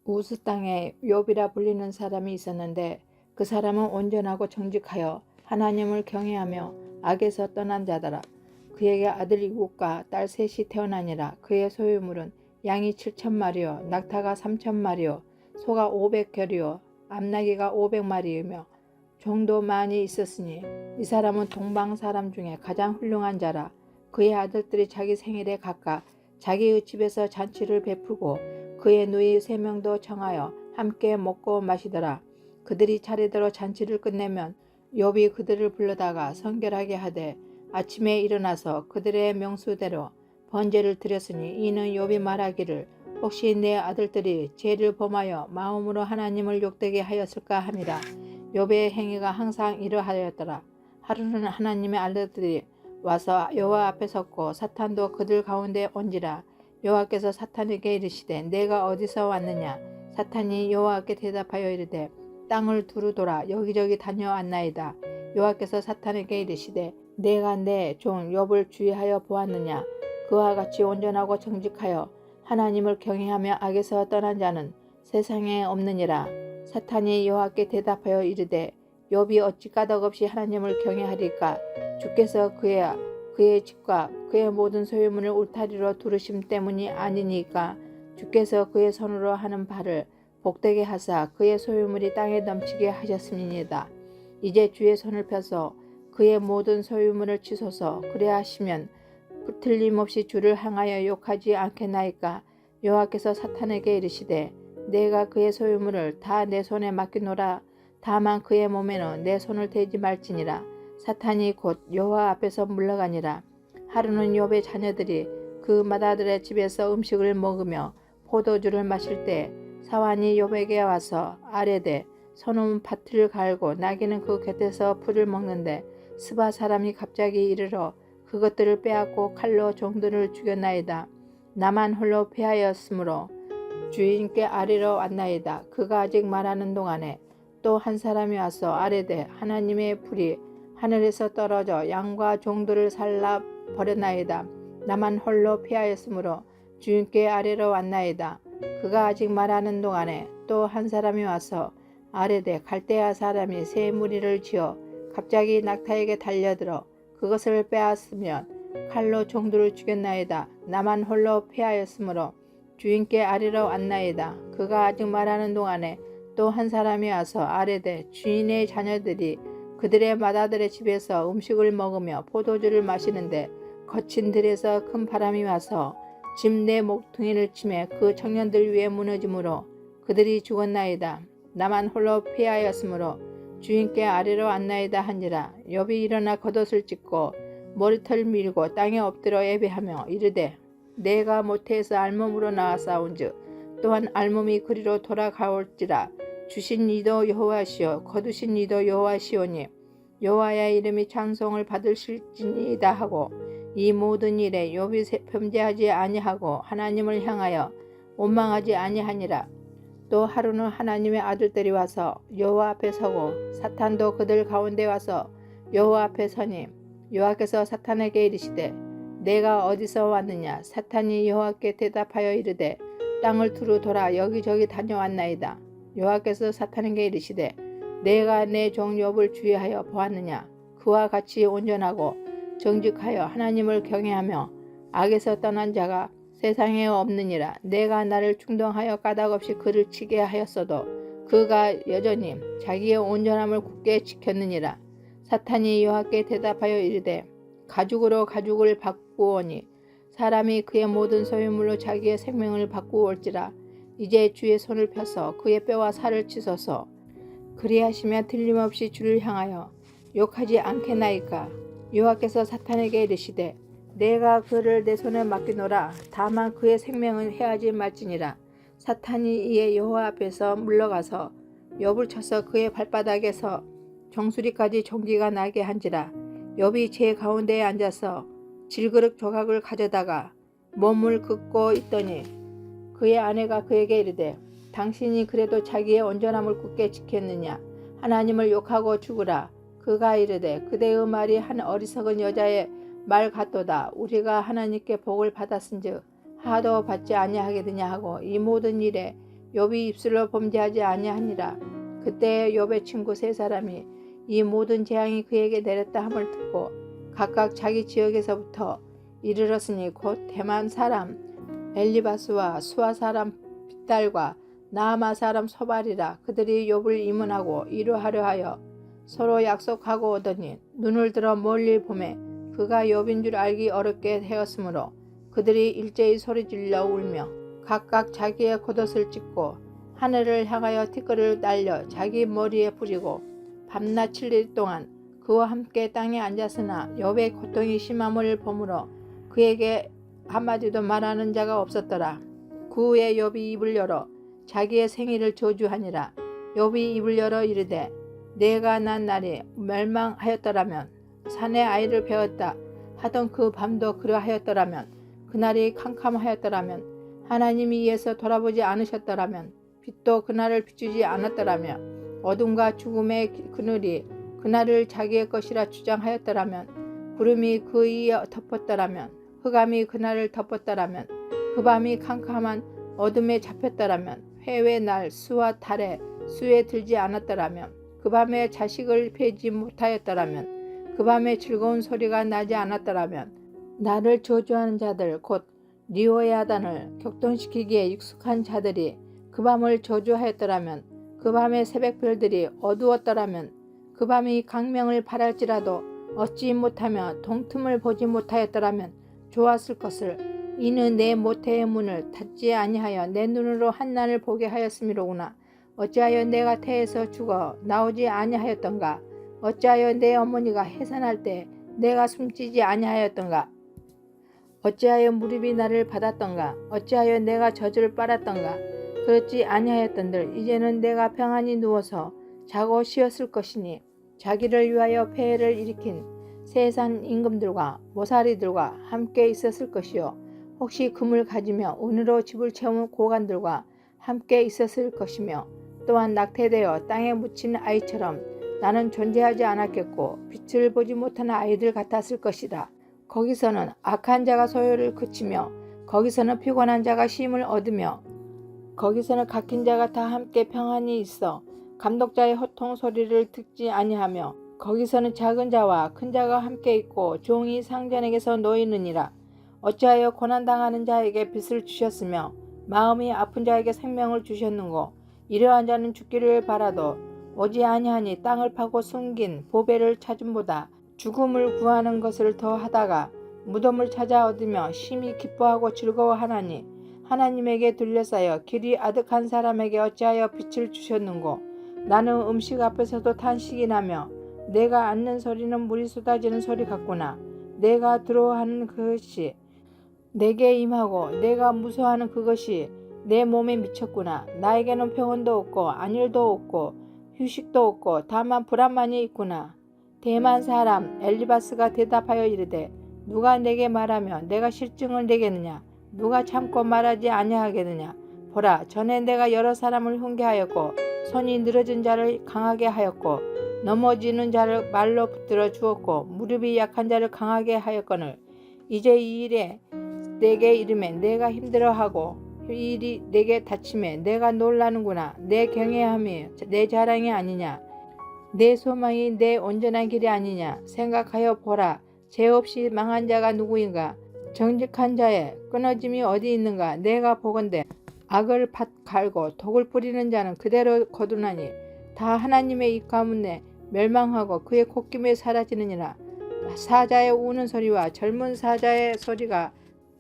우스 땅에 욥이라 불리는 사람이 있었는데 그 사람은 온전하고 정직하여 하나님을 경외하며 악에서 떠난 자더라. 그에게 아들 이국과 딸 셋이 태어나니라. 그의 소유물은 양이 7,000마리요 낙타가 3,000마리요 소가 500결이요 암나귀가 500마리이며 종도 많이 있었으니 이 사람은 동방 사람 중에 가장 훌륭한 자라. 그의 아들들이 자기 생일에 각각 자기의 집에서 잔치를 베풀고 그의 누이 3명도 청하여 함께 먹고 마시더라. 그들이 차례대로 잔치를 끝내면 욥이 그들을 불러다가 성결하게 하되 아침에 일어나서 그들의 명수대로 번제를 드렸으니 이는 욥이 말하기를 혹시 내 아들들이 죄를 범하여 마음으로 하나님을 욕되게 하였을까 함이라. 욥의 행위가 항상 이러하였더라. 하루는 하나님의 아들들이 와서 여호와 앞에 섰고 사탄도 그들 가운데 온지라. 여호와께서 사탄에게 이르시되 내가 어디서 왔느냐. 사탄이 여호와께 대답하여 이르되 땅을 두루 돌아 여기저기 다녀왔나이다. 여호와께서 사탄에게 이르시되 내가 내 종 욥을 주의하여 보았느냐. 그와 같이 온전하고 정직하여 하나님을 경외하며 악에서 떠난 자는 세상에 없느니라. 사탄이 여호와께 대답하여 이르되 욥이 어찌 까닭없이 하나님을 경외하리까. 주께서 그의 집과 그의 모든 소유물을 울타리로 두르심 때문이 아니니까. 주께서 그의 손으로 하는 바를 복되게 하사 그의 소유물이 땅에 넘치게 하셨음이니이다. 이제 주의 손을 펴서 그의 모든 소유물을 치소서. 그래야 하시면 틀림없이 주를 향하여 욕하지 않겠나이까. 여호와께서 사탄에게 이르시되 내가 그의 소유물을 다 내 손에 맡기노라. 다만 그의 몸에는 내 손을 대지 말지니라. 사탄이 곧 여호와 앞에서 물러가니라. 하루는 욥의 자녀들이 그 맏아들의 집에서 음식을 먹으며 포도주를 마실 때 사환이 욥에게 와서 아뢰되 소놈은 밭을 갈고 나귀는 그 곁에서 풀을 먹는데 스바 사람이 갑자기 이르러 그것들을 빼앗고 칼로 종들을 죽였나이다. 나만 홀로 패하였으므로 주인께 아뢰러 왔나이다. 그가 아직 말하는 동안에 또 한 사람이 와서 아뢰되 하나님의 불이 하늘에서 떨어져 양과 종들을 살라 버렸나이다. 나만 홀로 피하였으므로 주인께 아뢰러 왔나이다. 그가 아직 말하는 동안에 또 한 사람이 와서 아뢰되 갈대아 사람이 새 무리를 지어 갑자기 낙타에게 달려들어 그것을 빼앗으면 칼로 종들을 죽였나이다. 나만 홀로 피하였으므로 주인께 아뢰러 왔나이다. 그가 아직 말하는 동안에 또 한 사람이 와서 아뢰되 주인의 자녀들이 그들의 맏아들의 집에서 음식을 먹으며 포도주를 마시는데 거친 들에서 큰 바람이 와서 집 내 목퉁이를 치매 그 청년들 위에 무너지므로 그들이 죽었나이다. 나만 홀로 피하였으므로 주인께 아뢰러 왔나이다 한지라. 욥이 일어나 겉옷을 찢고 머리털 밀고 땅에 엎드려 예배하며 이르되 내가 모태에서 알몸으로 나왔사온즉 또한 알몸이 그리로 돌아가올지라. 주신 이도 여호와시요 거두신 이도 여호와시오니 여호와의 이름이 찬송을 받으실지니이다 하고 이 모든 일에 욥이 범죄하지 아니하고 하나님을 향하여 원망하지 아니하니라. 또 하루는 하나님의 아들들이 와서 여호와 앞에 서고 사탄도 그들 가운데 와서 여호와 앞에 서니 여호와께서 사탄에게 이르시되 내가 어디서 왔느냐. 사탄이 여호와께 대답하여 이르되 땅을 두루 돌아 여기저기 다녀왔나이다. 여호와께서 사탄에게 이르시되 내가 내 종 욥을 주의하여 보았느냐. 그와 같이 온전하고 정직하여 하나님을 경외하며 악에서 떠난 자가 세상에 없느니라. 내가 나를 충동하여 까닭없이 그를 치게 하였어도 그가 여전히 자기의 온전함을 굳게 지켰느니라. 사탄이 여호와께 대답하여 이르되 가죽으로 가죽을 바꾸오니 사람이 그의 모든 소유물로 자기의 생명을 바꾸올지라. 이제 주의 손을 펴서 그의 뼈와 살을 치소서. 그리하시면 틀림없이 주를 향하여 욕하지 않겠나이까. 여호와께서 사탄에게 이르시되 내가 그를 내 손에 맡기노라. 다만 그의 생명은 해하지 말지니라. 사탄이 이에 여호와 앞에서 물러가서 욥을 쳐서 그의 발바닥에서 정수리까지 종기가 나게 한지라. 욥이 제 가운데에 앉아서 질그릇 조각을 가져다가 몸을 긋고 있더니 그의 아내가 그에게 이르되 당신이 그래도 자기의 온전함을 굳게 지켰느냐. 하나님을 욕하고 죽으라. 그가 이르되 그대의 말이 한 어리석은 여자의 말 같도다. 우리가 하나님께 복을 받았은즉 하도 받지 아니하겠느냐 하고 이 모든 일에 욥이 입술로 범죄하지 아니하니라. 그때 욥의 친구 세 사람이 이 모든 재앙이 그에게 내렸다 함을 듣고 각각 자기 지역에서부터 이르렀으니 곧 대만 사람 엘리바스와 수아 사람 빗달과 나아마 사람 소발이라. 그들이 욥을 임문하고 이루하려 하여 서로 약속하고 오더니 눈을 들어 멀리 보매 그가 욥인 줄 알기 어렵게 되었으므로 그들이 일제히 소리질러 울며 각각 자기의 겉옷을 찢고 하늘을 향하여 티끌을 날려 자기 머리에 뿌리고 밤낮 7일 동안 그와 함께 땅에 앉았으나 욥의 고통이 심함을 보므로 그에게 한마디도 말하는 자가 없었더라. 그 후에 욥이 입을 열어 자기의 생일을 저주하니라. 욥이 입을 열어 이르되 내가 난 날이 멸망하였더라면 산에 아이를 배웠다 하던 그 밤도 그러하였더라면 그날이 캄캄하였더라면 하나님이 이에서 돌아보지 않으셨더라면 빛도 그날을 비추지 않았더라면 어둠과 죽음의 그늘이 그날을 자기의 것이라 주장하였더라면 구름이 그 위에 덮었더라면 흑암이 그날을 덮었더라면 그 밤이 캄캄한 어둠에 잡혔더라면 회의 날 수와 달에 수에 들지 않았더라면 그 밤에 자식을 베지 못하였더라면 그 밤에 즐거운 소리가 나지 않았더라면 나를 저주하는 자들 곧 리오야단을 격동시키기에 익숙한 자들이 그 밤을 저주하였더라면 그 밤의 새벽별들이 어두웠더라면 그 밤이 강명을 바랄지라도 얻지 못하며 동틈을 보지 못하였더라면 좋았을 것을. 이는 내 모태의 문을 닫지 아니하여 내 눈으로 한날을 보게 하였음이로구나. 어찌하여 내가 태에서 죽어 나오지 아니하였던가. 어찌하여 내 어머니가 해산할 때 내가 숨지지 아니하였던가. 어찌하여 무릎이 나를 받았던가. 어찌하여 내가 젖을 빨았던가. 그렇지 아니하였던들 이제는 내가 평안히 누워서 자고 쉬었을 것이니 자기를 위하여 폐해를 일으킨 세상 임금들과 모사리들과 함께 있었을 것이요 혹시 금을 가지며 은으로 집을 채운 고관들과 함께 있었을 것이며 또한 낙태되어 땅에 묻힌 아이처럼 나는 존재하지 않았겠고 빛을 보지 못하는 아이들 같았을 것이다. 거기서는 악한 자가 소요를 그치며 거기서는 피곤한 자가 쉼을 얻으며 거기서는 각힌 자가 다 함께 평안히 있어 감독자의 호통 소리를 듣지 아니하며 거기서는 작은 자와 큰 자가 함께 있고 종이 상전에게서 놓이느니라. 어찌하여 고난당하는 자에게 빛을 주셨으며 마음이 아픈 자에게 생명을 주셨는고. 이러한 자는 죽기를 바라도 오지 아니하니 땅을 파고 숨긴 보배를 찾음보다 죽음을 구하는 것을 더 하다가 무덤을 찾아 얻으며 심히 기뻐하고 즐거워하나니 하나님에게 둘러싸여 길이 아득한 사람에게 어찌하여 빛을 주셨는고. 나는 음식 앞에서도 탄식이 나며 내가 앉는 소리는 물이 쏟아지는 소리 같구나. 내가 두려워하는 그것이 내게 임하고 내가 무서워하는 그것이 내 몸에 미쳤구나. 나에게는 평온도 없고 안일도 없고 휴식도 없고 다만 불안만이 있구나. 대만 사람 엘리바스가 대답하여 이르되 누가 내게 말하면 내가 실증을 내겠느냐. 누가 참고 말하지 아니하겠느냐. 보라, 전에 내가 여러 사람을 훈계하였고 손이 늘어진 자를 강하게 하였고 넘어지는 자를 말로 붙들어 주었고 무릎이 약한 자를 강하게 하였거늘 이제 이 일에 내게 이르매 내가 힘들어하고 이 일이 내게 닥침에 내가 놀라는구나. 내 경외함이 내 자랑이 아니냐. 내 소망이 내 온전한 길이 아니냐. 생각하여 보라. 죄 없이 망한 자가 누구인가. 정직한 자의 끊어짐이 어디 있는가. 내가 보건대 악을 밭 갈고 독을 뿌리는 자는 그대로 거두나니 다 하나님의 입 가문에 멸망하고 그의 콧김에 사라지느니라. 사자의 우는 소리와 젊은 사자의 소리가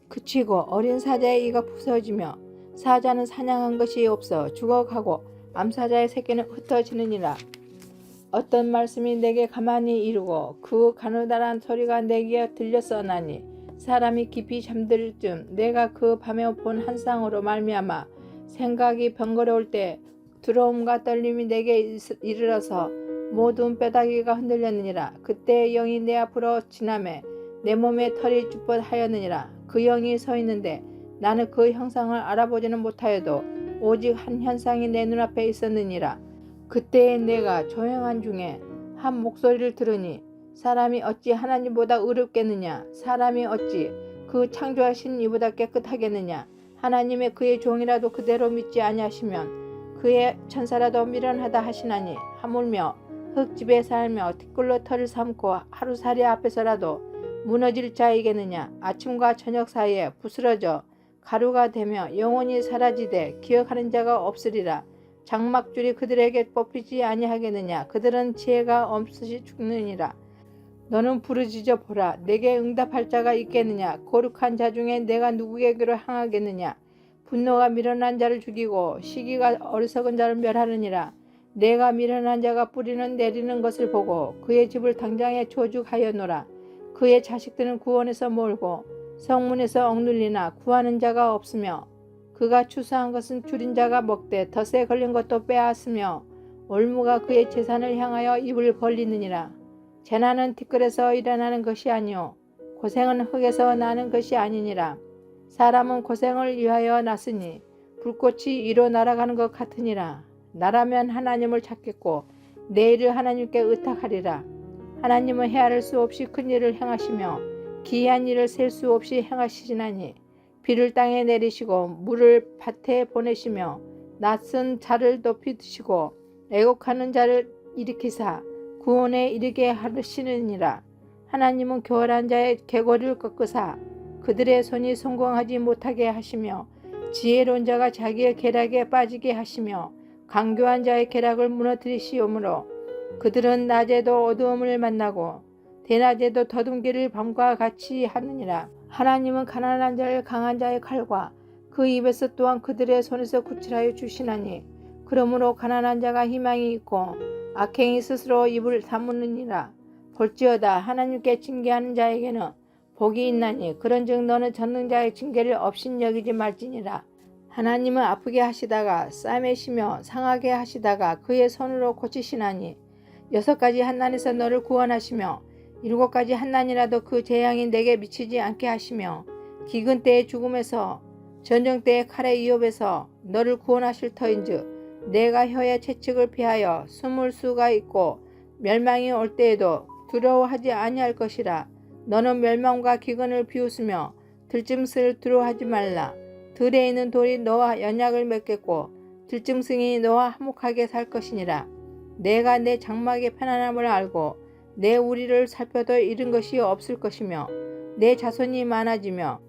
그치고 어린 사자의 이가 부서지며 사자는 사냥한 것이 없어 죽어가고 암사자의 새끼는 흩어지느니라. 어떤 말씀이 내게 가만히 이르고 그 가느다란 소리가 내게 들렸사오나니 사람이 깊이 잠들 쯤 내가 그 밤에 본 환상으로 말미암아 생각이 번거로울 때 두려움과 떨림이 내게 이르러서 모든 뼈다귀가 흔들렸느니라. 그때 영이 내 앞으로 지나매 내 몸에 털이 주뼛하였느니라. 그 영이 서 있는데 나는 그 형상을 알아보지는 못하여도 오직 한 현상이 내 눈앞에 있었느니라. 그때에 내가 조용한 중에 한 목소리를 들으니 사람이 어찌 하나님보다 의롭겠느냐. 사람이 어찌 그 창조하신 이보다 깨끗하겠느냐. 하나님의 그의 종이라도 그대로 믿지 아니하시면 그의 천사라도 미련하다 하시나니 하물며 흙집에 살며 티끌로 털을 삼고 하루살이 앞에서라도 무너질 자이겠느냐. 아침과 저녁 사이에 부스러져 가루가 되며 영원히 사라지되 기억하는 자가 없으리라. 장막줄이 그들에게 뽑히지 아니하겠느냐. 그들은 지혜가 없으시 죽느니라. 너는 부르짖어 보라. 내게 응답할 자가 있겠느냐. 거룩한 자 중에 내가 누구에게로 향하겠느냐. 분노가 미련한 자를 죽이고 시기가 어리석은 자를 멸하느니라. 내가 미련한 자가 뿌리는 내리는 것을 보고 그의 집을 당장에 조죽하였노라. 그의 자식들은 구원에서 멀고 성문에서 억눌리나 구하는 자가 없으며 그가 추수한 것은 줄인 자가 먹되 덫에 걸린 것도 빼앗으며 올무가 그의 재산을 향하여 입을 벌리느니라. 재난은 티끌에서 일어나는 것이 아니요 고생은 흙에서 나는 것이 아니니라. 사람은 고생을 위하여 났으니 불꽃이 위로 날아가는 것 같으니라. 나라면 하나님을 찾겠고 내 일을 하나님께 의탁하리라. 하나님은 헤아릴 수 없이 큰 일을 행하시며 기이한 일을 셀 수 없이 행하시나니 비를 땅에 내리시고 물을 밭에 보내시며 낯선 자를 높이 드시고 애곡하는 자를 일으키사 구원에 이르게 하시느니라. 하나님은 교활한 자의 계곡을 꺾으사 그들의 손이 성공하지 못하게 하시며 지혜로운 자가 자기의 계략에 빠지게 하시며 강교한 자의 계략을 무너뜨리시오므로 그들은 낮에도 어두움을 만나고 대낮에도 더듬기를 밤과 같이 하느니라. 하나님은 가난한 자를 강한 자의 칼과 그 입에서 또한 그들의 손에서 구출하여 주시나니 그러므로 가난한 자가 희망이 있고 악행이 스스로 입을 다무느니라. 볼지어다 하나님께 징계하는 자에게는 복이 있나니 그런즉 너는 전능자의 징계를 업신여기지 말지니라. 하나님은 아프게 하시다가 싸매시며 상하게 하시다가 그의 손으로 고치시나니 6가지 한난에서 너를 구원하시며 7가지 한난이라도 그 재앙이 내게 미치지 않게 하시며 기근 때의 죽음에서 전쟁 때의 칼의 위협에서 너를 구원하실 터인즉 내가 혀의 채찍을 피하여 숨을 수가 있고 멸망이 올 때에도 두려워하지 아니할 것이라. 너는 멸망과 기근을 비웃으며 들짐승을 두려워하지 말라. 들에 있는 돌이 너와 연약을 맺겠고 들짐승이 너와 화목하게 살 것이니라. 내가 내 장막의 편안함을 알고 내 우리를 살펴도 잃은 것이 없을 것이며 내 자손이 많아지며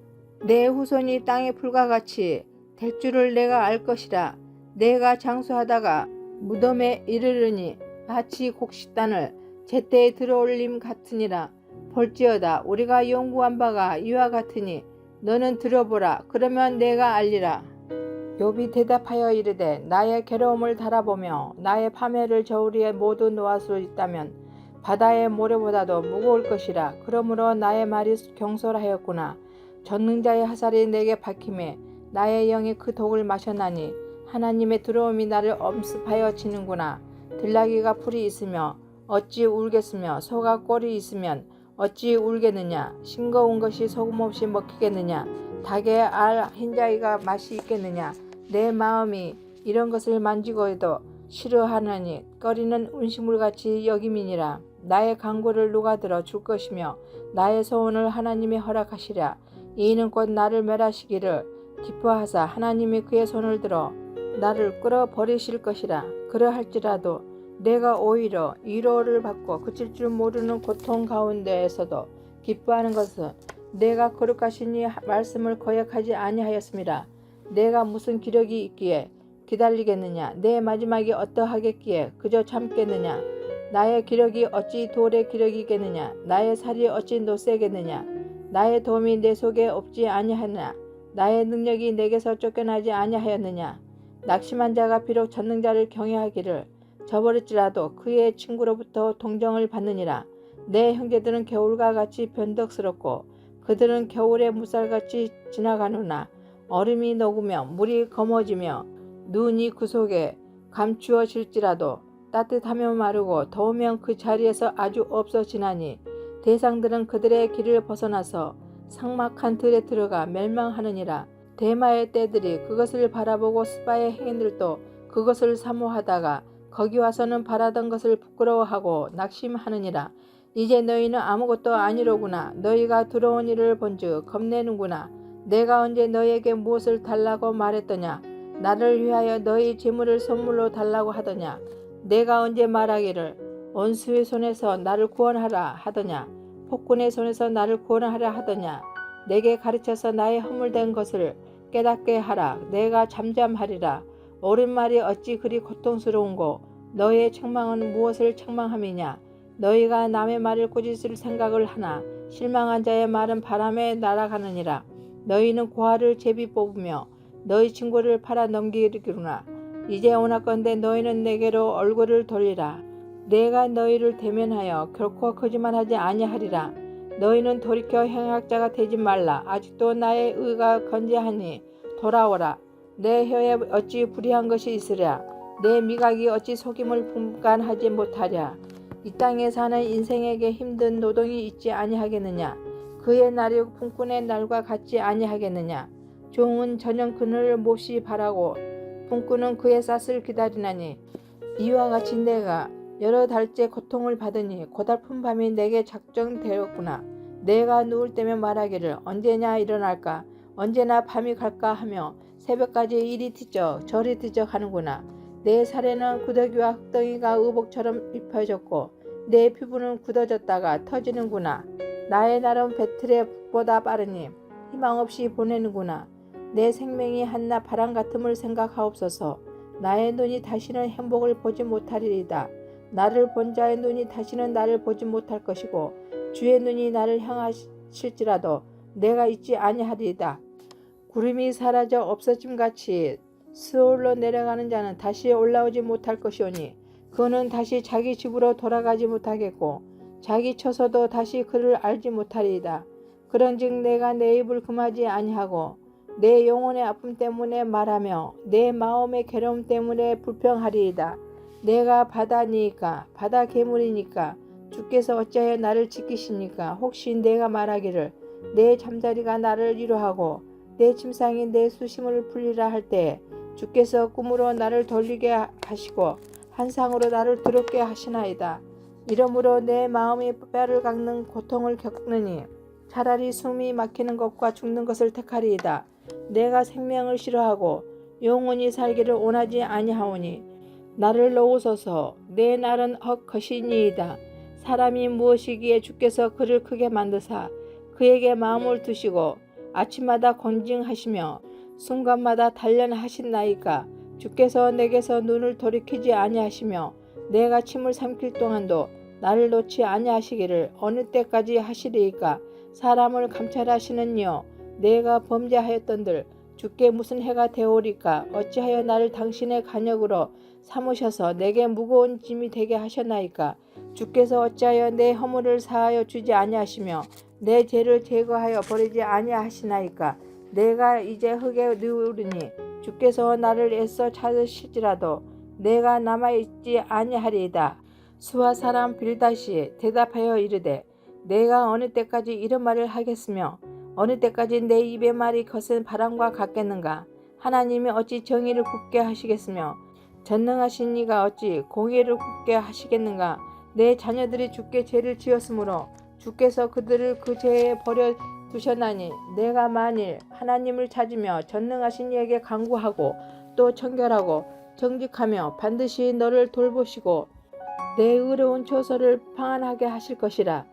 내 후손이 땅의 풀과 같이 될 줄을 내가 알 것이라. 내가 장수하다가 무덤에 이르르니 마치 곡식단을 제때에 들어올림 같으니라. 볼지어다 우리가 연구한 바가 이와 같으니 너는 들어보라. 그러면 내가 알리라. 욥이 대답하여 이르되 나의 괴로움을 달아보며 나의 파멸을 저우리에 모두 놓을 수 있다면 바다의 모래보다도 무거울 것이라. 그러므로 나의 말이 경솔하였구나. 전능자의 화살이 내게 박힘에 나의 영이 그 독을 마셨나니 하나님의 두려움이 나를 엄습하여 치는구나. 들나귀가 풀이 있으며 어찌 울겠으며 소가 꼴이 있으면 어찌 울겠느냐. 싱거운 것이 소금 없이 먹히겠느냐. 닭의 알 흰자위가 맛이 있겠느냐. 내 마음이 이런 것을 만지고도 싫어하느니 꺼리는 음식물같이 여김이니라. 나의 간구를 누가 들어 줄 것이며 나의 소원을 하나님이 허락하시랴. 이는 곧 나를 멸하시기를 기뻐하사 하나님이 그의 손을 들어 나를 끌어버리실 것이라. 그러할지라도 내가 오히려 위로를 받고 그칠 줄 모르는 고통 가운데에서도 기뻐하는 것은 내가 거룩하신 이 말씀을 거역하지 아니하였음이라. 내가 무슨 기력이 있기에 기다리겠느냐. 내 마지막이 어떠하겠기에 그저 참겠느냐. 나의 기력이 어찌 돌의 기력이겠느냐. 나의 살이 어찌 노쇠겠느냐. 나의 도움이 내 속에 없지 아니하느냐. 나의 능력이 내게서 쫓겨나지 아니하였느냐. 낙심한 자가 비록 전능자를 경외하기를 저버릴지라도 그의 친구로부터 동정을 받느니라. 내 형제들은 겨울과 같이 변덕스럽고 그들은 겨울의 무쌀같이 지나가느나 얼음이 녹으며 물이 검어지며 눈이 그 속에 감추어질지라도 따뜻하면 마르고 더우면 그 자리에서 아주 없어지나니 대상들은 그들의 길을 벗어나서 삭막한 들에 들어가 멸망하느니라. 대마의 떼들이 그것을 바라보고 스바의 행인들도 그것을 사모하다가 거기 와서는 바라던 것을 부끄러워하고 낙심하느니라. 이제 너희는 아무것도 아니로구나. 너희가 두려운 일을 본즉 겁내는구나. 내가 언제 너에게 무엇을 달라고 말했더냐? 나를 위하여 너희 재물을 선물로 달라고 하더냐? 내가 언제 말하기를 원수의 손에서 나를 구원하라 하더냐? 폭군의 손에서 나를 구원하라 하더냐? 내게 가르쳐서 나의 허물된 것을 깨닫게 하라. 내가 잠잠하리라. 옳은 말이 어찌 그리 고통스러운고 너희의 책망은 무엇을 책망함이냐? 너희가 남의 말을 꾸짖을 생각을 하나 실망한 자의 말은 바람에 날아가느니라. 너희는 고아를 제비 뽑으며 너희 친구를 팔아 넘기기로나. 이제 오나건대 너희는 내게로 얼굴을 돌리라. 내가 너희를 대면하여 결코 거짓말하지 아니하리라. 너희는 돌이켜 행악자가 되지 말라. 아직도 나의 의가 건재하니 돌아오라. 내 혀에 어찌 불의한 것이 있으랴. 내 미각이 어찌 속임을 분간하지 못하랴. 이 땅에 사는 인생에게 힘든 노동이 있지 아니하겠느냐. 그의 날이 품꾼의 날과 같지 아니하겠느냐. 종은 저녁 그늘을 몹시 바라고 품꾼은 그의 쌀을 기다리나니 이와 같이 내가 여러 달째 고통을 받으니 고달픈 밤이 내게 작정되었구나. 내가 누울 때면 말하기를 언제냐 일어날까 언제나 밤이 갈까 하며 새벽까지 이리 뒤적 저리 뒤적 하는구나. 내 살에는 구더기와 흙덩이가 의복처럼 입혀졌고 내 피부는 굳어졌다가 터지는구나. 나의 날은 배틀의 북보다 빠르니 희망 없이 보내는구나. 내 생명이 한낱 바람 같음을 생각하옵소서. 나의 눈이 다시는 행복을 보지 못하리이다. 나를 본 자의 눈이 다시는 나를 보지 못할 것이고 주의 눈이 나를 향하실지라도 내가 잊지 아니하리이다. 구름이 사라져 없어짐같이 스올로 내려가는 자는 다시 올라오지 못할 것이오니 그는 다시 자기 집으로 돌아가지 못하겠고 자기 처소도 다시 그를 알지 못하리이다. 그런즉 내가 내 입을 금하지 아니하고 내 영혼의 아픔 때문에 말하며 내 마음의 괴로움 때문에 불평하리이다. 내가 바다니까 바다 괴물이니까 주께서 어찌하여 나를 지키십니까? 혹시 내가 말하기를 내 잠자리가 나를 위로하고 내 침상이 내 수심을 풀리라 할 때 주께서 꿈으로 나를 돌리게 하시고 환상으로 나를 두렵게 하시나이다. 이러므로 내 마음이 뼈를 깎는 고통을 겪느니 차라리 숨이 막히는 것과 죽는 것을 택하리이다. 내가 생명을 싫어하고 영원히 살기를 원하지 아니하오니 나를 놓으소서. 내 날은 헛것이니이다. 사람이 무엇이기에 주께서 그를 크게 만드사 그에게 마음을 두시고 아침마다 권징하시며 순간마다 단련하신나이까. 주께서 내게서 눈을 돌이키지 아니하시며 내가 침을 삼킬 동안도 나를 놓지 아니하시기를 어느 때까지 하시리이까. 사람을 감찰하시는 이여 내가 범죄하였던들 주께 무슨 해가 되오리까. 어찌하여 나를 당신의 간역으로 삼으셔서 내게 무거운 짐이 되게 하셨나이까. 주께서 어찌하여 내 허물을 사하여 주지 아니하시며 내 죄를 제거하여 버리지 아니하시나이까. 내가 이제 흙에 누우리니 주께서 나를 애써 찾으실지라도 내가 남아있지 아니하리이다. 수아 사람 빌다시 대답하여 이르되 내가 어느 때까지 이런 말을 하겠으며 어느 때까지 내 입의 말이 거센 바람과 같겠는가. 하나님이 어찌 정의를 굽게 하시겠으며 전능하신 이가 어찌 공의를 굽게 하시겠는가. 내 자녀들이 주께 죄를 지었으므로 주께서 그들을 그 죄에 버려 두셨나니 내가 만일 하나님을 찾으며 전능하신 이에게 간구하고 또 청결하고 정직하며 반드시 너를 돌보시고 내 의로운 처소를 평안하게 하실 것이라.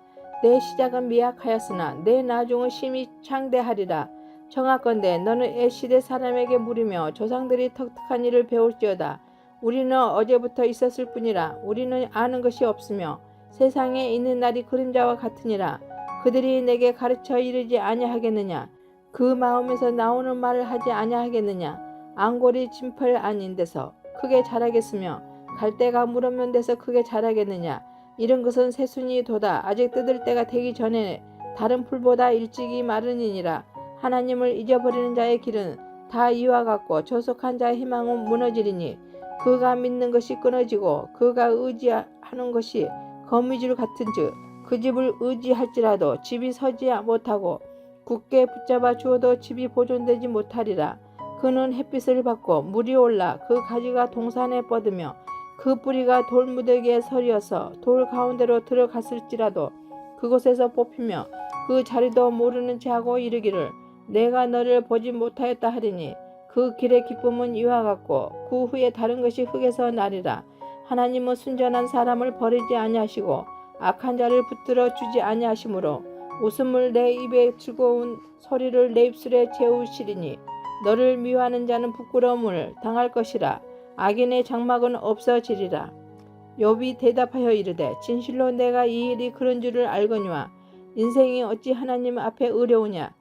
내 시작은 미약하였으나 내 나중은 심히 창대하리라. 청하건대 너는 애시대 사람에게 물으며 조상들이 턱턱한 일을 배울지어다. 우리는 어제부터 있었을 뿐이라. 우리는 아는 것이 없으며 세상에 있는 날이 그림자와 같으니라. 그들이 내게 가르쳐 이르지 아니하겠느냐. 그 마음에서 나오는 말을 하지 아니하겠느냐. 앙골이 진펄 아닌 데서 크게 자라겠으며 갈대가 물 없는 데서 크게 자라겠느냐. 이런 것은 새순이 도다. 아직 뜯을 때가 되기 전에 다른 풀보다 일찍이 마르니니라. 하나님을 잊어버리는 자의 길은 다 이와 같고 조속한 자의 희망은 무너지리니 그가 믿는 것이 끊어지고 그가 의지하는 것이 거미줄 같은즉 그 집을 의지할지라도 집이 서지 못하고 굳게 붙잡아 주어도 집이 보존되지 못하리라. 그는 햇빛을 받고 물이 올라 그 가지가 동산에 뻗으며 그 뿌리가 돌무더기에 서리어서 돌 가운데로 들어갔을지라도 그곳에서 뽑히며 그 자리도 모르는 채 하고 이르기를 내가 너를 보지 못하였다 하리니 그 길의 기쁨은 이와 같고 그 후에 다른 것이 흙에서 나리라. 하나님은 순전한 사람을 버리지 아니하시고 악한 자를 붙들어 주지 아니하시므로 웃음을 내 입에 즐거운 소리를 내 입술에 채우시리니 너를 미워하는 자는 부끄러움을 당할 것이라. 악인의 장막은 없어지리라. 욥이 대답하여 이르되 진실로 내가 이 일이 그런 줄을 알거니와 인생이 어찌 하나님 앞에 어려우냐.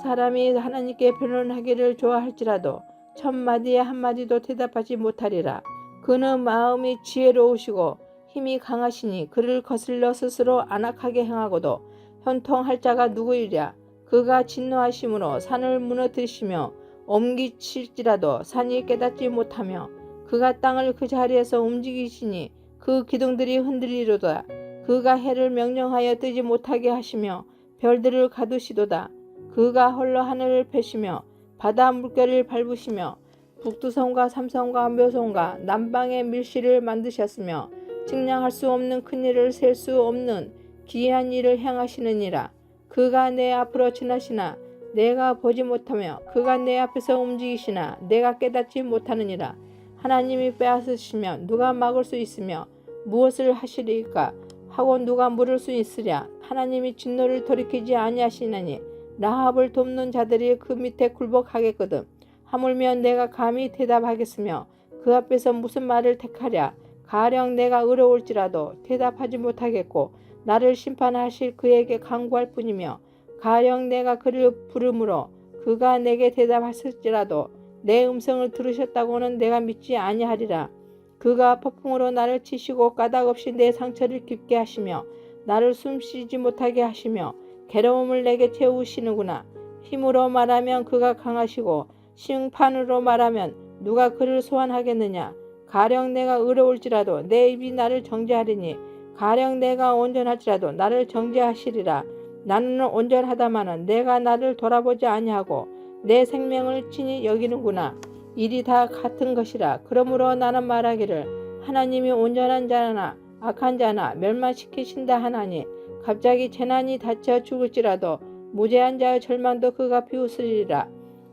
사람이 하나님께 변론하기를 좋아할지라도 천마디에 한마디도 대답하지 못하리라. 그는 마음이 지혜로우시고 힘이 강하시니 그를 거슬러 스스로 안악하게 행하고도 현통할 자가 누구이랴. 그가 진노하심으로 산을 무너뜨리시며 옮기칠지라도 산이 깨닫지 못하며 그가 땅을 그 자리에서 움직이시니 그 기둥들이 흔들리로다. 그가 해를 명령하여 뜨지 못하게 하시며 별들을 가두시도다. 그가 홀로 하늘을 펴시며 바다 물결을 밟으시며 북두성과 삼성과 묘성과 남방의 밀실을 만드셨으며 측량할 수 없는 큰 일을 셀 수 없는 기이한 일을 행하시느니라. 그가 내 앞으로 지나시나 내가 보지 못하며 그가 내 앞에서 움직이시나 내가 깨닫지 못하느니라. 하나님이 빼앗으시면 누가 막을 수 있으며 무엇을 하시리까 하고 누가 물을 수 있으랴. 하나님이 진노를 돌이키지 아니하시나니 라합을 돕는 자들이 그 밑에 굴복하겠거든. 하물며 내가 감히 대답하겠으며 그 앞에서 무슨 말을 택하랴. 가령 내가 어려울지라도 대답하지 못하겠고 나를 심판하실 그에게 간구할 뿐이며 가령 내가 그를 부르므로 그가 내게 대답하실지라도 내 음성을 들으셨다고는 내가 믿지 아니하리라. 그가 폭풍으로 나를 치시고 까닭없이 내 상처를 깊게 하시며 나를 숨쉬지 못하게 하시며 괴로움을 내게 채우시는구나. 힘으로 말하면 그가 강하시고 심판으로 말하면 누가 그를 소환하겠느냐. 가령 내가 어려울지라도 내 입이 나를 정죄하리니 가령 내가 온전할지라도 나를 정죄하시리라. 나는 온전하다마는 내가 나를 돌아보지 아니하고 내 생명을 친히 여기는구나. 일이 다 같은 것이라. 그러므로 나는 말하기를 하나님이 온전한 자나 악한 자나 멸망시키신다 하나니 갑자기 재난이 닥쳐 죽을지라도 무죄한 자의 절망도 그가 비웃으리라.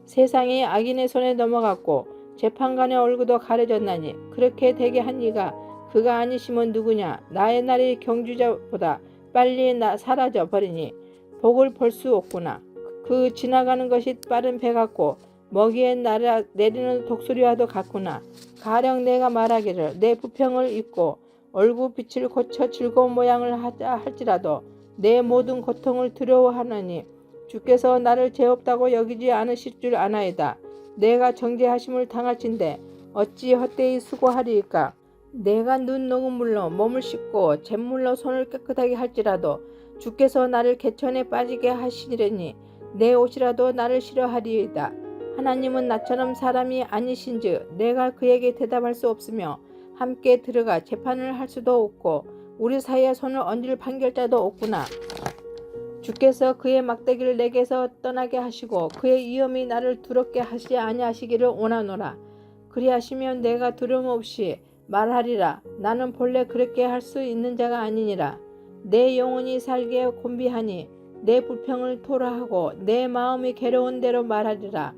세상이 악인의 손에 넘어갔고 재판관의 얼굴도 가려졌나니 그렇게 되게 한 이가 그가 아니시면 누구냐. 나의 날이 경주자보다 빨리 사라져 버리니 복을 볼 수 없구나. 그 지나가는 것이 빠른 배 같고 먹이에 내리는 독수리와도 같구나. 가령 내가 말하기를 내 부평을 입고 얼굴 빛을 고쳐 즐거운 모양을 하자 할지라도 내 모든 고통을 두려워하느니 주께서 나를 죄 없다고 여기지 않으실 줄 아나이다. 내가 정죄하심을 당할진대 어찌 헛되이 수고하리이까. 내가 눈 녹은 물로 몸을 씻고 잿물로 손을 깨끗하게 할지라도 주께서 나를 개천에 빠지게 하시리니 내 옷이라도 나를 싫어하리이다. 하나님은 나처럼 사람이 아니신즉 내가 그에게 대답할 수 없으며 함께 들어가 재판을 할 수도 없고 우리 사이에 손을 얹을 판결자도 없구나. 주께서 그의 막대기를 내게서 떠나게 하시고 그의 위엄이 나를 두렵게 하시지 아니하시기를 원하노라. 그리하시면 내가 두려움 없이 말하리라. 나는 본래 그렇게 할 수 있는 자가 아니니라. 내 영혼이 살게 곤비하니 내 불평을 토로하고 내 마음이 괴로운 대로 말하리라.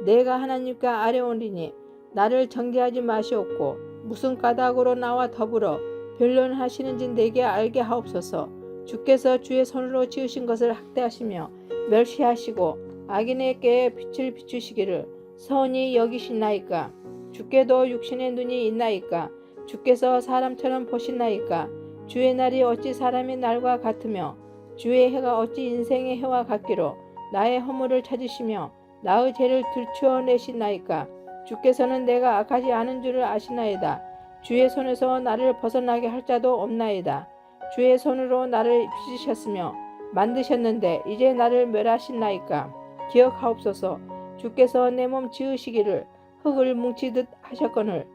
내가 하나님께 아뢰오리니 나를 정죄하지 마시옵고 무슨 까닭으로 나와 더불어 변론하시는지 내게 알게 하옵소서. 주께서 주의 손으로 지으신 것을 학대하시며 멸시하시고 악인에게 빛을 비추시기를 선히 여기시나이까. 주께도 육신의 눈이 있나이까. 주께서 사람처럼 보시나이까. 주의 날이 어찌 사람의 날과 같으며 주의 해가 어찌 인생의 해와 같기로. 나의 허물을 찾으시며 나의 죄를 들추어내시나이까. 주께서는 내가 악하지 않은 줄을 아시나이다. 주의 손에서 나를 벗어나게 할 자도 없나이다. 주의 손으로 나를 빚으셨으며 만드셨는데 이제 나를 멸하시나이까. 기억하옵소서. 주께서 내 몸 지으시기를 흙을 뭉치듯 하셨거늘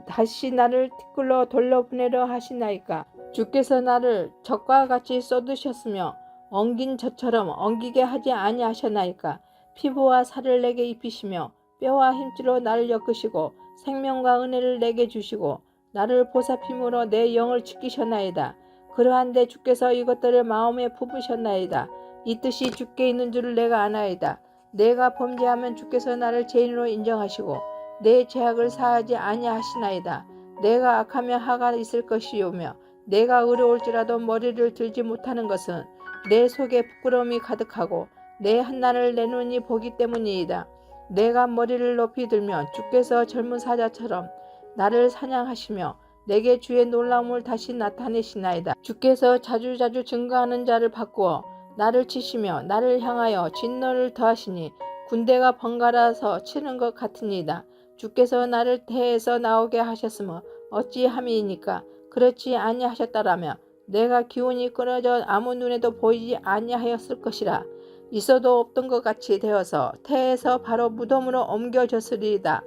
다시 나를 티끌로 돌려 보내려 하시나이까. 주께서 나를 적과 같이 쏟으셨으며 엉긴 젖처럼 엉기게 하지 아니하셨나이까. 피부와 살을 내게 입히시며 뼈와 힘줄로 나를 엮으시고 생명과 은혜를 내게 주시고 나를 보살핌으로 내 영을 지키셨나이다. 그러한데 주께서 이것들을 마음에 품으셨나이다. 이 뜻이 주께 있는 줄을 내가 아나이다. 내가 범죄하면 주께서 나를 죄인으로 인정하시고 내 죄악을 사하지 아니하시나이다. 내가 악하면 화가 있을 것이오며 내가 의로울지라도 머리를 들지 못하는 것은 내 속에 부끄러움이 가득하고 내 한날을 내 눈이 보기 때문이이다. 내가 머리를 높이 들면 주께서 젊은 사자처럼 나를 사냥하시며 내게 주의 놀라움을 다시 나타내시나이다. 주께서 자주자주 증거하는 자를 바꾸어 나를 치시며 나를 향하여 진노를 더하시니 군대가 번갈아서 치는 것 같으니이다. 주께서 나를 태에서 나오게 하셨으며 어찌함이니까 그렇지 아니하셨다라며 내가 기운이 끊어져 아무 눈에도 보이지 아니하였을 것이라. 있어도 없던 것 같이 되어서 태에서 바로 무덤으로 옮겨졌으리이다.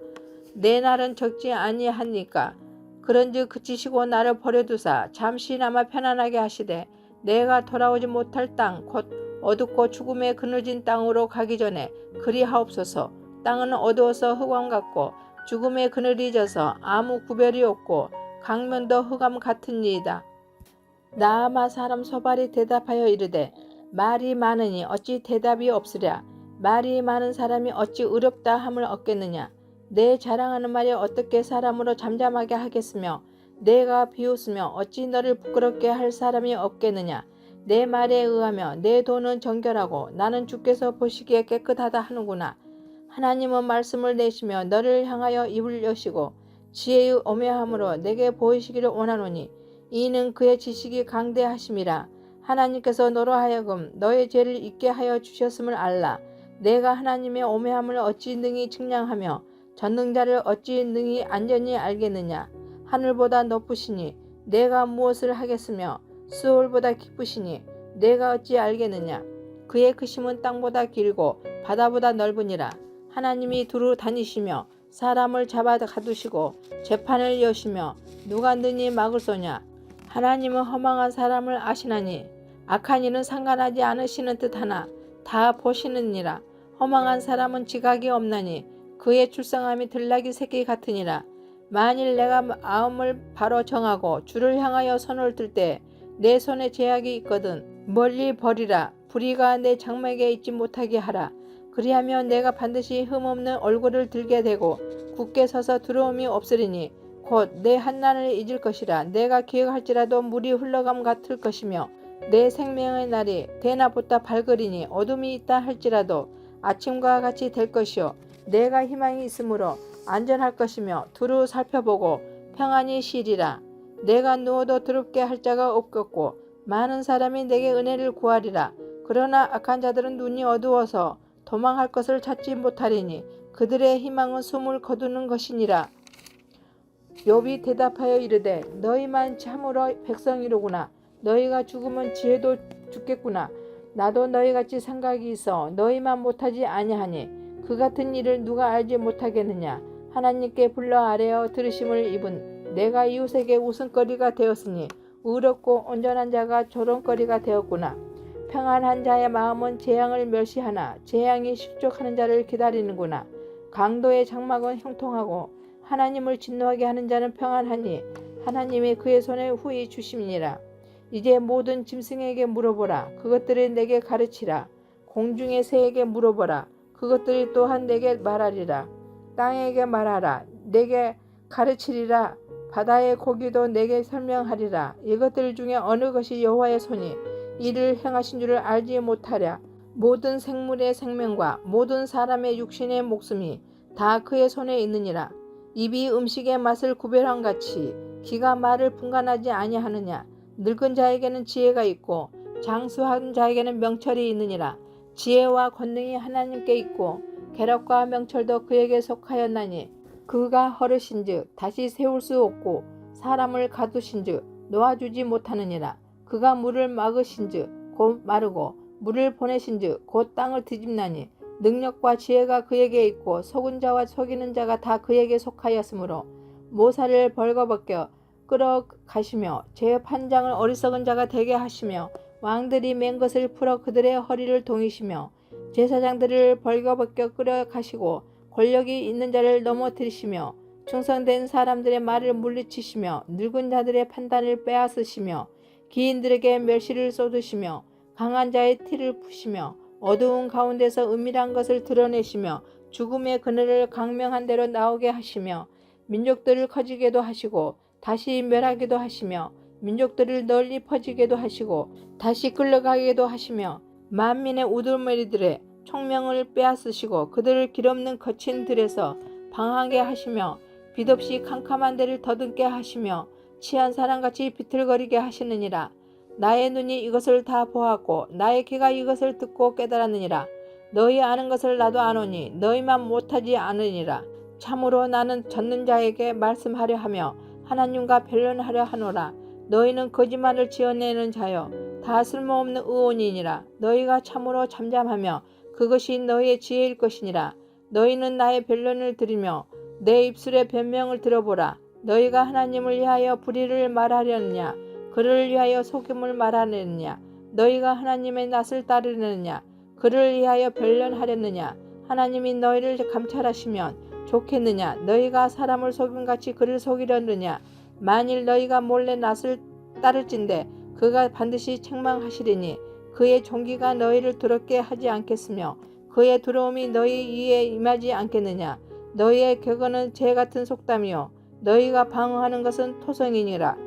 내 날은 적지 아니하니까 그런즉 그치시고 나를 버려두사 잠시나마 편안하게 하시되 내가 돌아오지 못할 땅 곧 어둡고 죽음에 그늘진 땅으로 가기 전에 그리하옵소서. 땅은 어두워서 흑암 같고 죽음의 그늘이 져서 아무 구별이 없고 강면도 흑암 같으니이다. 나아마 사람 소발이 대답하여 이르되 말이 많으니 어찌 대답이 없으랴. 말이 많은 사람이 어찌 의롭다 함을 얻겠느냐. 내 자랑하는 말이 어떻게 사람으로 잠잠하게 하겠으며 내가 비웃으며 어찌 너를 부끄럽게 할 사람이 없겠느냐. 내 말에 의하며 내 돈은 정결하고 나는 주께서 보시기에 깨끗하다 하는구나. 하나님은 말씀을 내시며 너를 향하여 입을 여시고 지혜의 오묘함으로 내게 보이시기를 원하노니 이는 그의 지식이 강대하심이라. 하나님께서 너로 하여금 너의 죄를 잊게 하여 주셨음을 알라. 내가 하나님의 오묘함을 어찌 능히 측량하며 전능자를 어찌 능히 안전히 알겠느냐. 하늘보다 높으시니 내가 무엇을 하겠으며 수월보다 깊으시니 내가 어찌 알겠느냐. 그의 크심은 땅보다 길고 바다보다 넓으니라. 하나님이 두루 다니시며 사람을 잡아 가두시고 재판을 여시며 누가 능히 막을 소냐. 하나님은 허망한 사람을 아시나니 악한 일은 상관하지 않으시는 듯하나 다 보시느니라. 허망한 사람은 지각이 없나니 그의 출생함이 들나귀 새끼 같으니라. 만일 내가 마음을 바로 정하고 주를 향하여 손을 들 때 내 손에 제약이 있거든 멀리 버리라. 불의가 내 장막에 있지 못하게 하라. 그리하면 내가 반드시 흠없는 얼굴을 들게 되고 굳게 서서 두려움이 없으리니 곧 내 한난을 잊을 것이라. 내가 기억할지라도 물이 흘러감 같을 것이며 내 생명의 날이 대낮보다 밝으리니 어둠이 있다 할지라도 아침과 같이 될 것이요 내가 희망이 있으므로 안전할 것이며 두루 살펴보고 평안히 쉬리라. 내가 누워도 두렵게 할 자가 없겠고 많은 사람이 내게 은혜를 구하리라. 그러나 악한 자들은 눈이 어두워서 도망할 것을 찾지 못하리니 그들의 희망은 숨을 거두는 것이니라. 욥이 대답하여 이르되 너희만 참으로 백성이로구나. 너희가 죽으면 지혜도 죽겠구나. 나도 너희같이 생각이 있어 너희만 못하지 아니하니 그 같은 일을 누가 알지 못하겠느냐. 하나님께 불러 아뢰어 들으심을 입은 내가 이웃에게 웃음거리가 되었으니 의롭고 온전한 자가 조롱거리가 되었구나. 평안한 자의 마음은 재앙을 멸시하나 재앙이 실족하는 자를 기다리는구나. 강도의 장막은 형통하고 하나님을 진노하게 하는 자는 평안하니 하나님이 그의 손에 후히 주심이니라. 이제 모든 짐승에게 물어보라. 그것들이 내게 가르치라. 공중의 새에게 물어보라. 그것들이 또한 내게 말하리라. 땅에게 말하라. 내게 가르치리라. 바다의 고기도 내게 설명하리라. 이것들 중에 어느 것이 여호와의 손이 이를 행하신 줄을 알지 못하랴. 모든 생물의 생명과 모든 사람의 육신의 목숨이 다 그의 손에 있느니라. 입이 음식의 맛을 구별한 같이 귀가 말을 분간하지 아니하느냐. 늙은 자에게는 지혜가 있고 장수한 자에게는 명철이 있느니라. 지혜와 권능이 하나님께 있고 계략과 명철도 그에게 속하였나니 그가 허르신즉 다시 세울 수 없고 사람을 가두신즉 놓아주지 못하느니라. 그가 물을 막으신즉 곧 마르고 물을 보내신즉 곧 땅을 뒤집나니 능력과 지혜가 그에게 있고 속은 자와 속이는 자가 다 그에게 속하였으므로 모사를 벌거벗겨 끌어가시며 제 판장을 어리석은 자가 되게 하시며 왕들이 맨 것을 풀어 그들의 허리를 동이시며 제사장들을 벌거벗겨 끌어가시고 권력이 있는 자를 넘어뜨리시며 충성된 사람들의 말을 물리치시며 늙은 자들의 판단을 빼앗으시며 기인들에게 멸시를 쏟으시며 강한 자의 티를 푸시며 어두운 가운데서 은밀한 것을 드러내시며 죽음의 그늘을 강명한 대로 나오게 하시며 민족들을 커지게도 하시고 다시 멸하게도 하시며 민족들을 널리 퍼지게도 하시고 다시 끌려가게도 하시며 만민의 우두머리들의 총명을 빼앗으시고 그들을 길없는 거친 들에서 방하게 하시며 빛없이 캄캄한 데를 더듬게 하시며 취한 사람같이 비틀거리게 하시느니라. 나의 눈이 이것을 다 보았고 나의 귀가 이것을 듣고 깨달았느니라. 너희 아는 것을 나도 아노니 너희만 못하지 않으니라. 참으로 나는 젖는 자에게 말씀하려 하며 하나님과 변론하려 하노라. 너희는 거짓말을 지어내는 자여 다 쓸모없는 의원이니라. 너희가 참으로 잠잠하며 그것이 너희의 지혜일 것이니라. 너희는 나의 변론을 들으며 내 입술의 변명을 들어보라. 너희가 하나님을 위하여 불의를 말하려느냐 그를 위하여 속임을 말하느냐 너희가 하나님의 낯을 따르느냐 그를 위하여 변론하려느냐 하나님이 너희를 감찰하시면 좋겠느냐 너희가 사람을 속임같이 그를 속이려느냐 만일 너희가 몰래 낯을 따를진대 그가 반드시 책망하시리니 그의 종기가 너희를 더럽게 하지 않겠으며 그의 두려움이 너희 이에 임하지 않겠느냐 너희의 격언은 재 같은 속담이요 너희가 방어하는 것은 토성이니라.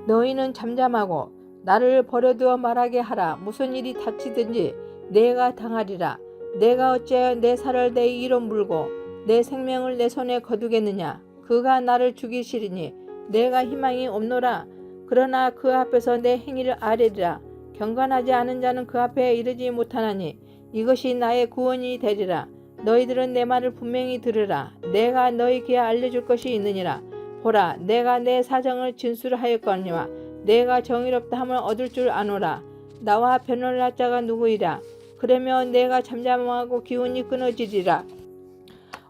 너희는 잠잠하고 나를 버려두어 말하게 하라. 무슨 일이 닥치든지 내가 당하리라. 내가 어찌하여 내 살을 내 이로 물고 내 생명을 내 손에 거두겠느냐. 그가 나를 죽이시리니 내가 희망이 없노라. 그러나 그 앞에서 내 행위를 아뢰리라. 경건하지 않은 자는 그 앞에 이르지 못하나니 이것이 나의 구원이 되리라. 너희들은 내 말을 분명히 들으라. 내가 너희 귀에 알려줄 것이 있느니라. 보라, 내가 내 사정을 진술하였거니와 내가 정의롭다 함을 얻을 줄 아노라. 나와 변론할 자가 누구이라. 그러면 내가 잠잠하고 기운이 끊어지리라.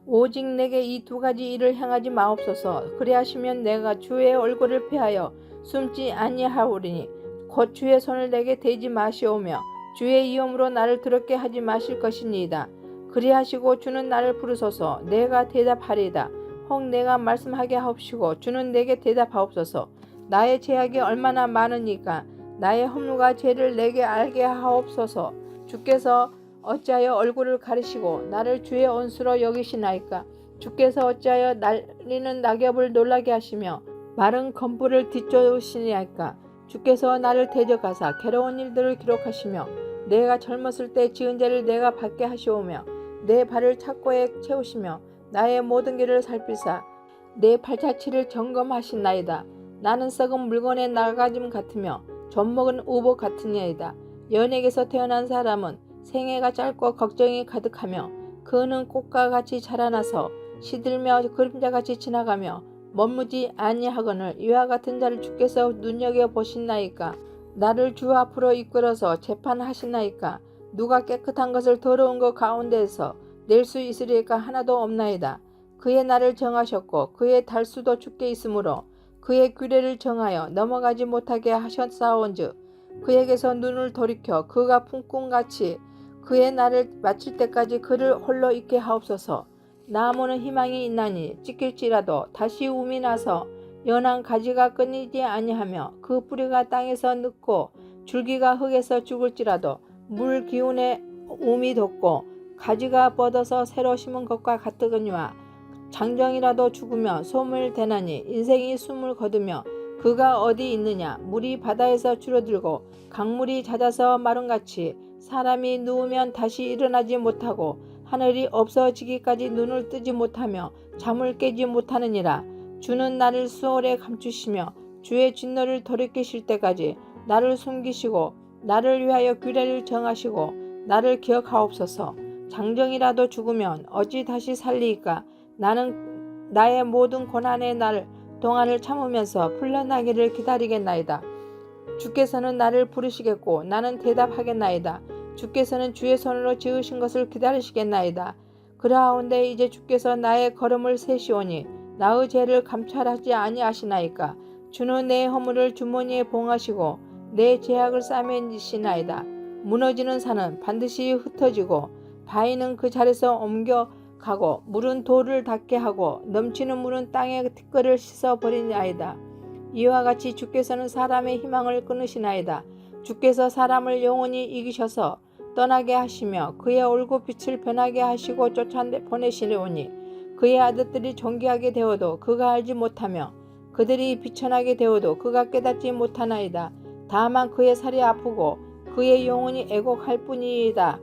오직 내게 이 두 가지 일을 행하지 마옵소서. 그리하시면 내가 주의 얼굴을 피하여 숨지 아니하오리니 곧 주의 손을 내게 대지 마시오며 주의 이름으로 나를 더럽게 하지 마실 것이니이다. 그리하시고 주는 나를 부르소서. 내가 대답하리이다. 혹 내가 말씀하게 하옵시고 주는 내게 대답하옵소서. 나의 죄악이 얼마나 많으니까 나의 허물과 죄를 내게 알게 하옵소서. 주께서 어찌하여 얼굴을 가리시고 나를 주의 원수로 여기시나이까. 주께서 어찌하여 날리는 낙엽을 놀라게 하시며 마른 건불을 뒤쫓으시나이까. 주께서 나를 대적하사 괴로운 일들을 기록하시며 내가 젊었을 때 지은 죄를 내가 받게 하시오며 내 발을 착고에 채우시며 나의 모든 길을 살피사 내 발자취를 점검하시나이다. 나는 썩은 물건의 나가짐 같으며 젖먹은 우복 같으니이다. 연예에게서 태어난 사람은 생애가 짧고 걱정이 가득하며 그는 꽃과 같이 자라나서 시들며 그림자같이 지나가며 머무지 아니하거늘 이와 같은 자를 주께서 눈여겨보시나이까. 나를 주 앞으로 이끌어서 재판하시나이까. 누가 깨끗한 것을 더러운 것 가운데에서 낼 수 있으리까. 하나도 없나이다. 그의 날을 정하셨고 그의 달수도 주께 있으므로 그의 규례를 정하여 넘어가지 못하게 하셨사온즉 그에게서 눈을 돌이켜 그가 품꿈같이 그의 날을 마칠 때까지 그를 홀로 있게 하옵소서. 나무는 희망이 있나니 찢길지라도 다시 움이 나서 연한 가지가 끊이지 아니하며 그 뿌리가 땅에서 늙고 줄기가 흙에서 죽을지라도 물 기운에 움이 돋고 가지가 뻗어서 새로 심은 것과 같으거니와 장정이라도 죽으며 소멸되나니 인생이 숨을 거두며 그가 어디 있느냐. 물이 바다에서 줄어들고 강물이 잦아서 마름같이 사람이 누우면 다시 일어나지 못하고 하늘이 없어지기까지 눈을 뜨지 못하며 잠을 깨지 못하느니라. 주는 나를 수월에 감추시며 주의 진노를 돌이키실 때까지 나를 숨기시고 나를 위하여 규례를 정하시고 나를 기억하옵소서. 장정이라도 죽으면 어찌 다시 살리이까. 나는 나의 모든 고난의 날 동안을 참으면서 풀려나기를 기다리겠나이다. 주께서는 나를 부르시겠고 나는 대답하겠나이다. 주께서는 주의 손으로 지으신 것을 기다리시겠나이다. 그러하온데 이제 주께서 나의 걸음을 세시오니 나의 죄를 감찰하지 아니하시나이까. 주는 내 허물을 주머니에 봉하시고 내 죄악을 싸매시나이다. 무너지는 산은 반드시 흩어지고 바위는 그 자리에서 옮겨가고 물은 돌을 닿게 하고 넘치는 물은 땅의 티끌을 씻어버리나이다. 이와 같이 주께서는 사람의 희망을 끊으시나이다. 주께서 사람을 영원히 이기셔서 떠나게 하시며 그의 얼굴 빛을 변하게 하시고 쫓아보내시려오니 그의 아들들이 존귀하게 되어도 그가 알지 못하며 그들이 비천하게 되어도 그가 깨닫지 못하나이다. 다만 그의 살이 아프고 그의 영혼이 애곡할 뿐이다.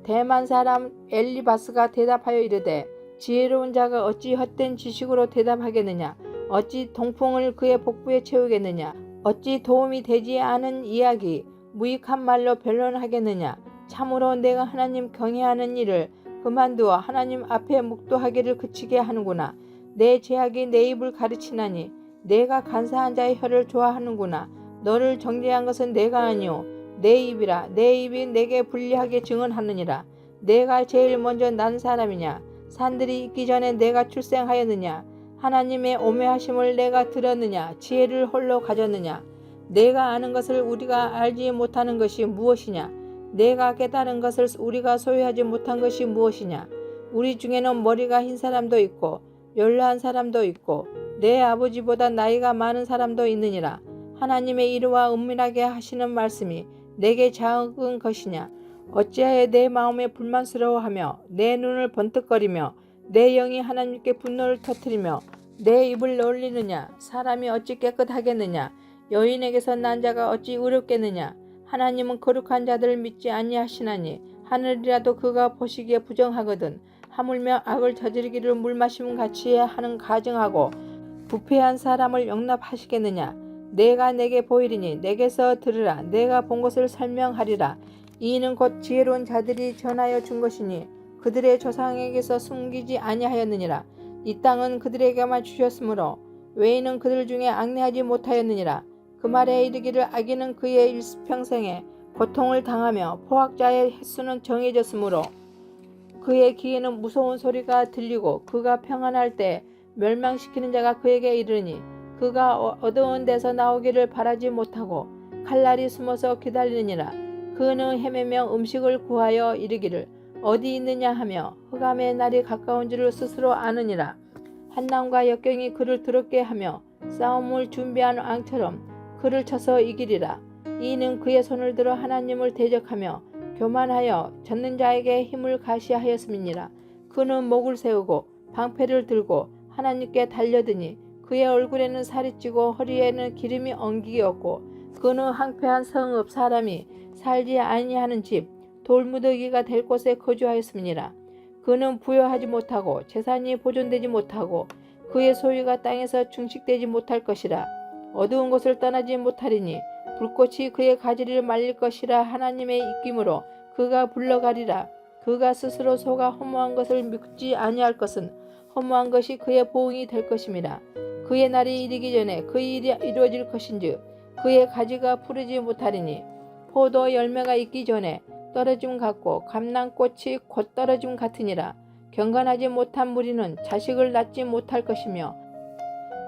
대만 사람 엘리바스가 대답하여 이르되 지혜로운 자가 어찌 헛된 지식으로 대답하겠느냐. 어찌 동풍을 그의 복부에 채우겠느냐. 어찌 도움이 되지 않은 이야기 무익한 말로 변론하겠느냐. 참으로 내가 하나님 경외하는 일을 그만두어 하나님 앞에 묵도하기를 그치게 하는구나. 내 죄악이 내 입을 가르치나니 내가 간사한 자의 혀를 좋아하는구나. 너를 정죄한 것은 내가 아니오 내 입이라. 내 입이 내게 불리하게 증언하느니라. 내가 제일 먼저 난 사람이냐. 산들이 있기 전에 내가 출생하였느냐. 하나님의 오묘하심을 내가 들었느냐. 지혜를 홀로 가졌느냐. 내가 아는 것을 우리가 알지 못하는 것이 무엇이냐. 내가 깨달은 것을 우리가 소유하지 못한 것이 무엇이냐. 우리 중에는 머리가 흰 사람도 있고 연로한 사람도 있고 내 아버지보다 나이가 많은 사람도 있느니라. 하나님의 이르와 은밀하게 하시는 말씀이 내게 작은 것이냐. 어찌하여 내 마음에 불만스러워하며 내 눈을 번뜩거리며 내 영이 하나님께 분노를 터뜨리며 내 입을 놀리느냐. 사람이 어찌 깨끗하겠느냐. 여인에게서 난 자가 어찌 의롭겠느냐. 하나님은 거룩한 자들을 믿지 아니하시나니 하늘이라도 그가 보시기에 부정하거든. 하물며 악을 저지르기를 물마심 같이 하는 가증하고 부패한 사람을 용납하시겠느냐. 내가 내게 보이리니 내게서 들으라. 내가 본 것을 설명하리라. 이는 곧 지혜로운 자들이 전하여 준 것이니 그들의 조상에게서 숨기지 아니하였느니라. 이 땅은 그들에게만 주셨으므로 외인은 그들 중에 악내하지 못하였느니라. 그 말에 이르기를 악인은 그의 일평생에 고통을 당하며 포악자의 횟수는 정해졌으므로 그의 귀에는 무서운 소리가 들리고 그가 평안할 때 멸망시키는 자가 그에게 이르니 그가 어두운 데서 나오기를 바라지 못하고 칼날이 숨어서 기다리느니라. 그는 헤매며 음식을 구하여 이르기를 어디 있느냐 하며 흑암의 날이 가까운 줄을 스스로 아느니라. 한남과 역경이 그를 더럽게 하며 싸움을 준비한 왕처럼 그를 쳐서 이기리라. 이는 그의 손을 들어 하나님을 대적하며 교만하여 젖는 자에게 힘을 가시하였음이니라. 그는 목을 세우고 방패를 들고 하나님께 달려드니 그의 얼굴에는 살이 찌고 허리에는 기름이 엉기었고 그는 황폐한 성읍 사람이 살지 아니하는 집 돌무더기가 될 곳에 거주하였음이니라. 그는 부여하지 못하고 재산이 보존되지 못하고 그의 소유가 땅에서 증식되지 못할 것이라. 어두운 곳을 떠나지 못하리니 불꽃이 그의 가지를 말릴 것이라. 하나님의 입김으로 그가 불러가리라. 그가 스스로 속아 허무한 것을 믿지 아니할 것은 허무한 것이 그의 보응이 될 것임이라. 그의 날이 이르기 전에 그 일이 이루어질 것인즉 그의 가지가 푸르지 못하리니 포도 열매가 있기 전에 떨어짐 같고 감람꽃이 곧 떨어짐 같으니라. 경건하지 못한 무리는 자식을 낳지 못할 것이며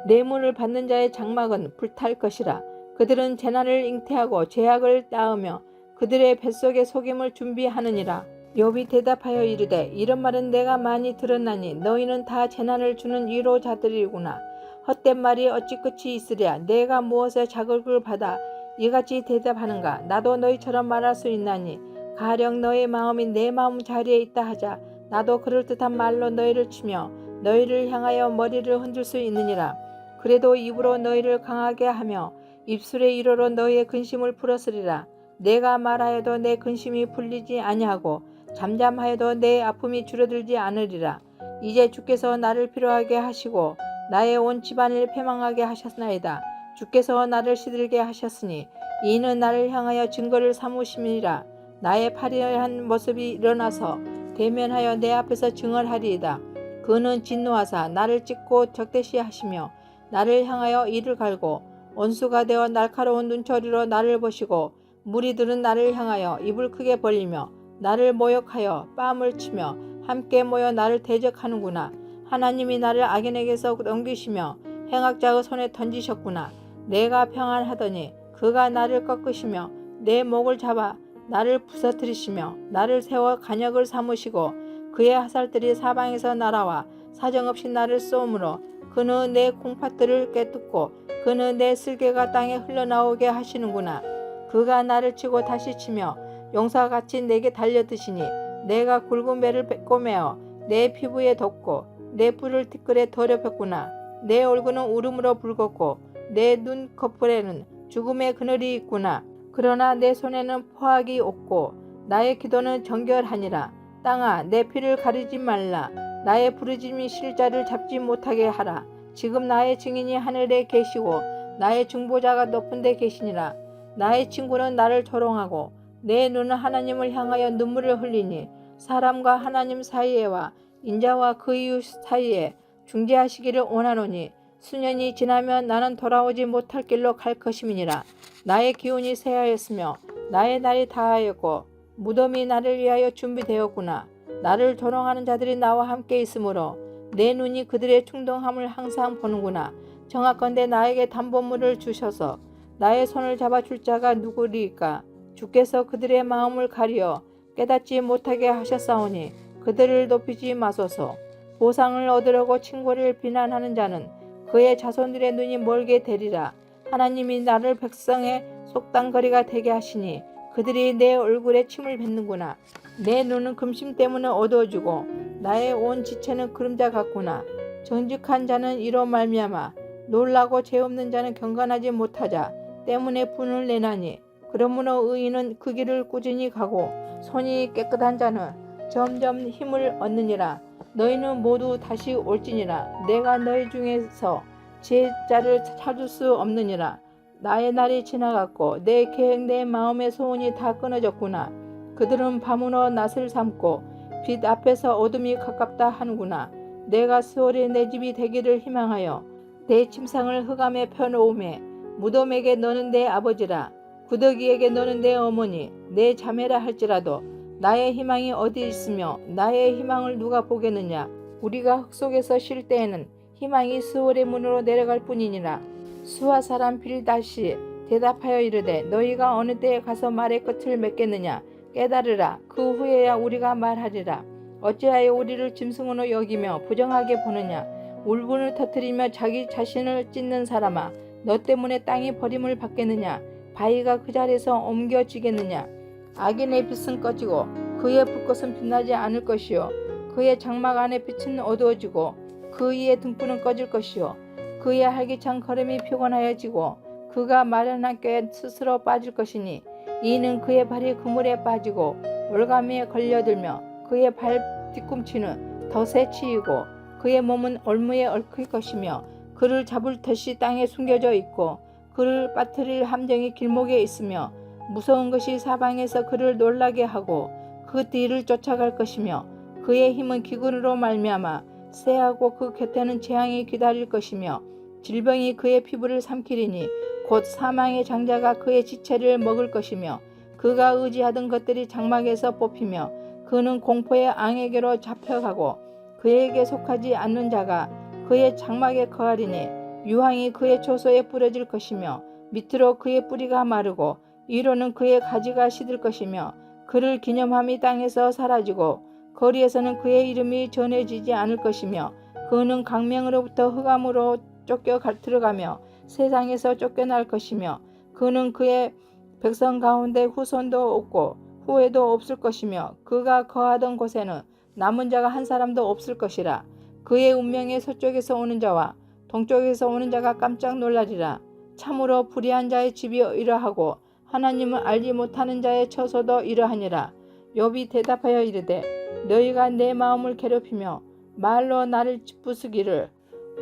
뇌물을 받는 자의 장막은 불탈 것이라. 그들은 재난을 잉태하고 죄악을 낳으며 그들의 뱃속에 속임을 준비하느니라. 욥이 대답하여 이르되 이런 말은 내가 많이 들었나니 너희는 다 재난을 주는 위로자들이구나. 헛된 말이 어찌 끝이 있으랴. 내가 무엇에 자극을 받아 이같이 대답하는가. 나도 너희처럼 말할 수 있나니 가령 너의 마음이 내 마음 자리에 있다 하자. 나도 그럴듯한 말로 너희를 치며 너희를 향하여 머리를 흔들 수 있느니라. 그래도 입으로 너희를 강하게 하며 입술의 위로로 너희의 근심을 풀었으리라. 내가 말하여도 내 근심이 풀리지 아니하고 잠잠하여도 내 아픔이 줄어들지 않으리라. 이제 주께서 나를 피로하게 하시고 나의 온 집안을 패망하게 하셨나이다. 주께서 나를 시들게 하셨으니 이는 나를 향하여 증거를 삼으심이라. 나의 파리한 모습이 일어나서 대면하여 내 앞에서 증언하리이다. 그는 진노하사 나를 찢고 적대시하시며 나를 향하여 이를 갈고 원수가 되어 날카로운 눈초리로 나를 보시고 무리들은 나를 향하여 입을 크게 벌리며 나를 모욕하여 뺨을 치며 함께 모여 나를 대적하는구나. 하나님이 나를 악인에게서 넘기시며 행악자의 손에 던지셨구나. 내가 평안하더니 그가 나를 꺾으시며 내 목을 잡아 나를 부서뜨리시며 나를 세워 간역을 삼으시고 그의 화살들이 사방에서 날아와 사정없이 나를 쏘므로 그는 내 콩팥들을 깨뚫고 그는 내 쓸개가 땅에 흘러나오게 하시는구나. 그가 나를 치고 다시 치며 용사같이 내게 달려드시니 내가 굵은 배를 꼬매어 내 피부에 덮고 내 뿔을 티끌에 더럽혔구나. 내 얼굴은 울음으로 붉었고 내 눈 커플에는 죽음의 그늘이 있구나. 그러나 내 손에는 포악이 없고 나의 기도는 정결하니라. 땅아, 내 피를 가리지 말라. 나의 부르짖음이 실자를 잡지 못하게 하라. 지금 나의 증인이 하늘에 계시고 나의 중보자가 높은 데 계시니라. 나의 친구는 나를 조롱하고 내 눈은 하나님을 향하여 눈물을 흘리니 사람과 하나님 사이에와 인자와 그 이웃 사이에 중재하시기를 원하노니 수년이 지나면 나는 돌아오지 못할 길로 갈 것임이니라. 나의 기운이 쇠하였으며 나의 날이 다하였고 무덤이 나를 위하여 준비되었구나. 나를 조롱하는 자들이 나와 함께 있으므로 내 눈이 그들의 충동함을 항상 보는구나. 정하건대 나에게 담보물을 주셔서 나의 손을 잡아줄 자가 누구리이까. 주께서 그들의 마음을 가리어 깨닫지 못하게 하셨사오니 그들을 높이지 마소서. 보상을 얻으려고 친구를 비난하는 자는 그의 자손들의 눈이 멀게 되리라. 하나님이 나를 백성의 속단거리가 되게 하시니 그들이 내 얼굴에 침을 뱉는구나. 내 눈은 금심 때문에 어두워지고 나의 온 지체는 그림자 같구나. 정직한 자는 이로 말미암아 놀라고 죄 없는 자는 경건하지 못하자 때문에 분을 내나니 그러므로 의인은 그 길을 꾸준히 가고 손이 깨끗한 자는 점점 힘을 얻느니라. 너희는 모두 다시 올지니라. 내가 너희 중에서 제자를 찾을 수 없느니라. 나의 날이 지나갔고 내 계획 내 마음의 소원이 다 끊어졌구나. 그들은 밤으로 낯을 삼고 빛 앞에서 어둠이 가깝다 하는구나. 내가 수월이 내 집이 되기를 희망하여 내 침상을 흑암에 펴놓음에 무덤에게 너는 내 아버지라. 구더기에게 너는 내 어머니 내 자매라 할지라도 나의 희망이 어디 있으며 나의 희망을 누가 보겠느냐. 우리가 흙 속에서 쉴 때에는 희망이 수월의 문으로 내려갈 뿐이니라. 수아 사람 빌닷이 대답하여 이르되 너희가 어느 때에 가서 말의 끝을 맺겠느냐. 깨달으라. 그 후에야 우리가 말하리라. 어찌하여 우리를 짐승으로 여기며 부정하게 보느냐. 울분을 터뜨리며 자기 자신을 찢는 사람아, 너 때문에 땅이 버림을 받겠느냐. 바위가 그 자리에서 옮겨지겠느냐. 악인의 빛은 꺼지고 그의 불꽃은 빛나지 않을 것이요 그의 장막 안의 빛은 어두워지고 그 이의 등불은 꺼질 것이요 그의 활기찬 걸음이 피곤하여지고 그가 마련한 꾀에 스스로 빠질 것이니 이는 그의 발이 그물에 빠지고 올가미에 걸려들며 그의 발 뒤꿈치는 덫에 치이고 그의 몸은 올무에 얽힐 것이며 그를 잡을 덫이 땅에 숨겨져 있고 그를 빠뜨릴 함정이 길목에 있으며 무서운 것이 사방에서 그를 놀라게 하고 그 뒤를 쫓아갈 것이며 그의 힘은 기근으로 말미암아 쇠하고 그 곁에는 재앙이 기다릴 것이며 질병이 그의 피부를 삼키리니 곧 사망의 장자가 그의 지체를 먹을 것이며 그가 의지하던 것들이 장막에서 뽑히며 그는 공포의 앙에게로 잡혀가고 그에게 속하지 않는 자가 그의 장막에 거하리니 유황이 그의 초소에 뿌려질 것이며 밑으로 그의 뿌리가 마르고 위로는 그의 가지가 시들 것이며 그를 기념함이 땅에서 사라지고 거리에서는 그의 이름이 전해지지 않을 것이며 그는 강명으로부터 흑암으로 쫓겨 들어가며 세상에서 쫓겨날 것이며 그는 그의 백성 가운데 후손도 없고 후회도 없을 것이며 그가 거하던 곳에는 남은 자가 한 사람도 없을 것이라. 그의 운명의 서쪽에서 오는 자와 동쪽에서 오는 자가 깜짝 놀라리라. 참으로 불의한 자의 집이 이러하고 하나님을 알지 못하는 자의 처소도 이러하니라. 욥이 대답하여 이르되 너희가 내 마음을 괴롭히며 말로 나를 짓부수기를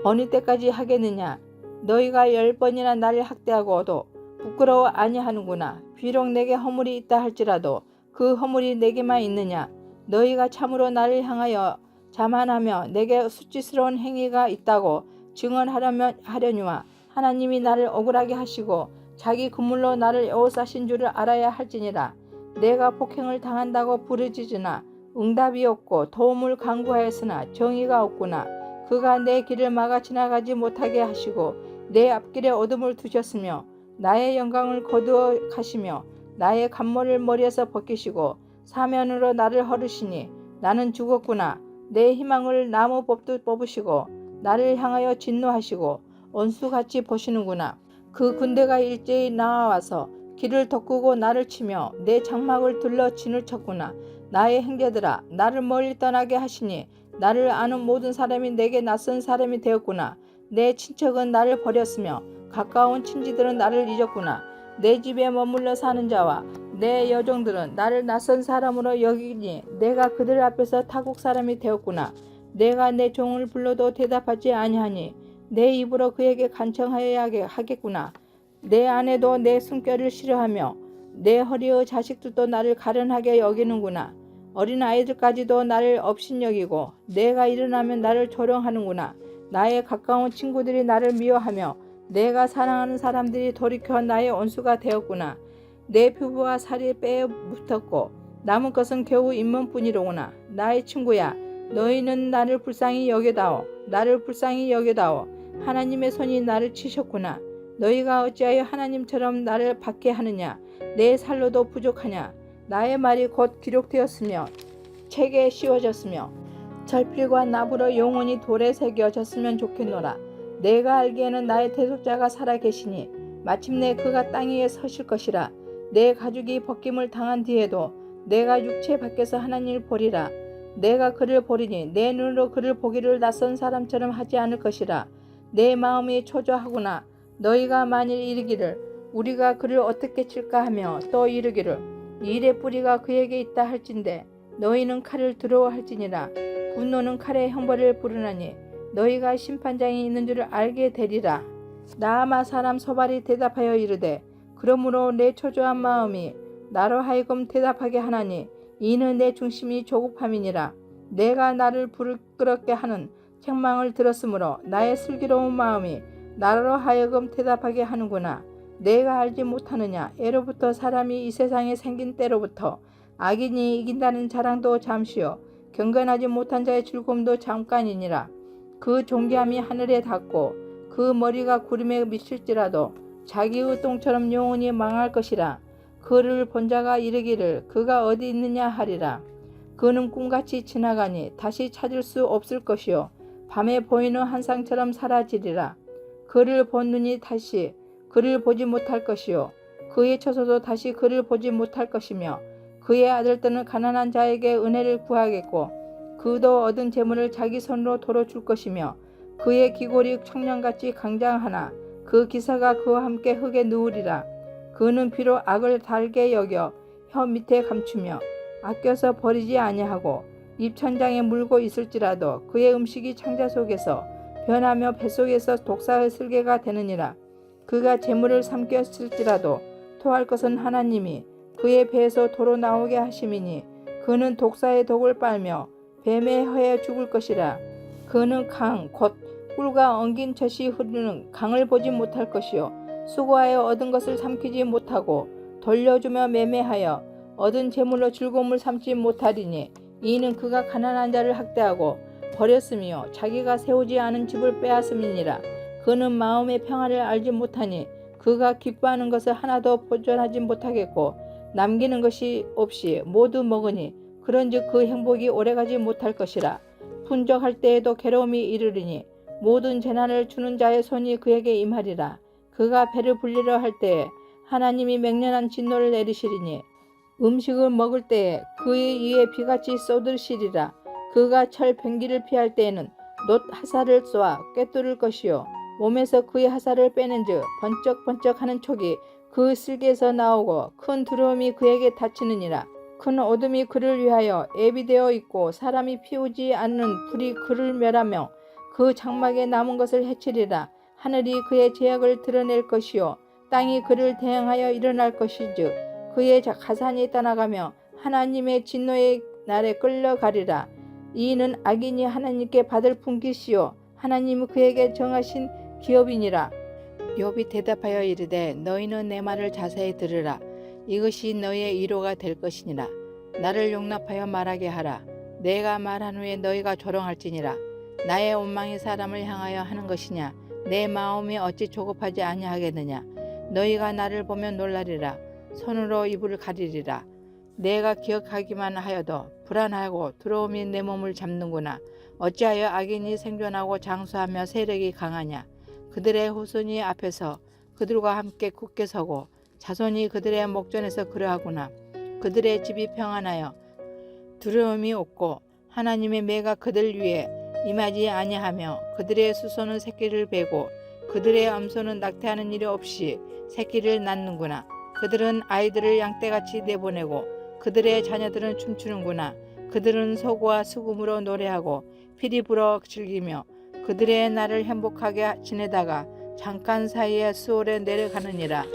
어느 때까지 하겠느냐. 너희가 10번이나 나를 학대하고도 부끄러워 아니하는구나. 비록 내게 허물이 있다 할지라도 그 허물이 내게만 있느냐. 너희가 참으로 나를 향하여 자만하며 내게 수치스러운 행위가 있다고 증언하려니와 하나님이 나를 억울하게 하시고 자기 그물로 나를 에워싸신 줄을 알아야 할지니라. 내가 폭행을 당한다고 부르짖으나 응답이 없고 도움을 간구하였으나 정의가 없구나. 그가 내 길을 막아 지나가지 못하게 하시고 내 앞길에 어둠을 두셨으며 나의 영광을 거두어 가시며 나의 간모를 머리에서 벗기시고 사면으로 나를 헐으시니 나는 죽었구나. 내 희망을 나무 뽑듯 뽑으시고 나를 향하여 진노하시고 원수같이 보시는구나. 그 군대가 일제히 나와서 길을 덮고 나를 치며 내 장막을 둘러 진을 쳤구나. 나의 형제들아 나를 멀리 떠나게 하시니 나를 아는 모든 사람이 내게 낯선 사람이 되었구나. 내 친척은 나를 버렸으며 가까운 친지들은 나를 잊었구나. 내 집에 머물러 사는 자와 내 여종들은 나를 낯선 사람으로 여기니 내가 그들 앞에서 타국 사람이 되었구나. 내가 내 종을 불러도 대답하지 아니하니 내 입으로 그에게 간청하여야 하겠구나. 내 아내도 내 숨결을 싫어하며 내 허리의 자식들도 나를 가련하게 여기는구나. 어린아이들까지도 나를 업신여기고 내가 일어나면 나를 조롱하는구나. 나의 가까운 친구들이 나를 미워하며 내가 사랑하는 사람들이 돌이켜 나의 원수가 되었구나. 내 피부와 살이 빼어 붙었고 남은 것은 겨우 잇몸뿐이로구나. 나의 친구야 너희는 나를 불쌍히 여겨다오. 나를 불쌍히 여겨다오. 하나님의 손이 나를 치셨구나. 너희가 어찌하여 하나님처럼 나를 받게 하느냐. 내 살로도 부족하냐. 나의 말이 곧 기록되었으며 책에 씌워졌으며 절필과 나무로 영원히 돌에 새겨졌으면 좋겠노라. 내가 알기에는 나의 대속자가 살아계시니 마침내 그가 땅 위에 서실 것이라. 내 가죽이 벗김을 당한 뒤에도 내가 육체 밖에서 하나님을 보리라. 내가 그를 보리니 내 눈으로 그를 보기를 낯선 사람처럼 하지 않을 것이라. 내 마음이 초조하구나. 너희가 만일 이르기를 우리가 그를 어떻게 칠까 하며 또 이르기를 일의 뿌리가 그에게 있다 할진대 너희는 칼을 두려워할지니라. 분노는 칼의 형벌을 부르나니 너희가 심판장이 있는 줄을 알게 되리라. 나아마 사람 소발이 대답하여 이르되 그러므로 내 초조한 마음이 나로 하여금 대답하게 하나니 이는 내 중심이 조급함이니라. 내가 나를 부끄럽게 하는 책망을 들었으므로 나의 슬기로운 마음이 나로 하여금 대답하게 하는구나. 내가 알지 못하느냐. 애로부터 사람이 이 세상에 생긴 때로부터 악인이 이긴다는 자랑도 잠시요 경건하지 못한 자의 즐거움도 잠깐이니라. 그 존귀함이 하늘에 닿고 그 머리가 구름에 미칠지라도 자기의 똥처럼 영원히 망할 것이라. 그를 본 자가 이르기를 그가 어디 있느냐 하리라. 그는 꿈같이 지나가니 다시 찾을 수 없을 것이요 밤에 보이는 환상처럼 사라지리라. 그를 본 눈이 다시 그를 보지 못할 것이요 그의 처소도 다시 그를 보지 못할 것이며 그의 아들들은 가난한 자에게 은혜를 구하겠고 그도 얻은 재물을 자기 손으로 도로 줄 것이며 그의 기골이 청년같이 강장하나 그 기사가 그와 함께 흙에 누우리라. 그는 비록 악을 달게 여겨 혀 밑에 감추며 아껴서 버리지 아니하고 입천장에 물고 있을지라도 그의 음식이 창자 속에서 변하며 뱃속에서 독사의 슬개가 되느니라. 그가 재물을 삼켰을지라도 토할 것은 하나님이 그의 배에서 도로 나오게 하심이니 그는 독사의 독을 빨며 뱀의 혀에 죽을 것이라. 그는 강 곧 꿀과 엉긴 젖이 흐르는 강을 보지 못할 것이요 수고하여 얻은 것을 삼키지 못하고 돌려주며 매매하여 얻은 재물로 즐거움을 삼지 못하리니 이는 그가 가난한 자를 학대하고 버렸으며 자기가 세우지 않은 집을 빼앗음이니라. 그는 마음의 평화를 알지 못하니 그가 기뻐하는 것을 하나도 보존하지 못하겠고 남기는 것이 없이 모두 먹으니 그런즉 그 행복이 오래가지 못할 것이라. 분적할 때에도 괴로움이 이르리니 모든 재난을 주는 자의 손이 그에게 임하리라. 그가 배를 불리려 할 때에 하나님이 맹렬한 진노를 내리시리니 음식을 먹을 때에 그의 위에 비같이 쏟으시리라. 그가 철 뱅기를 피할 때에는 놋 화살을 쏘아 꿰뚫을 것이요 몸에서 그의 화살을 빼는즉 번쩍번쩍하는 촉이 그 슬개에서 나오고 큰 두려움이 그에게 닫히느니라. 큰 어둠이 그를 위하여 예비되어 있고 사람이 피우지 않는 불이 그를 멸하며 그 장막에 남은 것을 해치리라. 하늘이 그의 죄악을 드러낼 것이요 땅이 그를 대항하여 일어날 것이즉 그의 가산이 떠나가며 하나님의 진노의 날에 끌려가리라. 이는 악인이 하나님께 받을 분깃이요 하나님은 그에게 정하신 기업이니라. 욥이 대답하여 이르되 너희는 내 말을 자세히 들으라. 이것이 너희의 위로가 될 것이니라. 나를 용납하여 말하게 하라. 내가 말한 후에 너희가 조롱할지니라. 나의 원망이 사람을 향하여 하는 것이냐. 내 마음이 어찌 조급하지 아니하겠느냐. 너희가 나를 보면 놀라리라. 손으로 이불을 가리리라. 내가 기억하기만 하여도 불안하고 두려움이 내 몸을 잡는구나. 어찌하여 악인이 생존하고 장수하며 세력이 강하냐. 그들의 후손이 앞에서 그들과 함께 굳게 서고 자손이 그들의 목전에서 그러하구나. 그들의 집이 평안하여 두려움이 없고 하나님의 매가 그들 위에 임하지 아니하며 그들의 수소는 새끼를 베고 그들의 암소는 낙태하는 일이 없이 새끼를 낳는구나. 그들은 아이들을 양떼같이 내보내고 그들의 자녀들은 춤추는구나. 그들은 소고와 수금으로 노래하고 피리 불어 즐기며 그들의 날을 행복하게 지내다가 잠깐 사이에 수월에 내려가느니라.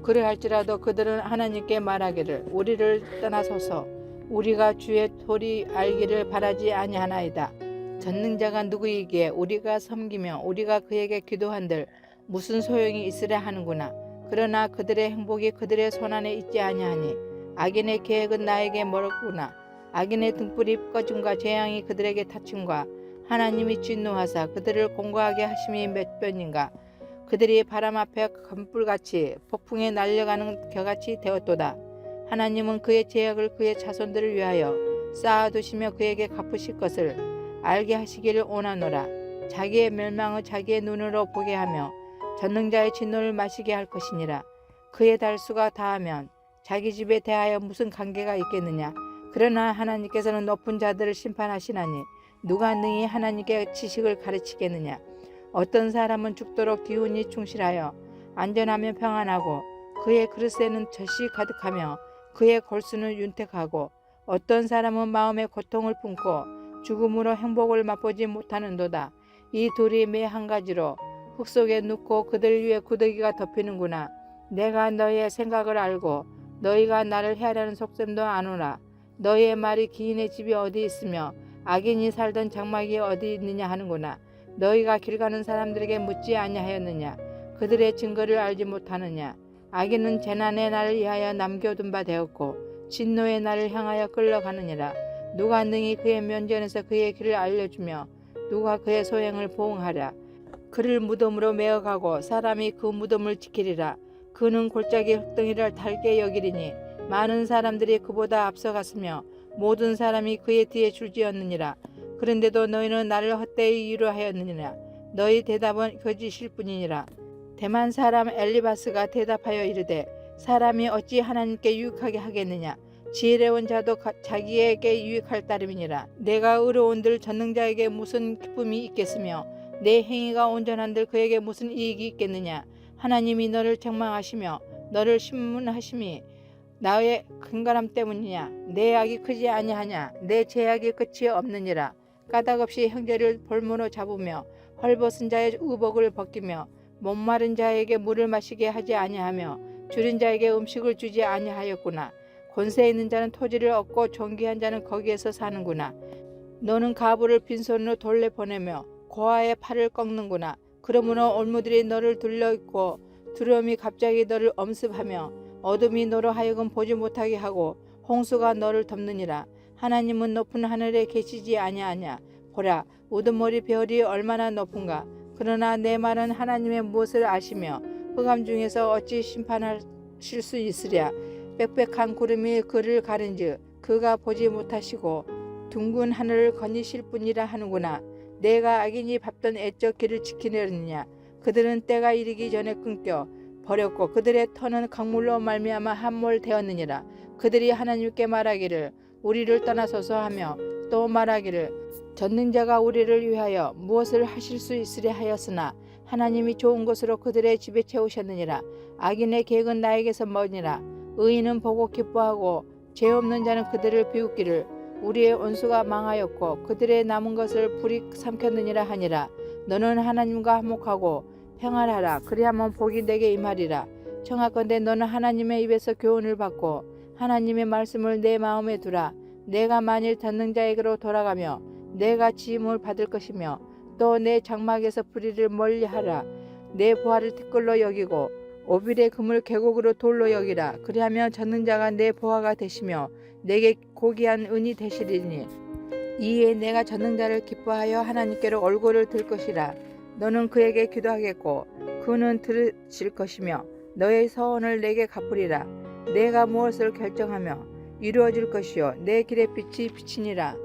그래할지라도 그들은 하나님께 말하기를 우리를 떠나소서 우리가 주의 도리 알기를 바라지 아니하나이다. 전능자가 누구이기에 우리가 섬기며 우리가 그에게 기도한들 무슨 소용이 있으랴 하는구나. 그러나 그들의 행복이 그들의 손안에 있지 아니하니 악인의 계획은 나에게 멀었구나. 악인의 등불이 꺼짐과 재앙이 그들에게 닫힘과 하나님이 진노하사 그들을 공고하게 하심이 몇 번인가. 그들이 바람 앞에 검불같이 폭풍에 날려가는 겨같이 되었도다. 하나님은 그의 죄악을 그의 자손들을 위하여 쌓아두시며 그에게 갚으실 것을 알게 하시기를 원하노라. 자기의 멸망을 자기의 눈으로 보게 하며 전능자의 진노를 마시게 할 것이니라. 그의 달수가 다하면 자기 집에 대하여 무슨 관계가 있겠느냐. 그러나 하나님께서는 높은 자들을 심판하시나니 누가 능히 하나님께 지식을 가르치겠느냐. 어떤 사람은 죽도록 기운이 충실하여 안전하며 평안하고 그의 그릇에는 젖이 가득하며 그의 골수는 윤택하고 어떤 사람은 마음에 고통을 품고 죽음으로 행복을 맛보지 못하는도다. 이 둘이 매 한 가지로 흙 속에 눕고 그들 위에 구더기가 덮이는구나. 내가 너희의 생각을 알고 너희가 나를 헤아려는 속셈도 아노라. 너희의 말이 기인의 집이 어디 있으며 악인이 살던 장막이 어디 있느냐 하는구나. 너희가 길 가는 사람들에게 묻지 아니하였느냐. 그들의 증거를 알지 못하느냐. 악인은 재난의 날을 위하여 남겨둔 바 되었고 진노의 날을 향하여 끌려가느니라. 누가 능히 그의 면전에서 그의 길을 알려주며 누가 그의 소행을 보응하랴. 그를 무덤으로 메어가고 사람이 그 무덤을 지키리라. 그는 골짜기 흙덩이를 달게 여기리니 많은 사람들이 그보다 앞서갔으며 모든 사람이 그의 뒤에 줄지었느니라. 그런데도 너희는 나를 헛되이 위로하였느니라. 너희 대답은 거짓일 뿐이니라. 대만 사람 엘리바스가 대답하여 이르되 사람이 어찌 하나님께 유익하게 하겠느냐. 지혜로운 자도 자기에게 유익할 따름이니라. 내가 의로운들 전능자에게 무슨 기쁨이 있겠으며 내 행위가 온전한들 그에게 무슨 이익이 있겠느냐. 하나님이 너를 책망하시며 너를 신문하심이 나의 근간함 때문이냐. 내 악이 크지 아니하냐. 내 죄악이 끝이 없느니라. 까닭없이 형제를 볼모로 잡으며 헐벗은 자의 의복을 벗기며 목마른 자에게 물을 마시게 하지 아니하며 줄인 자에게 음식을 주지 아니하였구나. 권세 있는 자는 토지를 얻고 존귀한 자는 거기에서 사는구나. 너는 가부를 빈손으로 돌려 보내며 고아의 팔을 꺾는구나. 그러므로 올무들이 너를 둘러있고 두려움이 갑자기 너를 엄습하며 어둠이 너로 하여금 보지 못하게 하고 홍수가 너를 덮느니라. 하나님은 높은 하늘에 계시지 아니하냐. 보라, 우두머리 별이 얼마나 높은가. 그러나 내 말은 하나님의 무엇을 아시며 흑암 중에서 어찌 심판하실 수 있으랴. 빽빽한 구름이 그를 가른즉 그가 보지 못하시고 둥근 하늘을 거니실 뿐이라 하는구나. 내가 악인이 밟던 애적 길을 지키려느냐. 그들은 때가 이르기 전에 끊겨 버렸고 그들의 터는 강물로 말미암아 함몰되었느니라. 그들이 하나님께 말하기를 우리를 떠나소서 하며 또 말하기를 전능자가 우리를 위하여 무엇을 하실 수 있으랴 하였으나 하나님이 좋은 것으로 그들의 집에 채우셨느니라. 악인의 계획은 나에게서 머니라. 의인은 보고 기뻐하고 죄 없는 자는 그들을 비웃기를 우리의 원수가 망하였고 그들의 남은 것을 불이 삼켰느니라 하니라. 너는 하나님과 화목하고 평안하라. 그리하면 복이 내게 임하리라. 청하건대 너는 하나님의 입에서 교훈을 받고 하나님의 말씀을 내 마음에 두라. 내가 만일 전능자에게로 돌아가며 내가 지음을 받을 것이며 또 내 장막에서 불의를 멀리하라. 내 보화를 티끌로 여기고 오빌의 금을 계곡으로 돌로 여기라. 그리하면 전능자가 내 보화가 되시며 내게 고귀한 은이 되시리니 이에 내가 전능자를 기뻐하여 하나님께로 얼굴을 들 것이라. 너는 그에게 기도하겠고 그는 들으실 것이며 너의 서원을 내게 갚으리라. 내가 무엇을 결정하며 이루어질 것이요 내 길의 빛이 비치니라.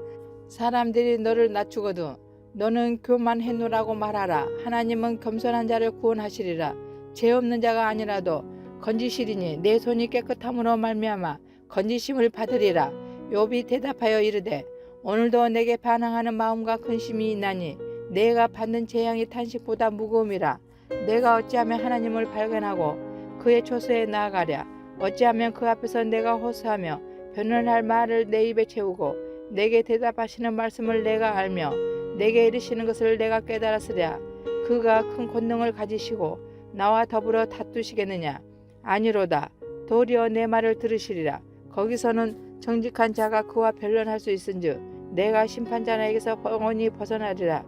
사람들이 너를 낮추거든 너는 교만해노라고 말하라. 하나님은 겸손한 자를 구원하시리라. 죄 없는 자가 아니라도 건지시리니 내 손이 깨끗함으로 말미암아 건지심을 받으리라. 욥이 대답하여 이르되 오늘도 내게 반항하는 마음과 근심이 있나니 내가 받는 재앙이 탄식보다 무거움이라. 내가 어찌하면 하나님을 발견하고 그의 초소에 나아가랴. 어찌하면 그 앞에서 내가 호소하며 변론할 말을 내 입에 채우고 내게 대답하시는 말씀을 내가 알며 내게 이르시는 것을 내가 깨달았으랴. 그가 큰 권능을 가지시고 나와 더불어 다투시겠느냐. 아니로다. 도리어 내 말을 들으시리라. 거기서는 정직한 자가 그와 변론할 수 있은즉 내가 심판자에게서 영원히 벗어나리라.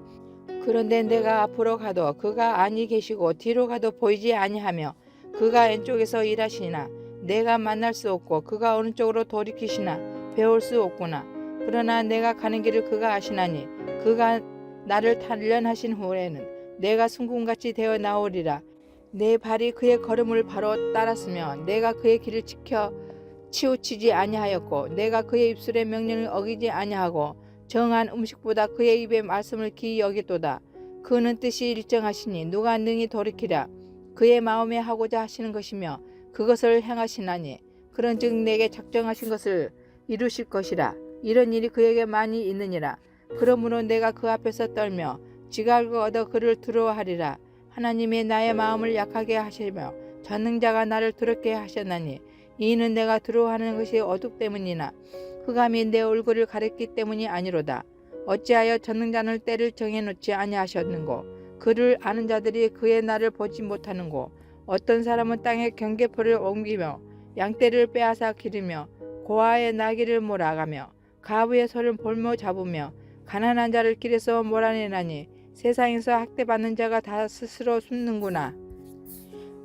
그런데 내가 앞으로 가도 그가 아니 계시고 뒤로 가도 보이지 아니하며 그가 왼쪽에서 일하시나 내가 만날 수 없고 그가 어느 쪽으로 돌이키시나 배울 수 없구나. 그러나 내가 가는 길을 그가 아시나니 그가 나를 단련하신 후에는 내가 순금같이 되어 나오리라. 내 발이 그의 걸음을 바로 따랐으며 내가 그의 길을 지켜 치우치지 아니하였고 내가 그의 입술의 명령을 어기지 아니하고 정한 음식보다 그의 입의 말씀을 기이 여기도다. 그는 뜻이 일정하시니 누가 능히 돌이키랴. 그의 마음에 하고자 하시는 것이며 그것을 행하시나니 그런즉 내게 작정하신 것을 이루실 것이라. 이런 일이 그에게 많이 있느니라. 그러므로 내가 그 앞에서 떨며 지각을 얻어 그를 두려워하리라. 하나님이 나의 마음을 약하게 하시며 전능자가 나를 두렵게 하셨나니 이는 내가 두려워하는 것이 어둡 때문이나 흑암이 내 얼굴을 가렸기 때문이 아니로다. 어찌하여 전능자는 때를 정해놓지 아니하셨는고 그를 아는 자들이 그의 날을 보지 못하는고 어떤 사람은 땅에 경계포를 옮기며 양떼를 빼앗아 기르며 고아의 나귀를 몰아가며 가부의 소를 볼모 잡으며 가난한 자를 길에서 몰아내나니 세상에서 학대받는 자가 다 스스로 숨는구나.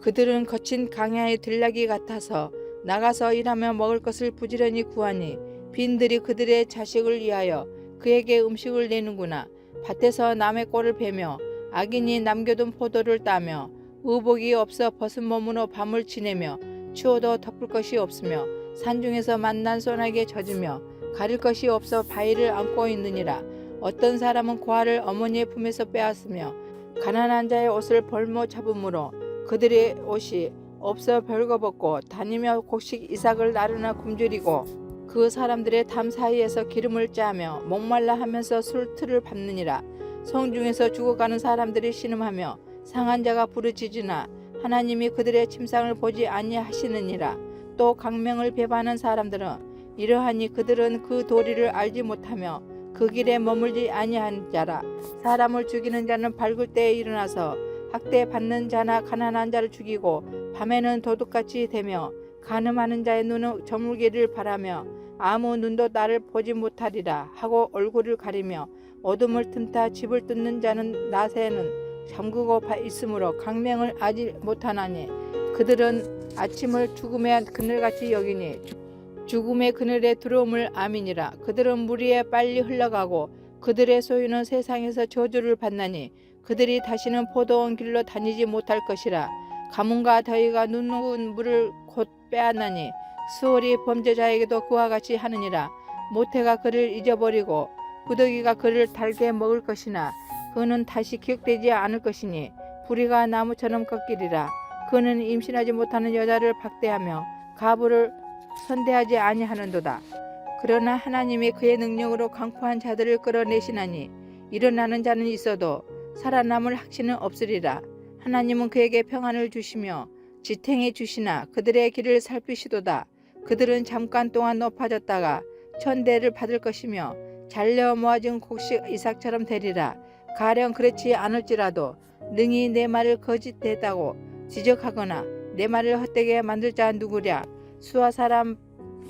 그들은 거친 강야의 들나귀 같아서 나가서 일하며 먹을 것을 부지런히 구하니 빈들이 그들의 자식을 위하여 그에게 음식을 내는구나. 밭에서 남의 꼴을 베며 악인이 남겨둔 포도를 따며 의복이 없어 벗은 몸으로 밤을 지내며 추워도 덮을 것이 없으며 산중에서 만난 소나기에 젖으며 가릴 것이 없어 바위를 안고 있느니라. 어떤 사람은 고아를 어머니의 품에서 빼앗으며 가난한 자의 옷을 벌모 잡음으로 그들의 옷이 없어 벌거벗고 다니며 곡식 이삭을 나르나 굶주리고 그 사람들의 담 사이에서 기름을 짜며 목말라 하면서 술틀을 밟느니라. 성중에서 죽어가는 사람들이 신음하며 상한 자가 부르짖으나 하나님이 그들의 침상을 보지 아니하시느니라. 또 강명을 배반하는 사람들은 이러하니 그들은 그 도리를 알지 못하며 그 길에 머물지 아니한 자라. 사람을 죽이는 자는 밝을 때에 일어나서 학대받는 자나 가난한 자를 죽이고 밤에는 도둑같이 되며 간음하는 자의 눈은 저물기를 바라며 아무 눈도 나를 보지 못하리라 하고 얼굴을 가리며 어둠을 틈타 집을 뚫는 자는 낮에는 잠그고 있으므로 강명을 알지 못하나니 그들은 아침을 죽음의 그늘같이 여기니 죽음의 그늘에 들어옴을 아미니라. 그들은 물 위에 빨리 흘러가고 그들의 소유는 세상에서 저주를 받나니 그들이 다시는 포도원 길로 다니지 못할 것이라. 가뭄과 더위가 눈누운 물을 곧 빼앗나니 수월이 범죄자에게도 그와 같이 하느니라. 모태가 그를 잊어버리고 구더기가 그를 달게 먹을 것이나 그는 다시 기억되지 않을 것이니 부리가 나무처럼 꺾이리라. 그는 임신하지 못하는 여자를 박대하며 가부를 선대하지 아니하는도다. 그러나 하나님이 그의 능력으로 강포한 자들을 끌어내시나니 일어나는 자는 있어도 살아남을 확신은 없으리라. 하나님은 그에게 평안을 주시며 지탱해 주시나 그들의 길을 살피시도다. 그들은 잠깐 동안 높아졌다가 천대를 받을 것이며 잘려 모아진 곡식 이삭처럼 되리라. 가령 그렇지 않을지라도 능히 내 말을 거짓되다고 지적하거나 내 말을 헛되게 만들 자 누구랴. 수아 사람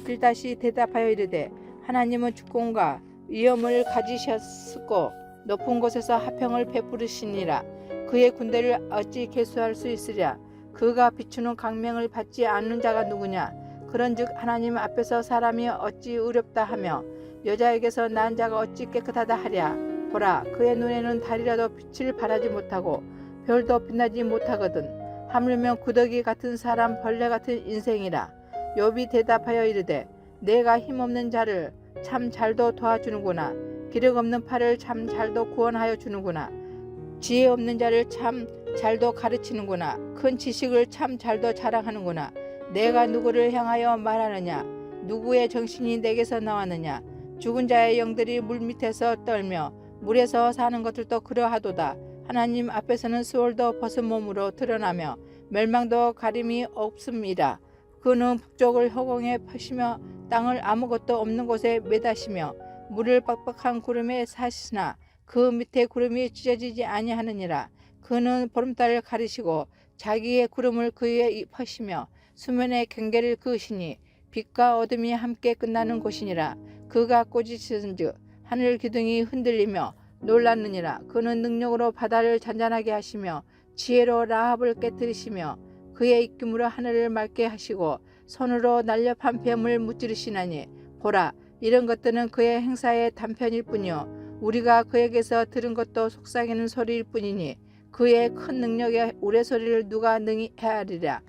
빌닷이 대답하여 이르되 하나님은 주권과 위엄을 가지셨고 높은 곳에서 화평을 베푸시니라. 그의 군대를 어찌 계수할 수 있으랴. 그가 비추는 강명을 받지 않는 자가 누구냐. 그런즉 하나님 앞에서 사람이 어찌 의롭다 하며 여자에게서 난 자가 어찌 깨끗하다 하랴. 보라, 그의 눈에는 달이라도 빛을 발하지 못하고 별도 빛나지 못하거든. 하물며 구더기 같은 사람 벌레 같은 인생이라. 욥이 대답하여 이르되 내가 힘없는 자를 참 잘도 도와주는구나. 기력 없는 팔을 참 잘도 구원하여 주는구나. 지혜 없는 자를 참 잘도 가르치는구나. 큰 지식을 참 잘도 자랑하는구나. 내가 누구를 향하여 말하느냐? 누구의 정신이 내게서 나왔느냐? 죽은 자의 영들이 물밑에서 떨며 물에서 사는 것들도 그러하도다. 하나님 앞에서는 수월도 벗은 몸으로 드러나며 멸망도 가림이 없습니다. 그는 북쪽을 허공에 펴시며 땅을 아무것도 없는 곳에 매다시며 물을 빡빡한 구름에 사시나 그 밑에 구름이 찢어지지 아니하느니라. 그는 보름달을 가리시고 자기의 구름을 그 위에 퍼시며 수면의 경계를 그으시니 빛과 어둠이 함께 끝나는 곳이니라. 그가 꾸짖은즉 하늘 기둥이 흔들리며 놀랐느니라. 그는 능력으로 바다를 잔잔하게 하시며 지혜로 라합을 깨뜨리시며 그의 입김으로 하늘을 맑게 하시고 손으로 날렵한 뱀을 무찌르시나니 보라, 이런 것들은 그의 행사의 단편일 뿐이요 우리가 그에게서 들은 것도 속삭이는 소리일 뿐이니 그의 큰 능력의 우레소리를 누가 능히 헤아리랴.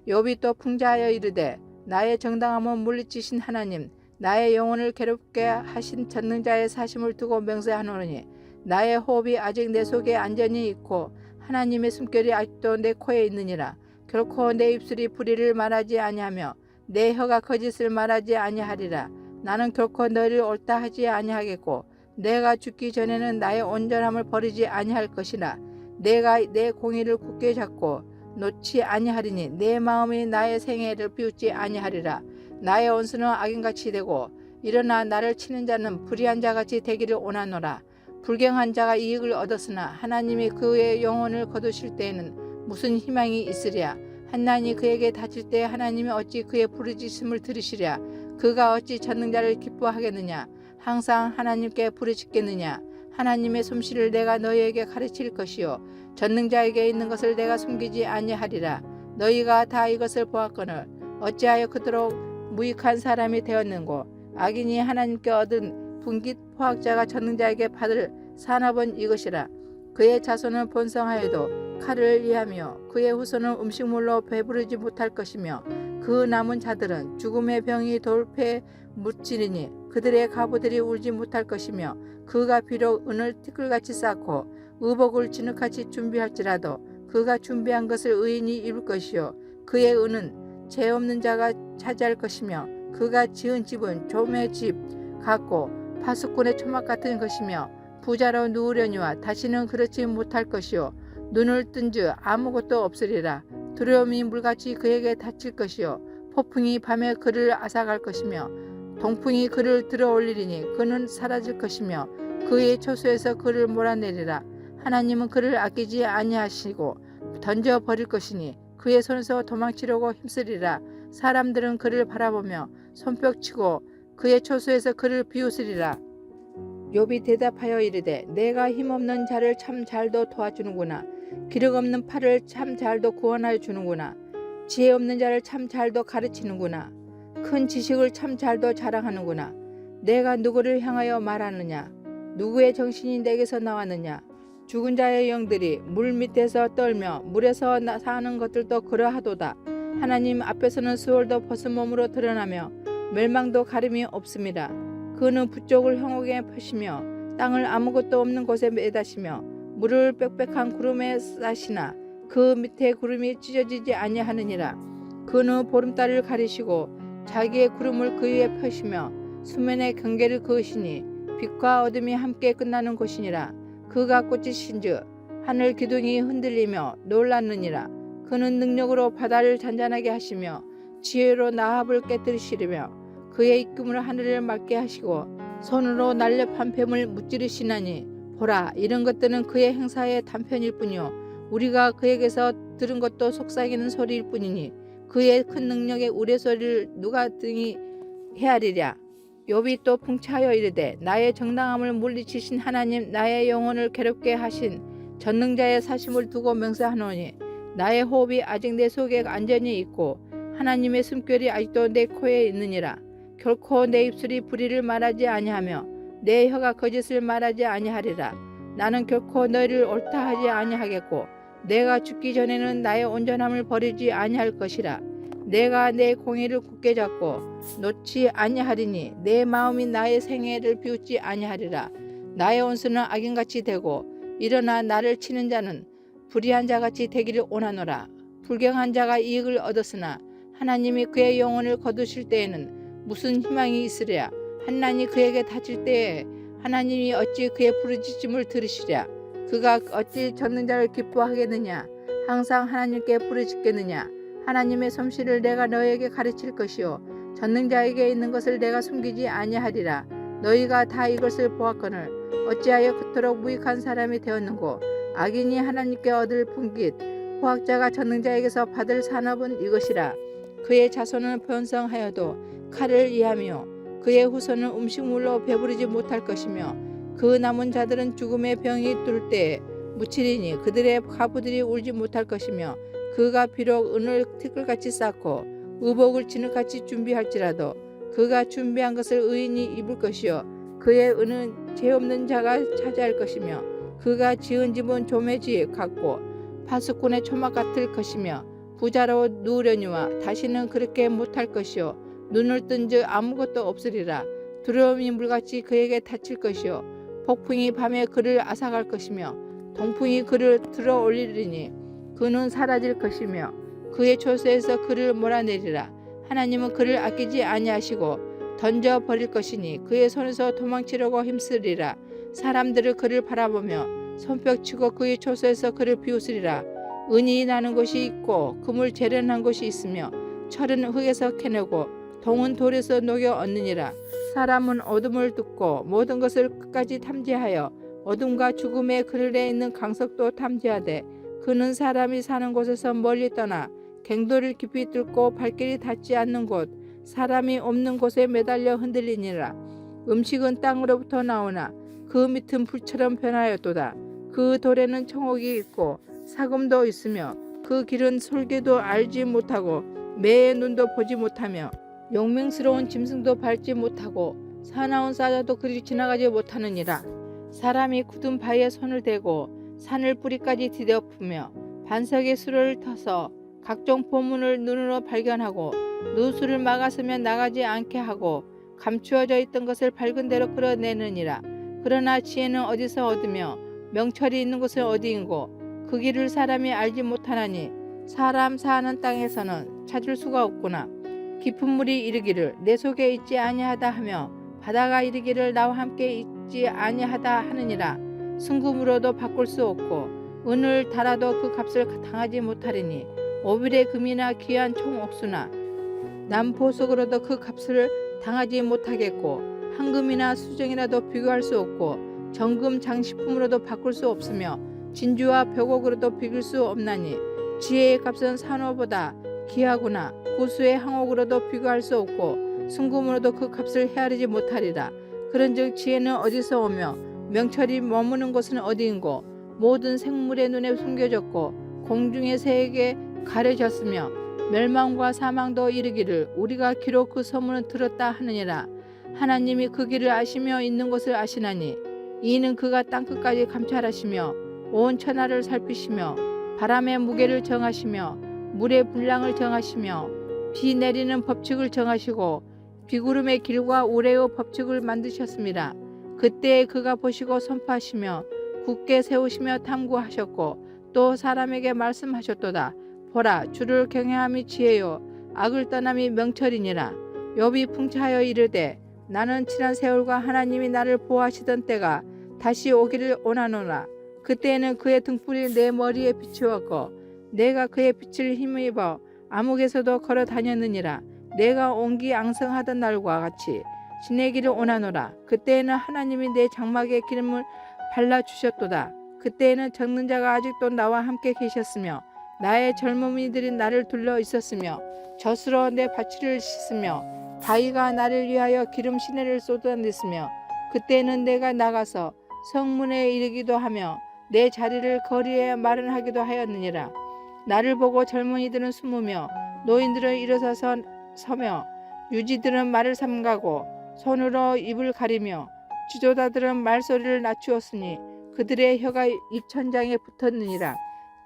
욥이 또 풍자하여 이르되 나의 정당함은 물리치신 하나님, 나의 영혼을 괴롭게 하신 전능자의 사심을 두고 맹세하노니 나의 호흡이 아직 내 속에 안전히 있고 하나님의 숨결이 아직도 내 코에 있느니라. 결코 내 입술이 불의를 말하지 아니하며 내 혀가 거짓을 말하지 아니하리라. 나는 결코 너희를 옳다 하지 아니하겠고 내가 죽기 전에는 나의 온전함을 버리지 아니할 것이라. 내가 내 공의를 굳게 잡고 놓지 아니하리니 내 마음이 나의 생애를 비웃지 아니하리라. 나의 원수는 악인같이 되고 일어나 나를 치는 자는 불의한 자같이 되기를 원하노라. 불경한 자가 이익을 얻었으나 하나님이 그의 영혼을 거두실 때에는 무슨 희망이 있으랴. 한난이 그에게 다칠 때 하나님이 어찌 그의 부르짖음을 들으시랴. 그가 어찌 전능자를 기뻐하겠느냐. 항상 하나님께 부르짖겠느냐. 하나님의 솜씨를 내가 너희에게 가르칠 것이요 전능자에게 있는 것을 내가 숨기지 아니하리라. 너희가 다 이것을 보았거늘 어찌하여 그토록 무익한 사람이 되었는고. 악인이 하나님께 얻은 분깃 포학자가 전능자에게 받을 산업은 이것이라. 그의 자손은 번성하여도 칼을 이하며 그의 후손은 음식물로 배부르지 못할 것이며 그 남은 자들은 죽음의 병이 돌패에 묻지르니 그들의 가부들이 울지 못할 것이며 그가 비록 은을 티끌같이 쌓고 의복을 진흙같이 준비할지라도 그가 준비한 것을 의인이 입을 것이요 그의 은은 죄 없는 자가 차지할 것이며 그가 지은 집은 좀의 집 같고 파수꾼의 초막 같은 것이며 부자로 누우려니와 다시는 그렇지 못할 것이요 눈을 뜬즉 아무것도 없으리라. 두려움이 물같이 그에게 닫힐 것이요 폭풍이 밤에 그를 앗아갈 것이며 동풍이 그를 들어올리리니 그는 사라질 것이며 그의 초소에서 그를 몰아내리라. 하나님은 그를 아끼지 아니하시고 던져버릴 것이니 그의 손에서 도망치려고 힘쓰리라. 사람들은 그를 바라보며 손뼉치고 그의 초소에서 그를 비웃으리라. 욥이 대답하여 이르되 내가 힘없는 자를 참 잘도 도와주는구나. 기력 없는 팔을 참 잘도 구원하여 주는구나. 지혜 없는 자를 참 잘도 가르치는구나. 큰 지식을 참 잘도 자랑하는구나. 내가 누구를 향하여 말하느냐. 누구의 정신이 내게서 나왔느냐. 죽은 자의 영들이 물 밑에서 떨며 물에서 사는 것들도 그러하도다. 하나님 앞에서는 수월도 벗은 몸으로 드러나며 멸망도 가림이 없습니다. 그는 북쪽을 형옥에 펴시며 땅을 아무것도 없는 곳에 매다시며 물을 빽빽한 구름에 싸시나 그 밑에 구름이 찢어지지 아니하느니라. 그는 보름달을 가리시고 자기의 구름을 그 위에 펴시며 수면의 경계를 그으시니 빛과 어둠이 함께 끝나는 곳이니라. 그가 꾸짖은즉 하늘 기둥이 흔들리며 놀랐느니라. 그는 능력으로 바다를 잔잔하게 하시며 지혜로 나합을 깨뜨리시리며 그의 입김으로 하늘을 맑게 하시고 손으로 날렵한 뱀을 무찌르시나니 보라, 이런 것들은 그의 행사의 단편일 뿐이요 우리가 그에게서 들은 것도 속삭이는 소리일 뿐이니 그의 큰 능력의 우레소리를 누가 등이 헤아리랴. 욥이 또 풍차하여 이르되 나의 정당함을 물리치신 하나님, 나의 영혼을 괴롭게 하신 전능자의 사심을 두고 맹세하노니 나의 호흡이 아직 내 속에 안전히 있고 하나님의 숨결이 아직도 내 코에 있느니라. 결코 내 입술이 불의를 말하지 아니하며 내 혀가 거짓을 말하지 아니하리라. 나는 결코 너희를 옳다 하지 아니하겠고 내가 죽기 전에는 나의 온전함을 버리지 아니할 것이라. 내가 내 공의를 굳게 잡고 놓지 아니하리니 내 마음이 나의 생애를 비웃지 아니하리라. 나의 원수는 악인같이 되고 일어나 나를 치는 자는 불의한 자같이 되기를 원하노라. 불경한 자가 이익을 얻었으나 하나님이 그의 영혼을 거두실 때에는 무슨 희망이 있으랴. 한난이 그에게 닥칠 때에 하나님이 어찌 그의 부르짖음을 들으시랴. 그가 어찌 젖는 자를 기뻐하겠느냐. 항상 하나님께 부르짖겠느냐. 하나님의 솜씨를 내가 너에게 가르칠 것이요 젖는 자에게 있는 것을 내가 숨기지 아니하리라. 너희가 다 이것을 보았거늘 어찌하여 그토록 무익한 사람이 되었는고. 악인이 하나님께 얻을 분깃 호학자가 젖는 자에게서 받을 산업은 이것이라. 그의 자손은 번성하여도 칼을 이하며 그의 후손은 음식물로 배부르지 못할 것이며 그 남은 자들은 죽음의 병이 뚫을 때에 묻히리니 그들의 가부들이 울지 못할 것이며 그가 비록 은을 티끌같이 쌓고 의복을 진흙같이 준비할지라도 그가 준비한 것을 의인이 입을 것이요 그의 은은 죄 없는 자가 차지할 것이며 그가 지은 집은 조매 집 같고 파수꾼의 초막 같을 것이며 부자로 누우려니와 다시는 그렇게 못할 것이요 눈을 뜬즉 아무것도 없으리라. 두려움이 물같이 그에게 닫힐 것이요 폭풍이 밤에 그를 앗아갈 것이며 동풍이 그를 들어 올리리니 그는 사라질 것이며 그의 초소에서 그를 몰아내리라. 하나님은 그를 아끼지 아니하시고 던져 버릴 것이니 그의 손에서 도망치려고 힘쓰리라. 사람들을 그를 바라보며 손뼉치고 그의 초소에서 그를 비웃으리라. 은이 나는 곳이 있고 금을 재련한 곳이 있으며 철은 흙에서 캐내고 동은 돌에서 녹여 얻느니라. 사람은 어둠을 듣고 모든 것을 끝까지 탐지하여 어둠과 죽음의 그늘에 있는 강석도 탐지하되 그는 사람이 사는 곳에서 멀리 떠나 갱도를 깊이 뚫고 발길이 닿지 않는 곳 사람이 없는 곳에 매달려 흔들리니라. 음식은 땅으로부터 나오나 그 밑은 불처럼 변하였도다. 그 돌에는 청옥이 있고 사금도 있으며 그 길은 솔개도 알지 못하고 매의 눈도 보지 못하며 용맹스러운 짐승도 밟지 못하고 사나운 사자도 그리 지나가지 못하느니라. 사람이 굳은 바위에 손을 대고 산을 뿌리까지 디뎌프며 반석의 수로를 터서 각종 보물을 눈으로 발견하고 누수를 막았으면 나가지 않게 하고 감추어져 있던 것을 밝은 대로 끌어내느니라. 그러나 지혜는 어디서 얻으며 명철이 있는 곳은 어디인고 그 길을 사람이 알지 못하나니 사람 사는 땅에서는 찾을 수가 없구나. 깊은 물이 이르기를 내 속에 있지 아니하다 하며 바다가 이르기를 나와 함께 있지 아니하다 하느니라. 순금으로도 바꿀 수 없고 은을 달아도 그 값을 당하지 못하리니 오빌의 금이나 귀한 총옥수나 남보석으로도 그 값을 당하지 못하겠고 황금이나 수정이라도 비교할 수 없고 정금 장식품으로도 바꿀 수 없으며 진주와 벽옥으로도 비길 수 없나니 지혜의 값은 산호보다 귀하구나. 고수의 항옥으로도 비교할 수 없고 순금으로도 그 값을 헤아리지 못하리라. 그런즉 지혜는 어디서 오며 명철이 머무는 곳은 어디인고 모든 생물의 눈에 숨겨졌고 공중의 새에게 가려졌으며 멸망과 사망도 이르기를 우리가 기록 그 소문을 들었다 하느니라. 하나님이 그 길을 아시며 있는 곳을 아시나니 이는 그가 땅끝까지 감찰하시며 온 천하를 살피시며 바람의 무게를 정하시며 물의 분량을 정하시며 비 내리는 법칙을 정하시고 비구름의 길과 우레의 법칙을 만드셨습니다. 그때에 그가 보시고 선포하시며 굳게 세우시며 탐구하셨고 또 사람에게 말씀하셨도다. 보라, 주를 경외함이 지혜요 악을 떠남이 명철이니라. 욥이 풍차하여 이르되 나는 지난 세월과 하나님이 나를 보호하시던 때가 다시 오기를 원하노라. 그때에는 그의 등불이 내 머리에 비추었고 내가 그의 빛을 힘입어 암흑에서도 걸어 다녔느니라. 내가 온기 앙성하던 날과 같이 지내기를 원하노라. 그때에는 하나님이 내 장막에 기름을 발라주셨도다. 그때에는 적는 자가 아직도 나와 함께 계셨으며 나의 젊은이들이 나를 둘러 있었으며 젖으로 내 바치를 씻으며 바위가 나를 위하여 기름 시내를 쏟아냈으며 그때는 내가 나가서 성문에 이르기도 하며 내 자리를 거리에 마련하기도 하였느니라. 나를 보고 젊은이들은 숨으며 노인들은 일어서서 서며 유지들은 말을 삼가고 손으로 입을 가리며 지도자들은 말소리를 낮추었으니 그들의 혀가 입천장에 붙었느니라.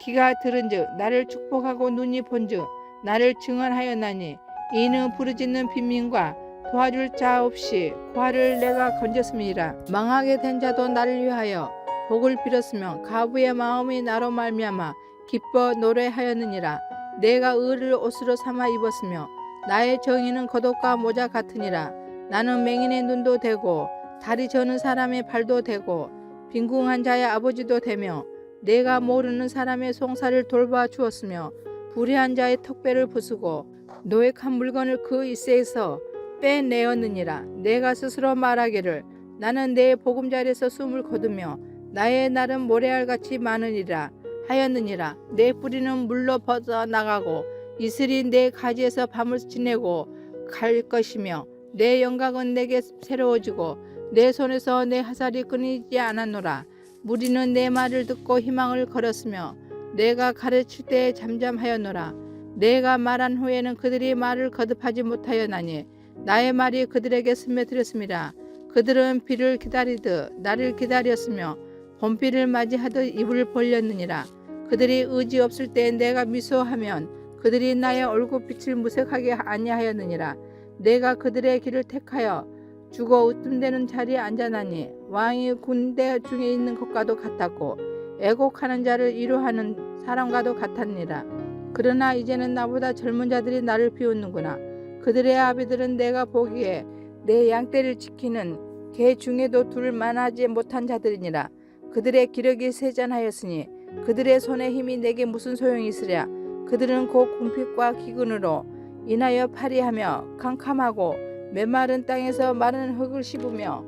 귀가 들은즉 나를 축복하고 눈이 본즉 나를 증언하였나니 이는 부르짖는 빈민과 도와줄 자 없이 고아를 내가 건졌음이라. 망하게 된 자도 나를 위하여 복을 빌었으며 가부의 마음이 나로 말미암아 기뻐 노래하였느니라. 내가 의를 옷으로 삼아 입었으며 나의 정의는 겉옷과 모자 같으니라. 나는 맹인의 눈도 되고 다리 저는 사람의 발도 되고 빈궁한 자의 아버지도 되며 내가 모르는 사람의 송사를 돌봐 주었으며 불의한 자의 턱배를 부수고 노획한 물건을 그 일세에서 빼내었느니라. 내가 스스로 말하기를 나는 내 보금자리에서 숨을 거두며 나의 날은 모래알같이 많으리라 하였느니라. 내 뿌리는 물로 뻗어나가고 이슬이 내 가지에서 밤을 지내고 갈 것이며 내 영각은 내게 새로워지고 내 손에서 내 화살이 끊이지 않았노라. 무리는 내 말을 듣고 희망을 걸었으며 내가 가르칠 때 잠잠하였노라. 내가 말한 후에는 그들이 말을 거듭하지 못하였나니 나의 말이 그들에게 스며들었습니다. 그들은 비를 기다리듯 나를 기다렸으며 봄비를 맞이하듯 입을 벌렸느니라. 그들이 의지 없을 때 내가 미소하면 그들이 나의 얼굴빛을 무색하게 아니하였느니라. 내가 그들의 길을 택하여 죽어 으뜸되는 자리에 앉아나니 왕이 군대 중에 있는 것과도 같았고 애곡하는 자를 위로하는 사람과도 같았니라. 그러나 이제는 나보다 젊은 자들이 나를 비웃는구나. 그들의 아비들은 내가 보기에 내 양떼를 지키는 개 중에도 둘 만하지 못한 자들이니라. 그들의 기력이 세잔하였으니 그들의 손의 힘이 내게 무슨 소용이 있으랴. 그들은 곧 궁핍과 기근으로 인하여 파리하며 캄캄하고 메마른 땅에서 마른 흙을 씹으며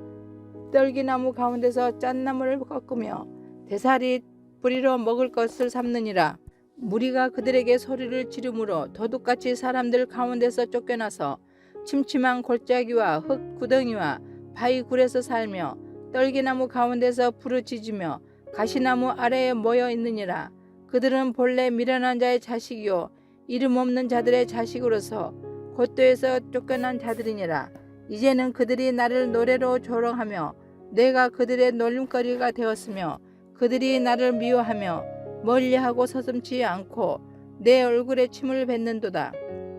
떨기나무 가운데서 짠나무를 꺾으며 대사리 뿌리로 먹을 것을 삼느니라. 무리가 그들에게 소리를 지르므로 도둑같이 사람들 가운데서 쫓겨나서 침침한 골짜기와 흙 구덩이와 바위 굴에서 살며 떨기나무 가운데서 부르짖으며 가시나무 아래에 모여 있느니라. 그들은 본래 미련한 자의 자식이요 이름 없는 자들의 자식으로서 곧도에서 쫓겨난 자들이니라. 이제는 그들이 나를 노래로 조롱하며 내가 그들의 놀림거리가 되었으며 그들이 나를 미워하며 멀리하고 서슴지 않고 내 얼굴에 침을 뱉는도다.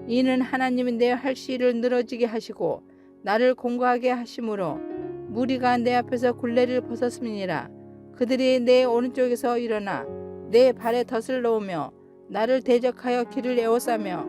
이는 하나님이 내 할시를 늘어지게 하시고 나를 공고하게 하심으로 무리가 내 앞에서 굴레를 벗었음이니라. 그들이 내 오른쪽에서 일어나 내 발에 덫을 놓으며 나를 대적하여 길을 에워싸며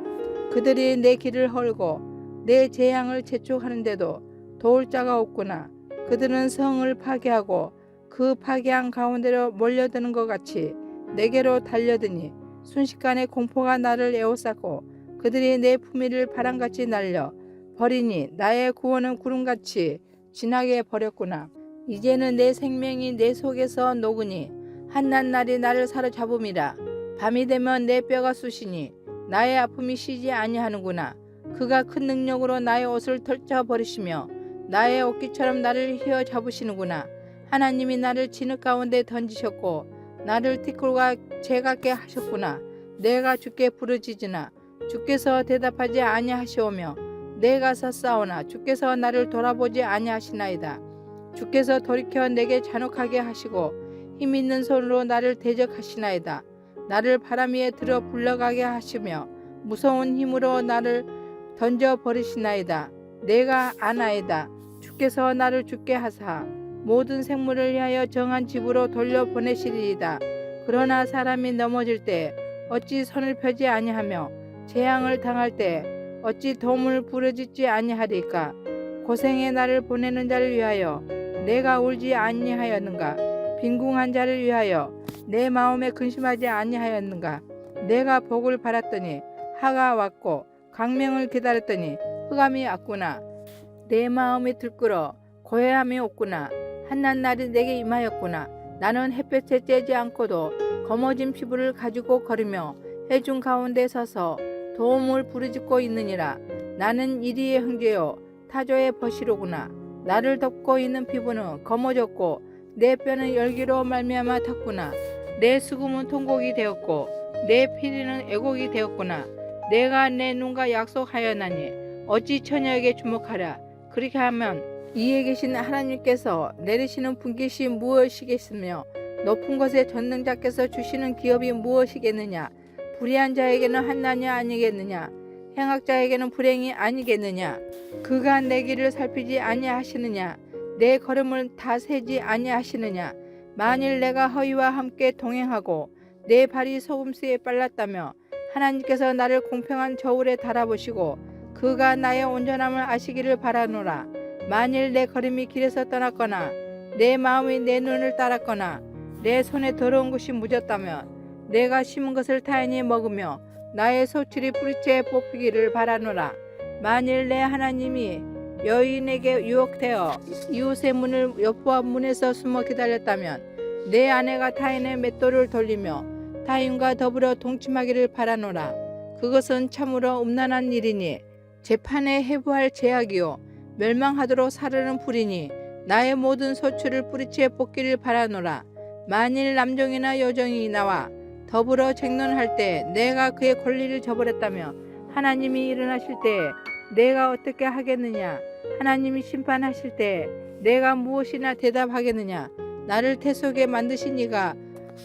그들이 내 길을 헐고 내 재앙을 재촉하는데도 도울 자가 없구나. 그들은 성을 파괴하고 그 파괴한 가운데로 몰려드는 것 같이 내게로 달려드니 순식간에 공포가 나를 에워싸고 그들이 내 품위를 바람같이 날려 버리니 나의 구원은 구름같이 지나게 버렸구나. 이제는 내 생명이 내 속에서 녹으니 한낱날이 나를 사로잡음이라. 밤이 되면 내 뼈가 쑤시니 나의 아픔이 쉬지 아니하는구나. 그가 큰 능력으로 나의 옷을 털쳐버리시며 나의 옷깃처럼 나를 휘어잡으시는구나. 하나님이 나를 진흙 가운데 던지셨고 나를 티끌과 재 같게 하셨구나. 내가 주께 부르짖으나 주께서 대답하지 아니하시오며 내가 섰사오나 주께서 나를 돌아보지 아니하시나이다. 주께서 돌이켜 내게 잔혹하게 하시고 힘있는 손으로 나를 대적하시나이다. 나를 바람 위에 들어 굴러가게 하시며 무서운 힘으로 나를 던져버리시나이다. 내가 아나이다. 주께서 나를 죽게 하사 모든 생물을 위하여 정한 집으로 돌려보내시리이다. 그러나 사람이 넘어질 때 어찌 손을 펴지 아니하며 재앙을 당할 때 어찌 도움을 부르짖지 아니하리까. 고생에 나를 보내는 자를 위하여 내가 울지 아니하였는가. 빈궁한 자를 위하여 내 마음에 근심하지 아니하였는가. 내가 복을 바랐더니 하가 왔고 강명을 기다렸더니 흑암이 왔구나. 내 마음이 들끓어 고해함이 없구나. 한낱날이 내게 임하였구나. 나는 햇볕에 쬐지 않고도 검어진 피부를 가지고 걸으며 해중 가운데 서서 도움을 부르짖고 있느니라. 나는 이리의 형제요 타조의 벗이로구나. 나를 덮고 있는 피부는 검어졌고 내 뼈는 열기로 말미암아 탔구나. 내 수금은 통곡이 되었고 내 피리는 애곡이 되었구나. 내가 내 눈과 약속하였나니 어찌 처녀에게 주목하라. 그렇게 하면 이에 계신 하나님께서 내리시는 분깃이 무엇이겠으며 높은 곳에 전능자께서 주시는 기업이 무엇이겠느냐. 불의한 자에게는 한난이 아니겠느냐. 행악자에게는 불행이 아니겠느냐. 그가 내 길을 살피지 아니하시느냐. 내 걸음을 다 세지 아니하시느냐. 만일 내가 허위와 함께 동행하고 내 발이 소금수에 빨랐다며 하나님께서 나를 공평한 저울에 달아보시고 그가 나의 온전함을 아시기를 바라노라. 만일 내 걸음이 길에서 떠났거나 내 마음이 내 눈을 따랐거나 내 손에 더러운 것이 묻었다면 내가 심은 것을 타인이 먹으며 나의 소출이 뿌리채 뽑히기를 바라노라. 만일 내 하나님이 여인에게 유혹되어 이웃의 문을 여호와 문에서 숨어 기다렸다면 내 아내가 타인의 맷돌을 돌리며 타인과 더불어 동침하기를 바라노라. 그것은 참으로 음란한 일이니 재판에 해부할 죄악이요 멸망하도록 사르는 불이니 나의 모든 소출을 뿌리채 뽑기를 바라노라. 만일 남종이나 여종이 나와 더불어 쟁론할 때 내가 그의 권리를 저버렸다며 하나님이 일어나실 때 내가 어떻게 하겠느냐? 하나님이 심판하실 때 내가 무엇이나 대답하겠느냐? 나를 태속에 만드신 이가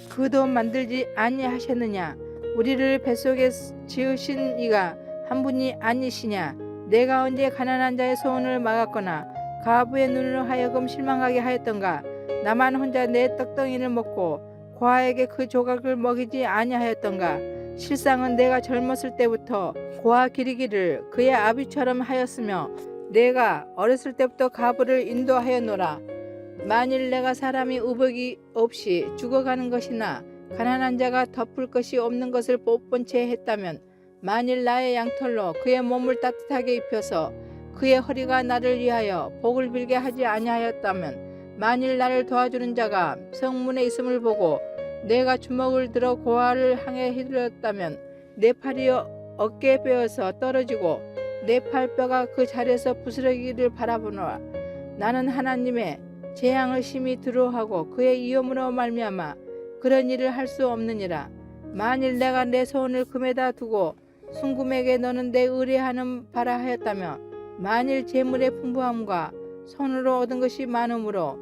그도 만들지 아니하셨느냐? 우리를 뱃속에 지으신 이가 한 분이 아니시냐? 내가 언제 가난한 자의 소원을 막았거나 과부의 눈으로 하여금 실망하게 하였던가? 나만 혼자 내 떡덩이를 먹고 고아에게 그 조각을 먹이지 아니하였던가? 실상은 내가 젊었을 때부터 고아 기르기를 그의 아비처럼 하였으며 내가 어렸을 때부터 과부를 인도하였노라. 만일 내가 사람이 의복이 없이 죽어가는 것이나 가난한 자가 덮을 것이 없는 것을 못 본 채 했다면 만일 나의 양털로 그의 몸을 따뜻하게 입혀서 그의 허리가 나를 위하여 복을 빌게 하지 아니하였다면 만일 나를 도와주는 자가 성문에 있음을 보고 내가 주먹을 들어 고아를 향해 휘둘렀다면 내 팔이 어깨에 베어서 떨어지고 내 팔뼈가 그 자리에서 부스러기를 바라보노라. 나는 하나님의 재앙을 심히 두려워하고 그의 위엄으로 말미암아 그런 일을 할 수 없느니라. 만일 내가 내 소원을 금에다 두고 순금에게 너는 내 의뢰하는 바라 하였다며 만일 재물의 풍부함과 손으로 얻은 것이 많음으로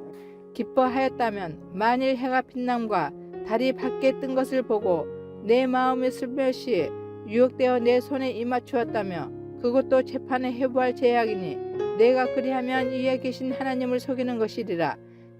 기뻐하였다면 만일 해가 빛남과 달이 밖에 뜬 것을 보고 내 마음의 슬며시 유혹되어 내 손에 임맞추었다며 그것도 재판에 해부할 죄악이니 내가 그리하면 위에 계신 하나님을 속이는 것이리라.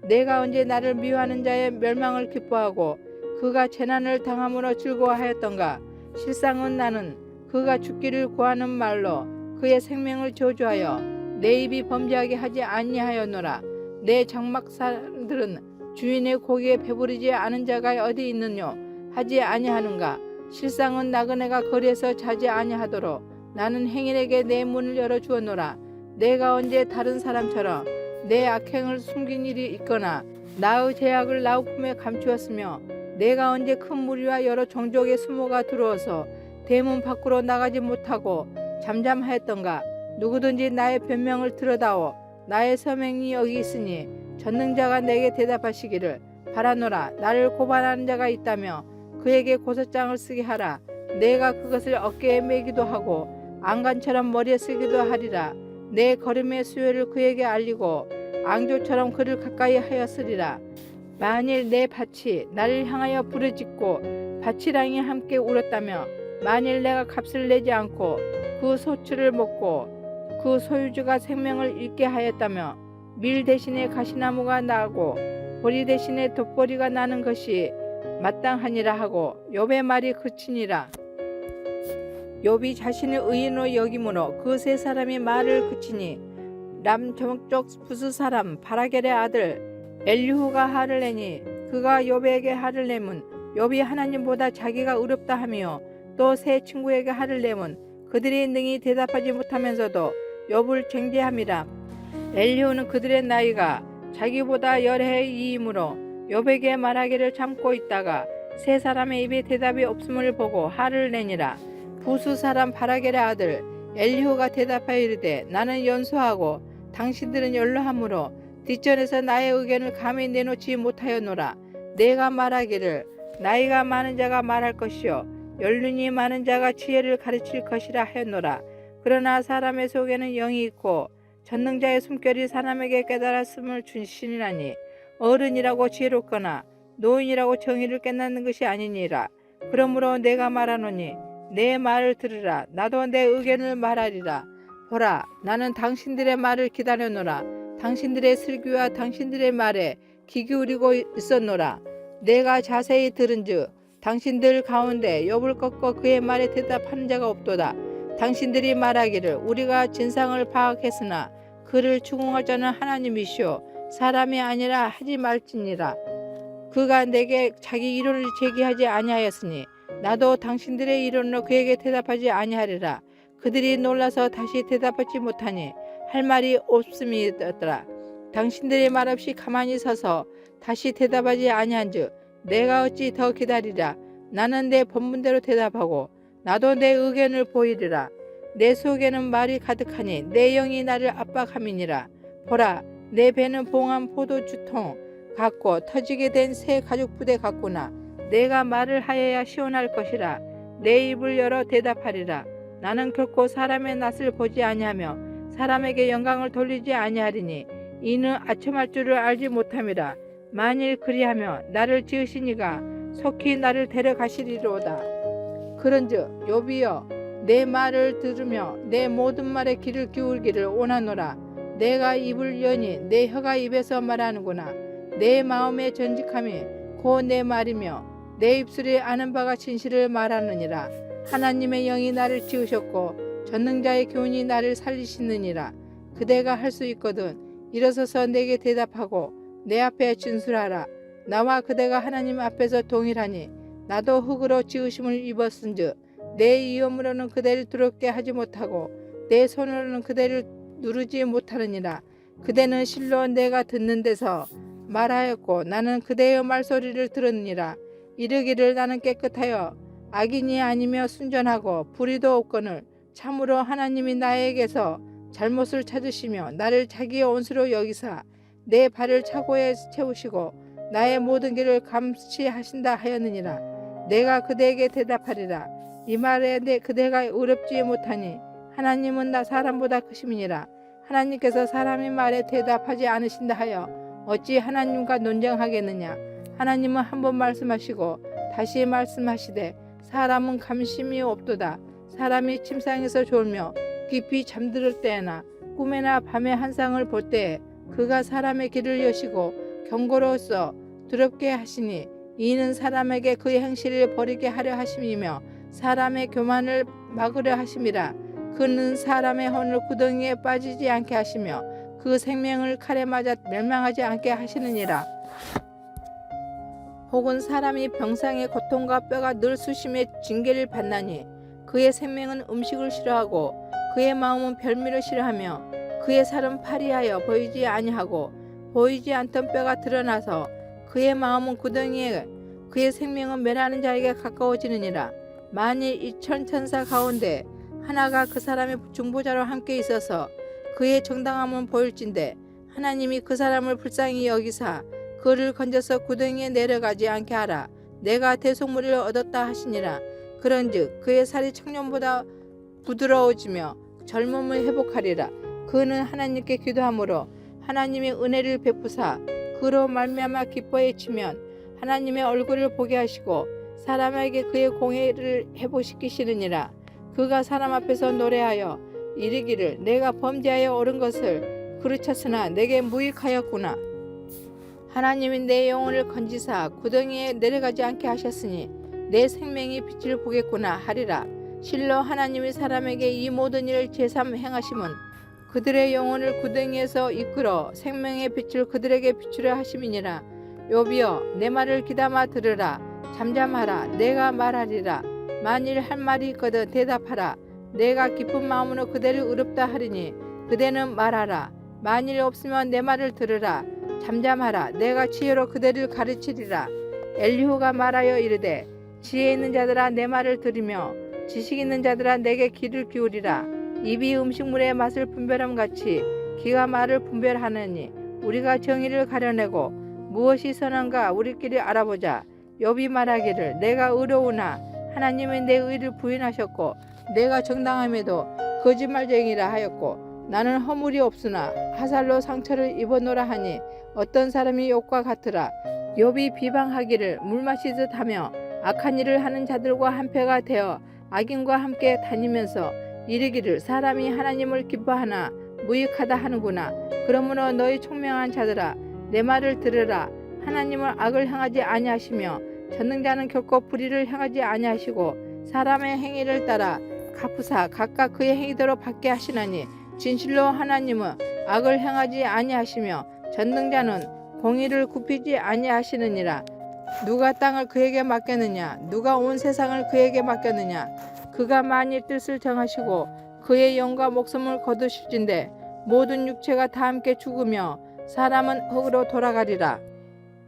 내가 언제 나를 미워하는 자의 멸망을 기뻐하고 그가 재난을 당함으로 즐거워하였던가? 실상은 나는 그가 죽기를 구하는 말로 그의 생명을 저주하여 내 입이 범죄하게 하지 아니하였노라. 내 장막사들은 주인의 고기에 배부르지 않은 자가 어디 있느뇨 하지 아니하는가? 실상은 나그네가 거리에서 자지 아니하도록 나는 행인에게 내 문을 열어주었노라. 내가 언제 다른 사람처럼 내 악행을 숨긴 일이 있거나 나의 죄악을 나의 품에 감추었으며 내가 언제 큰 무리와 여러 종족의 수모가 들어와서 대문 밖으로 나가지 못하고 잠잠하였던가? 누구든지 나의 변명을 들어다오 나의 서명이 여기 있으니 전능자가 내게 대답하시기를 바라노라. 나를 고발하는 자가 있다며 그에게 고소장을 쓰게 하라. 내가 그것을 어깨에 매기도 하고 안간처럼 머리에 쓰기도 하리라. 내 걸음의 수요를 그에게 알리고 앙조처럼 그를 가까이 하였으리라. 만일 내 밭이 나를 향하여 부르짖고 밭이랑이 함께 울었다며 만일 내가 값을 내지 않고 그 소출을 먹고 그 소유주가 생명을 잃게 하였다며 밀 대신에 가시나무가 나고 보리 대신에 돛보리가 나는 것이 마땅하니라 하고 욥의 말이 그치니라. 욥이 자신을 의인으로 여김으로 그 세 사람이 말을 그치니 남저쪽 부스 사람 바라겔의 아들 엘리후가 화를 내니 그가 욥에게 화를 내면 욥이 하나님보다 자기가 의롭다 하며 또 세 친구에게 화를 내면 그들이 능히 대답하지 못하면서도 욥을 쟁죄함이라. 엘리후는 그들의 나이가 자기보다 열해의 이이므로 욥에게 말하기를 참고 있다가 세 사람의 입에 대답이 없음을 보고 화를 내니라. 부수 사람 바라겔의 아들 엘리후가 대답하여 이르되 나는 연소하고 당신들은 연로하므로 뒷전에서 나의 의견을 감히 내놓지 못하였노라. 내가 말하기를 나이가 많은 자가 말할 것이요 연륜이 많은 자가 지혜를 가르칠 것이라 하였노라. 그러나 사람의 속에는 영이 있고 전능자의 숨결이 사람에게 깨달았음을 주시니라니 어른이라고 지혜롭거나 노인이라고 정의를 깨닫는 것이 아니니라. 그러므로 내가 말하노니 내 말을 들으라. 나도 내 의견을 말하리라. 보라, 나는 당신들의 말을 기다려노라. 당신들의 슬기와 당신들의 말에 귀 기울이고 있었노라. 내가 자세히 들은즉 당신들 가운데 욥을 꺾어 그의 말에 대답하는 자가 없도다. 당신들이 말하기를 우리가 진상을 파악했으나 그를 추궁할 자는 하나님이시오 사람이 아니라 하지 말지니라. 그가 내게 자기 이론을 제기하지 아니하였으니 나도 당신들의 이론으로 그에게 대답하지 아니하리라. 그들이 놀라서 다시 대답하지 못하니 할 말이 없음이었더라. 당신들이 말없이 가만히 서서 다시 대답하지 아니한즉 내가 어찌 더 기다리랴. 나는 내 본분대로 대답하고 나도 내 의견을 보이리라. 내 속에는 말이 가득하니 내 영이 나를 압박함이니라. 보라, 내 배는 봉한 포도주통 같고 터지게 된 새 가죽부대 같구나. 내가 말을 하여야 시원할 것이라. 내 입을 열어 대답하리라. 나는 결코 사람의 낯을 보지 아니하며 사람에게 영광을 돌리지 아니하리니 이는 아첨할 줄을 알지 못함이라. 만일 그리하며 나를 지으신 이가 속히 나를 데려가시리로다. 그런즉 욥이여 내 말을 들으며 내 모든 말에 귀를 기울기를 원하노라. 내가 입을 여니 내 혀가 입에서 말하는구나. 내 마음의 전직함이 곧 내 말이며 내 입술이 아는 바가 진실을 말하느니라. 하나님의 영이 나를 지으셨고 전능자의 교훈이 나를 살리시느니라. 그대가 할 수 있거든 일어서서 내게 대답하고 내 앞에 진술하라. 나와 그대가 하나님 앞에서 동일하니 나도 흙으로 지으심을 입었은즉 내 이음으로는 그대를 두렵게 하지 못하고 내 손으로는 그대를 누르지 못하느니라. 그대는 실로 내가 듣는 데서 말하였고 나는 그대의 말소리를 들었느니라. 이르기를 나는 깨끗하여 악인이 아니며 순전하고 불의도 없거늘 참으로 하나님이 나에게서 잘못을 찾으시며 나를 자기의 온수로 여기사 내 발을 차고에 채우시고 나의 모든 길을 감시하신다 하였느니라. 내가 그대에게 대답하리라. 이 말에 그대가 의롭지 못하니 하나님은 나 사람보다 크심이니라. 하나님께서 사람의 말에 대답하지 않으신다 하여 어찌 하나님과 논쟁하겠느냐. 하나님은 한 번 말씀하시고 다시 말씀하시되 사람은 감심이 없도다. 사람이 침상에서 졸며 깊이 잠들 때나 꿈에나 밤에 한상을 볼 때에 그가 사람의 길을 여시고 경고로써 두렵게 하시니 이는 사람에게 그의 행실을 버리게 하려 하심이며 사람의 교만을 막으려 하심이라. 그는 사람의 혼을 구덩이에 빠지지 않게 하시며 그 생명을 칼에 맞아 멸망하지 않게 하시느니라. 혹은 사람이 병상의 고통과 뼈가 늘 수심에 징계를 받나니 그의 생명은 음식을 싫어하고 그의 마음은 별미를 싫어하며 그의 살은 파리하여 보이지 아니하고 보이지 않던 뼈가 드러나서 그의 마음은 구덩이에 그의 생명은 멸하는 자에게 가까워지느니라. 만일 이 천천사 가운데 하나가 그 사람의 중보자로 함께 있어서 그의 정당함은 보일진대 하나님이 그 사람을 불쌍히 여기사 그를 건져서 구덩이에 내려가지 않게 하라. 내가 대속물을 얻었다 하시니라. 그런즉 그의 살이 청년보다 부드러워지며 젊음을 회복하리라. 그는 하나님께 기도함으로 하나님의 은혜를 베푸사 그로 말미암아 기뻐해 치면 하나님의 얼굴을 보게 하시고 사람에게 그의 공의를 회복시키시느니라. 그가 사람 앞에서 노래하여 이르기를 내가 범죄하여 옳은 것을 그르쳤으나 내게 무익하였구나. 하나님이 내 영혼을 건지사 구덩이에 내려가지 않게 하셨으니 내 생명이 빛을 보겠구나 하리라. 실로 하나님이 사람에게 이 모든 일을 제삼 행하심은 그들의 영혼을 구덩이에서 이끌어 생명의 빛을 그들에게 비추려 하심이니라. 욥이여 내 말을 귀담아 들으라. 잠잠하라. 내가 말하리라. 만일 할 말이 있거든 대답하라. 내가 기쁜 마음으로 그대를 의롭다 하리니 그대는 말하라. 만일 없으면 내 말을 들으라. 잠잠하라. 내가 지혜로 그대를 가르치리라. 엘리후가 말하여 이르되 지혜 있는 자들아 내 말을 들으며 지식 있는 자들아 내게 귀를 기울이라. 입이 음식물의 맛을 분별함 같이 귀가 말을 분별하느니 우리가 정의를 가려내고 무엇이 선한가 우리끼리 알아보자. 욥이 말하기를 내가 의로우나 하나님은 내 의를 부인하셨고 내가 정당함에도 거짓말쟁이라 하였고 나는 허물이 없으나 화살로 상처를 입어노라 하니 어떤 사람이 욥과 같으라. 욥이 비방하기를 물 마시듯 하며 악한 일을 하는 자들과 한패가 되어 악인과 함께 다니면서 이르기를 사람이 하나님을 기뻐하나 무익하다 하는구나. 그러므로 너희 총명한 자들아 내 말을 들으라. 하나님은 악을 행하지 아니하시며 전능자는 결코 불의를 행하지 아니하시고 사람의 행위를 따라 갚으사 각각 그의 행위대로 받게 하시나니 진실로 하나님은 악을 행하지 아니하시며 전능자는 공의를 굽히지 아니하시느니라. 누가 땅을 그에게 맡겼느냐? 누가 온 세상을 그에게 맡겼느냐? 그가 만일 뜻을 정하시고 그의 영과 목숨을 거두실진데 모든 육체가 다 함께 죽으며 사람은 흙으로 돌아가리라.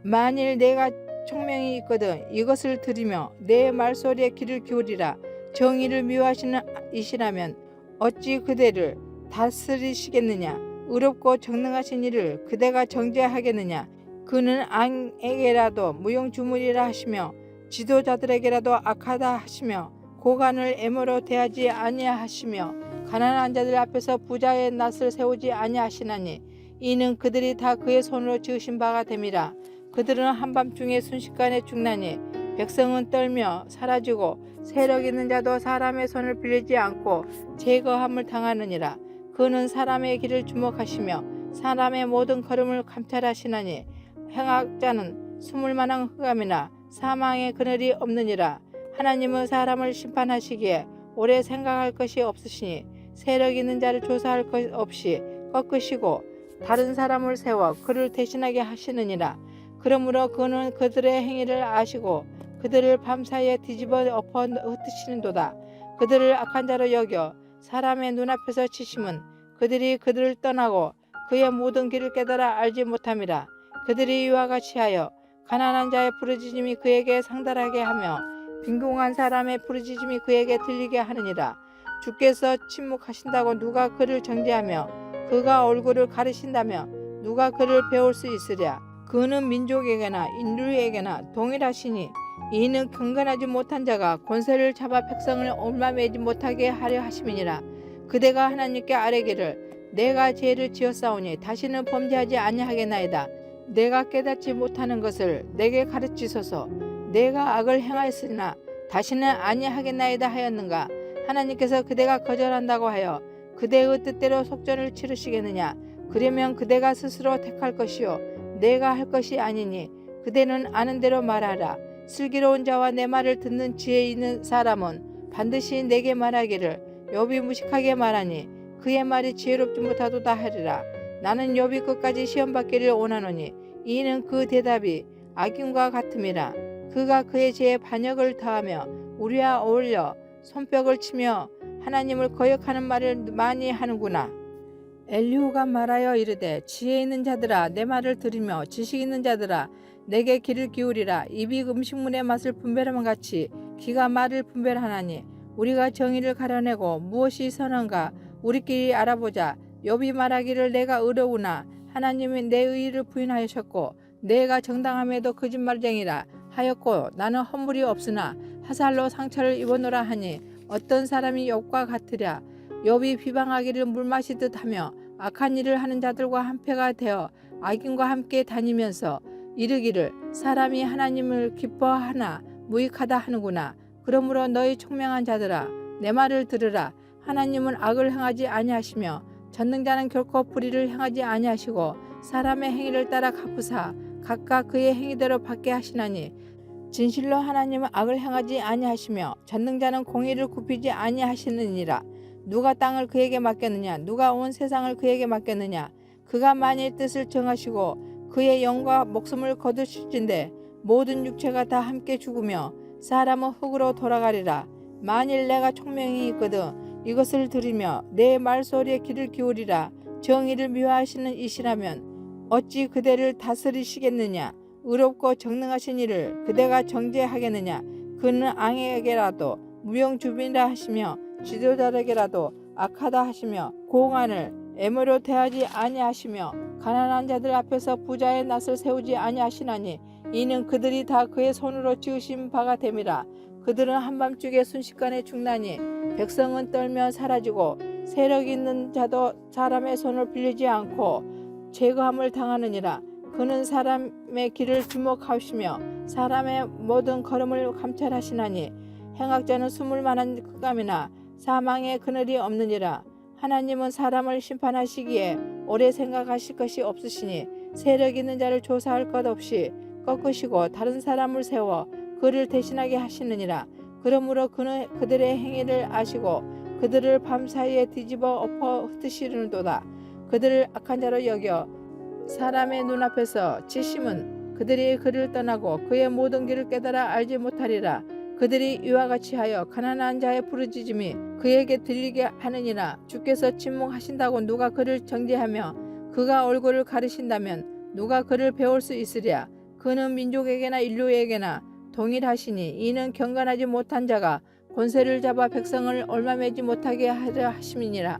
만일 내가 총명이 있거든 이것을 들으며 내 말소리에 귀를 기울이라. 정의를 미워하시는 이시라면 어찌 그대를 다스리시겠느냐? 의롭고 정능하신 이를 그대가 정죄하겠느냐? 그는 앙에게라도 무용주물이라 하시며 지도자들에게라도 악하다 하시며 고관을 애모로 대하지 아니하시며 가난한 자들 앞에서 부자의 낯을 세우지 아니하시나니 이는 그들이 다 그의 손으로 지으신 바가 됨이라. 그들은 한밤중에 순식간에 죽나니 백성은 떨며 사라지고 세력 있는 자도 사람의 손을 빌리지 않고 제거함을 당하느니라. 그는 사람의 길을 주목하시며 사람의 모든 걸음을 감찰하시나니 행악자는 숨을 만한 흑암이나 사망의 그늘이 없느니라. 하나님은 사람을 심판하시기에 오래 생각할 것이 없으시니 세력 있는 자를 조사할 것 없이 꺾으시고 다른 사람을 세워 그를 대신하게 하시느니라. 그러므로 그는 그들의 행위를 아시고 그들을 밤사이에 뒤집어 엎어 흩으시는도다. 그들을 악한 자로 여겨 사람의 눈앞에서 치심은 그들이 그들을 떠나고 그의 모든 길을 깨달아 알지 못함이라. 그들이 이와 같이 하여 가난한 자의 부르짖음이 그에게 상달하게 하며 빈궁한 사람의 부르짖음이 그에게 들리게 하느니라. 주께서 침묵하신다고 누가 그를 정죄하며 그가 얼굴을 가리신다며 누가 그를 배울 수 있으랴. 그는 민족에게나 인류에게나 동일하시니 이는 경건하지 못한 자가 권세를 잡아 백성을 얽매이지 못하게 하려 하심이니라. 그대가 하나님께 아뢰기를 내가 죄를 지었사오니 다시는 범죄하지 아니하겠나이다. 내가 깨닫지 못하는 것을 내게 가르치소서. 내가 악을 행하였으나 다시는 아니하겠나이다 하였는가? 하나님께서 그대가 거절한다고 하여 그대의 뜻대로 속전을 치르시겠느냐? 그러면 그대가 스스로 택할 것이요 내가 할 것이 아니니 그대는 아는 대로 말하라. 슬기로운 자와 내 말을 듣는 지혜 있는 사람은 반드시 내게 말하기를 욥이 무식하게 말하니 그의 말이 지혜롭지 못하도다 하리라. 나는 욥이 끝까지 시험받기를 원하노니 이는 그 대답이 악인과 같음이라. 그가 그의 죄에 반역을 더하며 우리와 어울려 손뼉을 치며 하나님을 거역하는 말을 많이 하는구나. 엘리후가 말하여 이르되 지혜 있는 자들아 내 말을 들으며 지식 있는 자들아 내게 귀를 기울이라. 입이 음식물의 맛을 분별함과 같이 귀가 말을 분별하나니 우리가 정의를 가려내고 무엇이 선한가 우리끼리 알아보자. 욥이 말하기를 내가 의로우나 하나님이 내 의의를 부인하셨고 내가 정당함에도 거짓말쟁이라 하였고 나는 허물이 없으나 화살로 상처를 입었노라 하니 어떤 사람이 욥과 같으랴. 욥이 비방하기를 물 마시듯 하며 악한 일을 하는 자들과 한패가 되어 악인과 함께 다니면서 이르기를 사람이 하나님을 기뻐하나 무익하다 하는구나. 그러므로 너희 총명한 자들아 내 말을 들으라. 하나님은 악을 행하지 아니하시며 전능자는 결코 불의를 행하지 아니하시고 사람의 행위를 따라 갚으사 각각 그의 행위대로 받게 하시나니 진실로 하나님은 악을 행하지 아니하시며 전능자는 공의를 굽히지 아니하시느니라. 누가 땅을 그에게 맡겼느냐? 누가 온 세상을 그에게 맡겼느냐? 그가 만일 뜻을 정하시고 그의 영과 목숨을 거두실진데 모든 육체가 다 함께 죽으며 사람은 흙으로 돌아가리라. 만일 내가 총명이 있거든 이것을 들으며 내 말소리에 귀를 기울이라. 정의를 미워하시는 이시라면 어찌 그대를 다스리시겠느냐? 의롭고 정능하신 이를 그대가 정죄하겠느냐? 그는 앙에게라도 무용주민이라 하시며 지도자에게라도 악하다 하시며 고관을 애모로 대하지 아니하시며 가난한 자들 앞에서 부자의 낯을 세우지 아니하시나니 이는 그들이 다 그의 손으로 지으신 바가 됨이라. 그들은 한밤중에 순식간에 죽나니 백성은 떨며 사라지고 세력 있는 자도 사람의 손을 빌리지 않고 제거함을 당하느니라. 그는 사람의 길을 주목하시며 사람의 모든 걸음을 감찰하시나니 행악자는 숨을 만한 흑암이나 사망의 그늘이 없느니라. 하나님은 사람을 심판하시기에 오래 생각하실 것이 없으시니 세력 있는 자를 조사할 것 없이 꺾으시고 다른 사람을 세워 그를 대신하게 하시느니라. 그러므로 그는 그들의 행위를 아시고 그들을 밤사이에 뒤집어 엎어 흩으시는도다. 그들을 악한 자로 여겨 사람의 눈앞에서 치심은 그들이 그를 떠나고 그의 모든 길을 깨달아 알지 못하리라. 그들이 이와 같이 하여 가난한 자의 부르짖음이 그에게 들리게 하느니라. 주께서 침묵하신다고 누가 그를 정죄하며 그가 얼굴을 가리신다면 누가 그를 배울 수 있으랴. 그는 민족에게나 인류에게나 동일하시니 이는 경건하지 못한 자가 권세를 잡아 백성을 얽매이지 못하게 하려 하심이니라.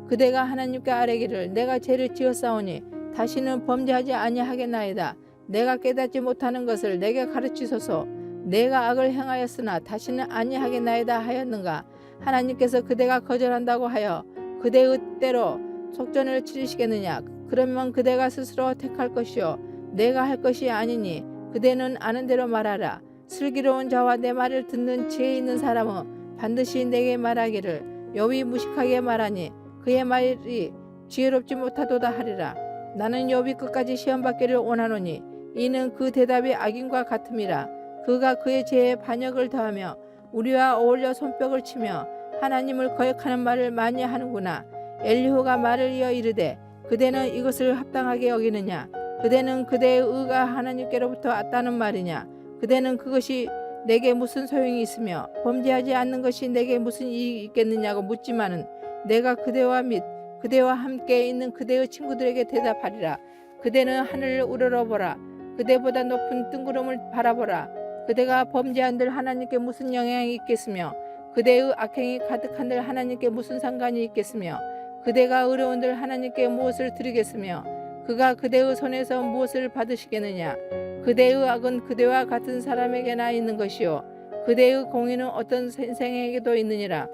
그대가 하나님께 아뢰기를 내가 죄를 지었사오니 다시는 범죄하지 아니하겠나이다. 내가 깨닫지 못하는 것을 내게 가르치소서. 내가 악을 행하였으나 다시는 아니하겠나이다 하였는가. 하나님께서 그대가 거절한다고 하여 그대의 때로 속전을 치르시겠느냐. 그러면 그대가 스스로 택할 것이요 내가 할 것이 아니니 그대는 아는 대로 말하라. 슬기로운 자와 내 말을 듣는 지혜 있는 사람은 반드시 내게 말하기를 욥이 무식하게 말하니 그의 말이 지혜롭지 못하도다 하리라. 나는 욥이 끝까지 시험받기를 원하노니 이는 그 대답이 악인과 같음이라. 그가 그의 죄에 반역을 더하며 우리와 어울려 손뼉을 치며 하나님을 거역하는 말을 많이 하는구나. 엘리후가 말을 이어 이르되 그대는 이것을 합당하게 여기느냐. 그대는 그대의 의가 하나님께로부터 왔다는 말이냐. 그대는 그것이 내게 무슨 소용이 있으며 범죄하지 않는 것이 내게 무슨 이익이 있겠느냐고 묻지만은 내가 그대와 및 그대와 함께 있는 그대의 친구들에게 대답하리라. 그대는 하늘을 우러러보라. 그대보다 높은 뜬구름을 바라보라. 그대가 범죄한들 하나님께 무슨 영향이 있겠으며 그대의 악행이 가득한들 하나님께 무슨 상관이 있겠으며 그대가 의로운들 하나님께 무엇을 드리겠으며 그가 그대의 손에서 무엇을 받으시겠느냐. 그대의 악은 그대와 같은 사람에게나 있는 것이요 그대의 공의는 어떤 선생에게도 있느니라.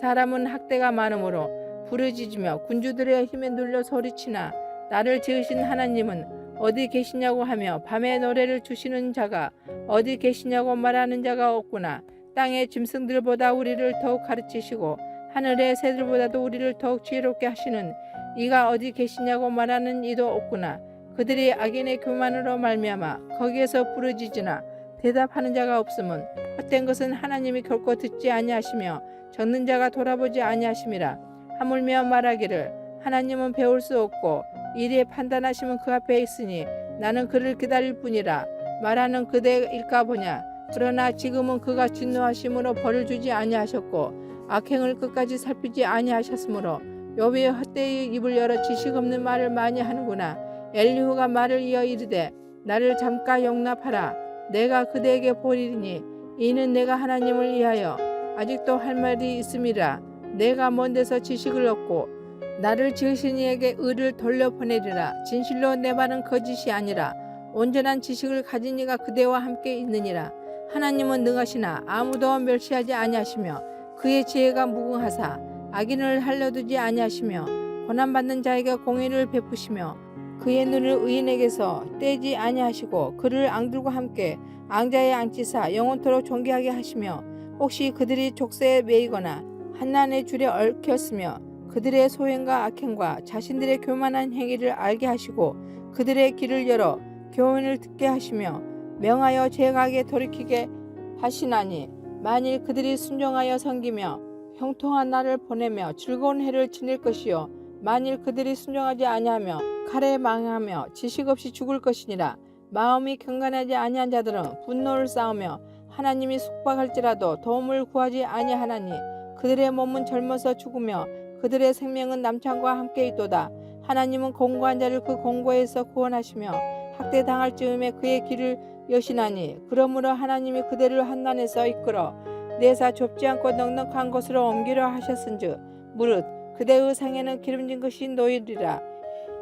사람은 학대가 많으므로 부르짖으며 군주들의 힘에 눌려 소리치나 나를 지으신 하나님은 어디 계시냐고 하며 밤에 노래를 주시는 자가 어디 계시냐고 말하는 자가 없구나. 땅의 짐승들보다 우리를 더욱 가르치시고 하늘의 새들보다도 우리를 더욱 지혜롭게 하시는 이가 어디 계시냐고 말하는 이도 없구나. 그들이 악인의 교만으로 말미암아 거기에서 부르짖으나 대답하는 자가 없음은 헛된 것은 하나님이 결코 듣지 아니하시며 적는 자가 돌아보지 아니하심이라. 하물며 말하기를 하나님은 배울 수 없고 이리에 판단하심은 그 앞에 있으니 나는 그를 기다릴 뿐이라. 말하는 그대일까 보냐. 그러나 지금은 그가 진노하심으로 벌을 주지 아니하셨고 악행을 끝까지 살피지 아니하셨으므로 욥이 헛되이 입을 열어 지식 없는 말을 많이 하는구나. 엘리후가 말을 이어 이르되 나를 잠깐 용납하라. 내가 그대에게 보리니 이는 내가 하나님을 위하여 아직도 할 말이 있음이라. 내가 먼 데서 지식을 얻고 나를 지으신 이에게 의를 돌려보내리라. 진실로 내 말은 거짓이 아니라 온전한 지식을 가진 이가 그대와 함께 있느니라. 하나님은 능하시나 아무도 멸시하지 아니하시며 그의 지혜가 무궁하사 악인을 할려두지 아니하시며 고난받는 자에게 공의를 베푸시며 그의 눈을 의인에게서 떼지 아니하시고 그를 앙들과 함께 앙자에 앉히사 영원토록 존귀하게 하시며 혹시 그들이 족쇄에 매이거나 한난의 줄에 얽혔으며 그들의 소행과 악행과 자신들의 교만한 행위를 알게 하시고 그들의 길을 열어 교훈을 듣게 하시며 명하여 죄악에 돌이키게 하시나니 만일 그들이 순종하여 섬기며 형통한 날을 보내며 즐거운 해를 지낼 것이요 만일 그들이 순종하지 아니하며 칼에 망하며 지식 없이 죽을 것이니라. 마음이 경건하지 아니한 자들은 분노를 쌓으며 하나님이 속박할지라도 도움을 구하지 아니하나니 그들의 몸은 젊어서 죽으며 그들의 생명은 남창과 함께 있도다. 하나님은 공고한 자를 그 공고에서 구원하시며 학대당할 즈음에 그의 길을 여시나니 그러므로 하나님이 그들을 한난에서 이끌어 내사 좁지 않고 넉넉한 곳으로 옮기려 하셨은즉 무릇 그대의 상에는 기름진 것이 놓이리라.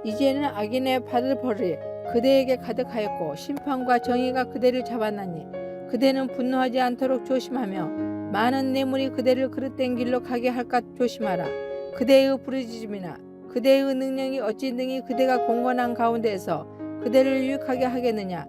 이제는 악인의 받을 벌이 그대에게 가득하였고 심판과 정의가 그대를 잡았나니 그대는 분노하지 않도록 조심하며 많은 뇌물이 그대를 그릇된 길로 가게 할까 조심하라. 그대의 부르짖음이나 그대의 능력이 어찌 능히 그대가 공건한 가운데에서 그대를 유익하게 하겠느냐.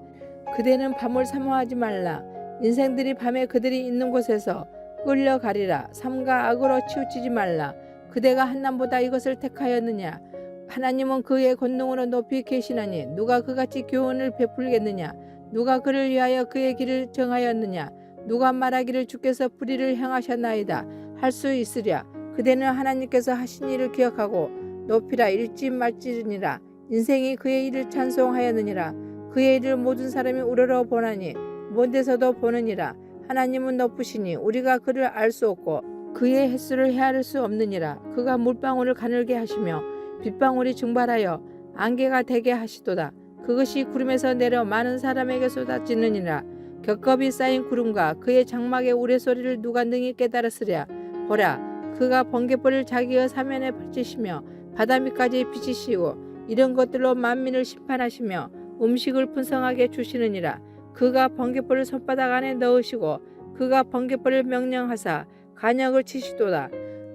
그대는 밤을 사모하지 말라. 인생들이 밤에 그들이 있는 곳에서 끌려가리라. 삼가 악으로 치우치지 말라. 그대가 한남보다 이것을 택하였느냐. 하나님은 그의 권능으로 높이 계시나니 누가 그같이 교훈을 베풀겠느냐. 누가 그를 위하여 그의 길을 정하였느냐? 누가 말하기를 주께서 불의를 행하셨나이다 할 수 있으랴. 그대는 하나님께서 하신 일을 기억하고 높이라. 읽지 말지니라. 인생이 그의 일을 찬송하였느니라. 그의 일을 모든 사람이 우러러 보나니 먼 데서도 보느니라. 하나님은 높으시니 우리가 그를 알 수 없고 그의 횟수를 헤아릴 수 없느니라. 그가 물방울을 가늘게 하시며 빗방울이 증발하여 안개가 되게 하시도다. 그것이 구름에서 내려 많은 사람에게 쏟아지느니라. 겹겹이 쌓인 구름과 그의 장막의 우레소리를 누가 능히 깨달았으랴. 보라, 그가 번갯불을 자기의 사면에 펼치시며 바다 밑까지 비치시고 이런 것들로 만민을 심판하시며 음식을 풍성하게 주시느니라. 그가 번갯불을 손바닥 안에 넣으시고 그가 번갯불을 명령하사 간역을 치시도다.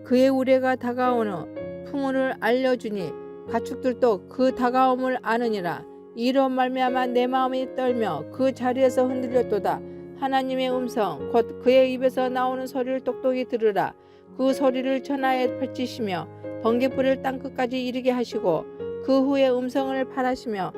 그의 우레가 다가오는 풍우를 알려주니 가축들도 그 다가옴을 아느니라. 이로 말미암아 내 마음이 떨며 그 자리에서 흔들렸도다. 하나님의 음성 곧 그의 입에서 나오는 소리를 똑똑히 들으라. 그 소리를 천하에 펼치시며 번갯불을 땅끝까지 이르게 하시고 그 후에 음성을 발하시며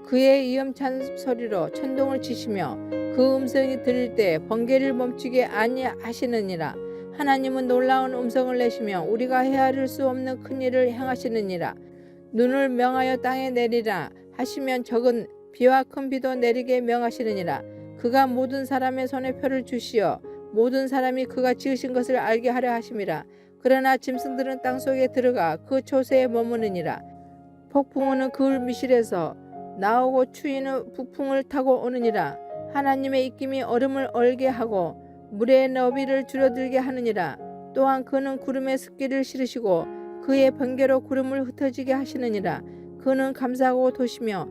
그의 위험찬 소리로 천둥을 치시며 그 음성이 들릴 때 번개를 멈추게 아니하시느니라. 하나님은 놀라운 음성을 내시며 우리가 헤아릴 수 없는 큰 일을 행하시느니라. 눈을 명하여 땅에 내리라 하시면 적은 비와 큰 비도 내리게 명하시느니라. 그가 모든 사람의 손에 표를 주시어 모든 사람이 그가 지으신 것을 알게 하려 하심이라. 그러나 짐승들은 땅속에 들어가 그 초세에 머무느니라. 폭풍우는 그을 미실에서 나오고 추위는 북풍을 타고 오느니라. 하나님의 입김이 얼음을 얼게 하고 물의 너비를 줄어들게 하느니라. 또한 그는 구름에 습기를 실으시고 그의 번개로 구름을 흩어지게 하시느니라. 그는 감사하고 도시며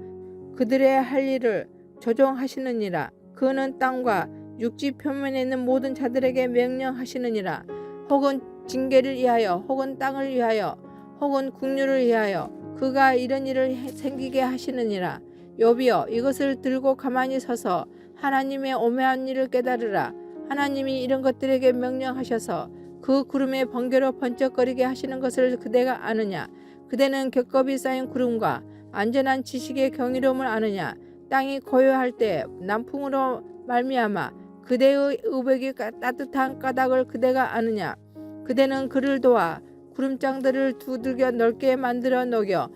그들의 할 일을 조종하시느니라. 그는 땅과 육지 표면에 있는 모든 자들에게 명령하시느니라. 혹은 징계를 위하여 혹은 땅을 위하여 혹은 국류를 위하여 그가 이런 일을 생기게 하시느니라. 욥이여, 이것을 들고 가만히 서서 하나님의 오묘한 일을 깨달으라. 하나님이 이런 것들에게 명령하셔서 그 구름의 번개로 번쩍거리게 하시는 것을 그대가 아느냐? 그대는 겹겹이 쌓인 구름과 안전한 지식의 경이로움을 아느냐? 땅이 고요할 때 남풍으로 말미암아 그대의 의복이 따뜻한 까닭을 그대가 아느냐? 그대는 그를 도와 구름장들을 두들겨 넓게 만들어 녹여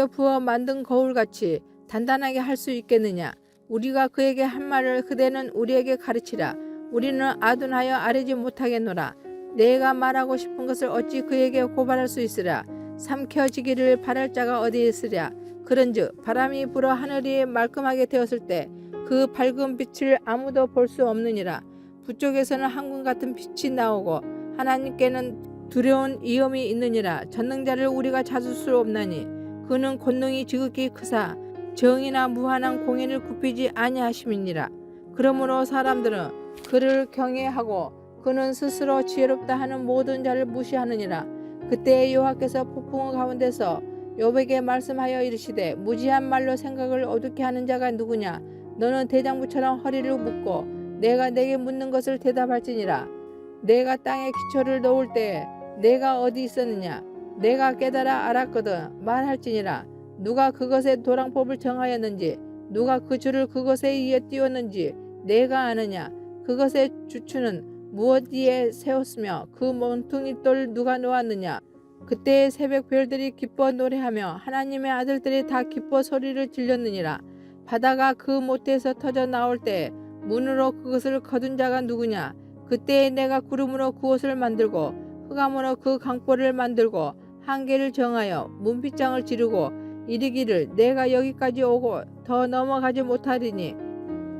부어 만든 거울같이 단단하게 할 수 있겠느냐? 우리가 그에게 한 말을 그대는 우리에게 가르치라. 우리는 아둔하여 아뢰지 못하겠노라. 내가 말하고 싶은 것을 어찌 그에게 고발할 수 있으랴? 삼켜지기를 바랄 자가 어디 있으랴? 그런즉 바람이 불어 하늘이 말끔하게 되었을 때 그 밝은 빛을 아무도 볼 수 없느니라. 북쪽에서는 황금 같은 빛이 나오고 하나님께는 두려운 위험이 있느니라. 전능자를 우리가 찾을 수 없나니 그는 권능이 지극히 크사 정의나 무한한 공의를 굽히지 아니하심이니라. 그러므로 사람들은 그를 경외하고 그는 스스로 지혜롭다 하는 모든 자를 무시하느니라. 그때 여호와께서 폭풍우 가운데서 욥에게 말씀하여 이르시되 무지한 말로 생각을 어둡게 하는 자가 누구냐? 너는 대장부처럼 허리를 묶고 내가 내게 묻는 것을 대답할지니라. 내가 땅에 기초를 놓을 때 내가 어디 있었느냐? 내가 깨달아 알았거든 말할지니라. 누가 그것의 도랑법을 정하였는지 누가 그 줄을 그것에 의해 띄웠는지 내가 아느냐? 그것의 주추는 무엇 위에 세웠으며 그 몽퉁이 돌 누가 놓았느냐? 그때의 새벽 별들이 기뻐 노래하며 하나님의 아들들이 다 기뻐 소리를 질렀느니라. 바다가 그 모태에서 터져 나올 때 문으로 그것을 거둔 자가 누구냐? 그때에 내가 구름으로 그것을 만들고 흑암으로 그 강보를 만들고 한계를 정하여 문빗장을 지르고 이르기를 내가 여기까지 오고 더 넘어가지 못하리니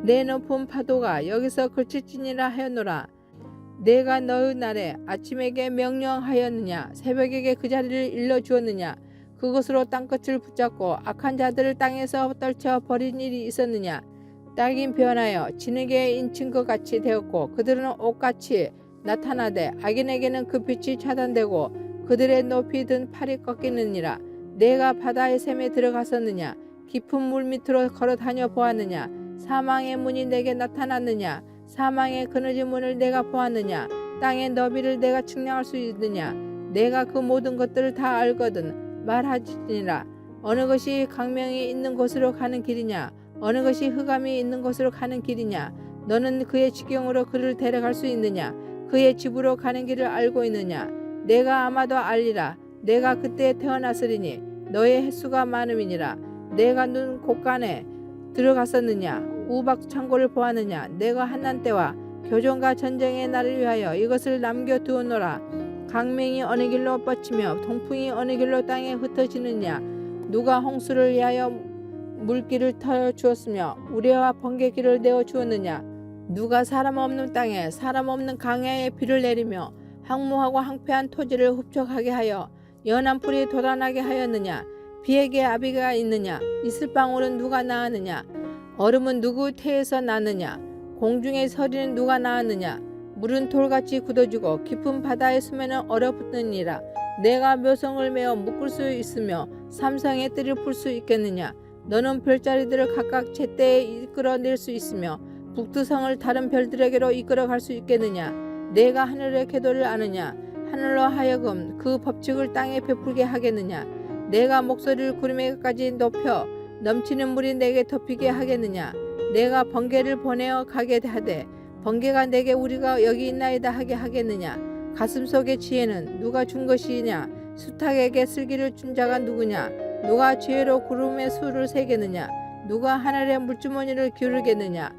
내 높은 파도가 여기서 그칠지니라 하였노라. 내가 너의 날에 아침에게 명령하였느냐? 새벽에게 그 자리를 일러주었느냐? 그것으로 땅끝을 붙잡고 악한 자들을 땅에서 떨쳐 버린 일이 있었느냐? 땅이 변하여 진흙에 인친 것 같이 되었고 그들은 옷같이 나타나되 악인에게는 그 빛이 차단되고 그들의 높이 든 팔이 꺾이느니라. 내가 바다의 샘에 들어갔었느냐? 깊은 물 밑으로 걸어 다녀 보았느냐? 사망의 문이 내게 나타났느냐? 사망의 그늘진 문을 내가 보았느냐? 땅의 너비를 내가 측량할 수 있느냐? 내가 그 모든 것들을 다 알거든 말하지니라. 어느 것이 강명이 있는 곳으로 가는 길이냐? 어느 것이 흑암이 있는 곳으로 가는 길이냐? 너는 그의 지경으로 그를 데려갈 수 있느냐? 그의 집으로 가는 길을 알고 있느냐? 내가 아마도 알리라. 내가 그때 태어났으리니 너의 횟수가 많음이니라. 내가 눈 곳간에 들어갔었느냐? 우박 창고를 보았느냐? 내가 한난 때와 교전과 전쟁의 날을 위하여 이것을 남겨두었노라. 강맹이 어느 길로 뻗치며 동풍이 어느 길로 땅에 흩어지느냐? 누가 홍수를 위하여 물길을 터여 주었으며 우레와 번개길을 내어 주었느냐? 누가 사람 없는 땅에 사람 없는 강야에 비를 내리며 항모하고 항폐한 토지를 흡족하게 하여 연한 풀이 돋아나게 하였느냐? 비에게 아비가 있느냐? 이슬방울은 누가 낳았느냐? 얼음은 누구 태에서 나느냐? 공중의 서리는 누가 낳았느냐? 물은 돌같이 굳어지고 깊은 바다의 수면은 얼어붙느니라. 내가 묘성을 메어 묶을 수 있으며 삼성의 뜰을 풀 수 있겠느냐? 너는 별자리들을 각각 제때에 이끌어낼 수 있으며 북두성을 다른 별들에게로 이끌어갈 수 있겠느냐? 내가 하늘의 궤도를 아느냐? 하늘로 하여금 그 법칙을 땅에 베풀게 하겠느냐? 내가 목소리를 구름에까지 높여 넘치는 물이 내게 덮이게 하겠느냐? 내가 번개를 보내어 가게 하되 번개가 내게 우리가 여기 있나이다 하게 하겠느냐? 가슴속의 지혜는 누가 준 것이냐? 수탉에게 슬기를 준 자가 누구냐? 누가 지혜로 구름의 수를 세겠느냐? 누가 하늘의 물주머니를 기울이겠느냐?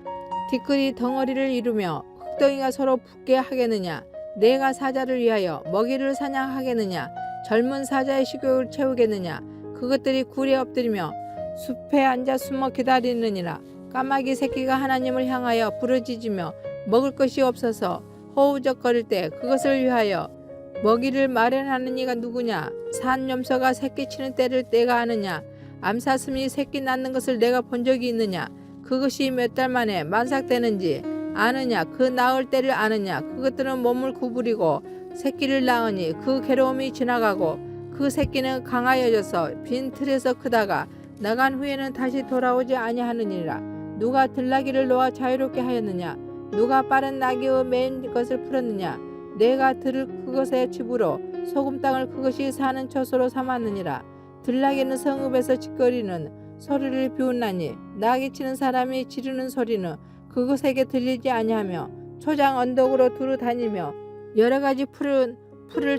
티끌이 덩어리를 이루며 흙덩이가 서로 붙게 하겠느냐? 내가 사자를 위하여 먹이를 사냥하겠느냐? 젊은 사자의 식욕을 채우겠느냐? 그것들이 굴에 엎드리며 숲에 앉아 숨어 기다리느니라. 까마귀 새끼가 하나님을 향하여 부르짖으며 먹을 것이 없어서 허우적거릴 때 그것을 위하여 먹이를 마련하는 이가 누구냐? 산염소가 새끼 치는 때를 내가 아느냐? 암사슴이 새끼 낳는 것을 내가 본 적이 있느냐? 그것이 몇 달 만에 만삭되는지 아느냐? 그 낳을 때를 아느냐? 그것들은 몸을 구부리고 새끼를 낳으니 그 괴로움이 지나가고 그 새끼는 강하여져서 빈 틀에서 크다가 나간 후에는 다시 돌아오지 아니하느니라. 누가 들나귀를 놓아 자유롭게 하였느냐? 누가 빠른 나귀의 맨 것을 풀었느냐? 내가 들을 그것의 집으로 소금 땅을 그것이 사는 처소로 삼았느니라. 들나귀는 성읍에서 짓거리는 소리를 비웃나니 나귀 치는 사람이 지르는 소리는 그것에게 들리지 아니하며 초장 언덕으로 두루 다니며 여러 가지 풀을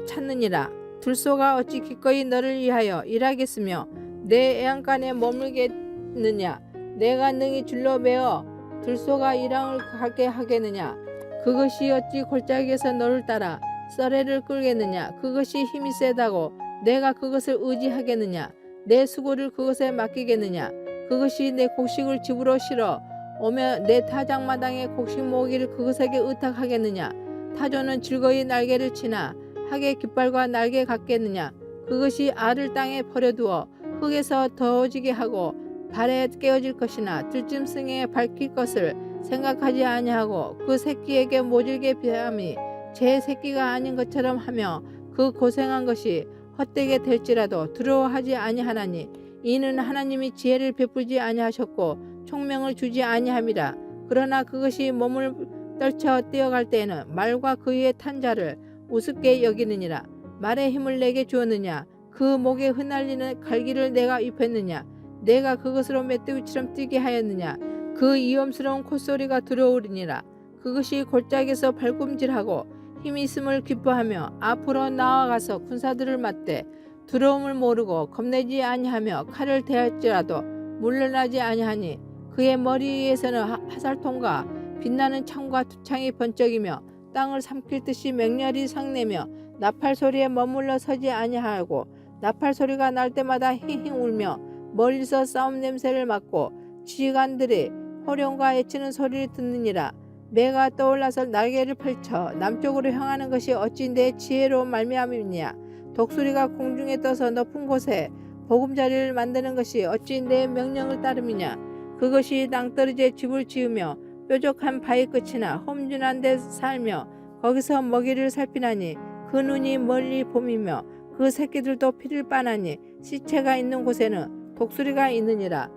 찾느니라. 들소가 어찌 기꺼이 너를 위하여 일하겠으며 내 애양간에 머물겠느냐? 내가 능히 줄로 매어 들소가 일항을 가게 하겠느냐? 그것이 어찌 골짜기에서 너를 따라 썰애를 끌겠느냐? 그것이 힘이 세다고 내가 그것을 의지하겠느냐? 내 수고를 그것에 맡기겠느냐? 그것이 내 곡식을 집으로 실어 오며 내 타작마당에 곡식 모으기를 그것에게 의탁하겠느냐? 타조는 즐거이 날개를 치나 학의 깃발과 날개 같겠느냐? 그것이 알을 땅에 버려두어 흙에서 더워지게 하고 발에 깨어질 것이나 들짐승에 밝힐 것을 생각하지 아니하고 그 새끼에게 모질게 비함이 제 새끼가 아닌 것처럼 하며 그 고생한 것이 헛되게 될지라도 두려워하지 아니하나니 이는 하나님이 지혜를 베풀지 아니하셨고 총명을 주지 아니함이라. 그러나 그것이 몸을 떨쳐 뛰어갈 때에는 말과 그 위에 탄 자를 우습게 여기느니라. 말의 힘을 내게 주었느냐? 그 목에 흩날리는 갈기를 내가 입혔느냐? 내가 그것으로 메뚜기처럼 뛰게 하였느냐? 그 위험스러운 콧소리가 들어오리니라. 그것이 골짜기에서 발꿈질하고 힘이 있음을 기뻐하며 앞으로 나아가서 군사들을 맞대 두려움을 모르고 겁내지 아니하며 칼을 대할지라도 물러나지 아니하니 그의 머리 위에서는 화살통과 빛나는 창과 투창이 번쩍이며 땅을 삼킬 듯이 맹렬히 상내며 나팔 소리에 머물러 서지 아니하고 나팔 소리가 날 때마다 힝힝 울며 멀리서 싸움 냄새를 맡고 지휘관들이 호령과 애치는 소리를 듣느니라. 매가 떠올라서 날개를 펼쳐 남쪽으로 향하는 것이 어찌 내 지혜로 말미암이냐? 독수리가 공중에 떠서 높은 곳에 보금자리를 만드는 것이 어찌 내 명령을 따름이냐? 그것이 낭떠러지에 집을 지으며 뾰족한 바위 끝이나 험준한 데 살며 거기서 먹이를 살피나니 그 눈이 멀리 봄이며 그 새끼들도 피를 빠나니 시체가 있는 곳에는 독수리가 있느니라.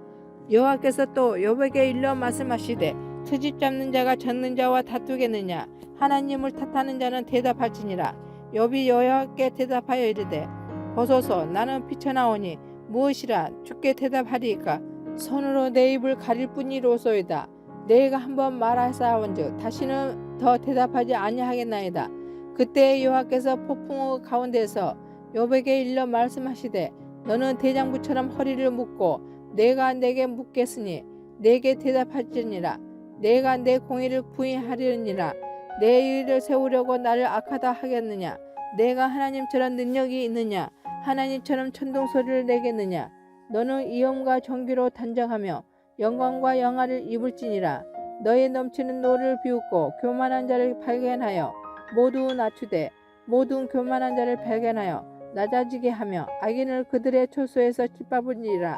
여호와께서 또 욥에게 일러 말씀하시되 트집 잡는 자가 젓는 자와 다투겠느냐? 하나님을 탓하는 자는 대답할지니라. 욥이 여호와께 대답하여 이르되 보소서 나는 피쳐나오니 무엇이라 주께 대답하리이까? 손으로 내 입을 가릴 뿐이로소이다. 내가 한번 말하사온즉 다시는 더 대답하지 아니하겠나이다. 그때 여호와께서 폭풍 가운데서 욥에게 일러 말씀하시되 너는 대장부처럼 허리를 묶고 내가 내게 묻겠으니 내게 대답할지니라. 내가 내 공의를 부인하려니라. 내 일을 세우려고 나를 악하다 하겠느냐. 내가 하나님처럼 능력이 있느냐. 하나님처럼 천둥소리를 내겠느냐. 너는 이음과 정기로 단정하며 영광과 영화를 입을지니라. 너의 넘치는 노를 비웃고 교만한 자를 발견하여 모두 낮추되 모든 교만한 자를 발견하여 낮아지게 하며 악인을 그들의 초소에서 짓밟으니라.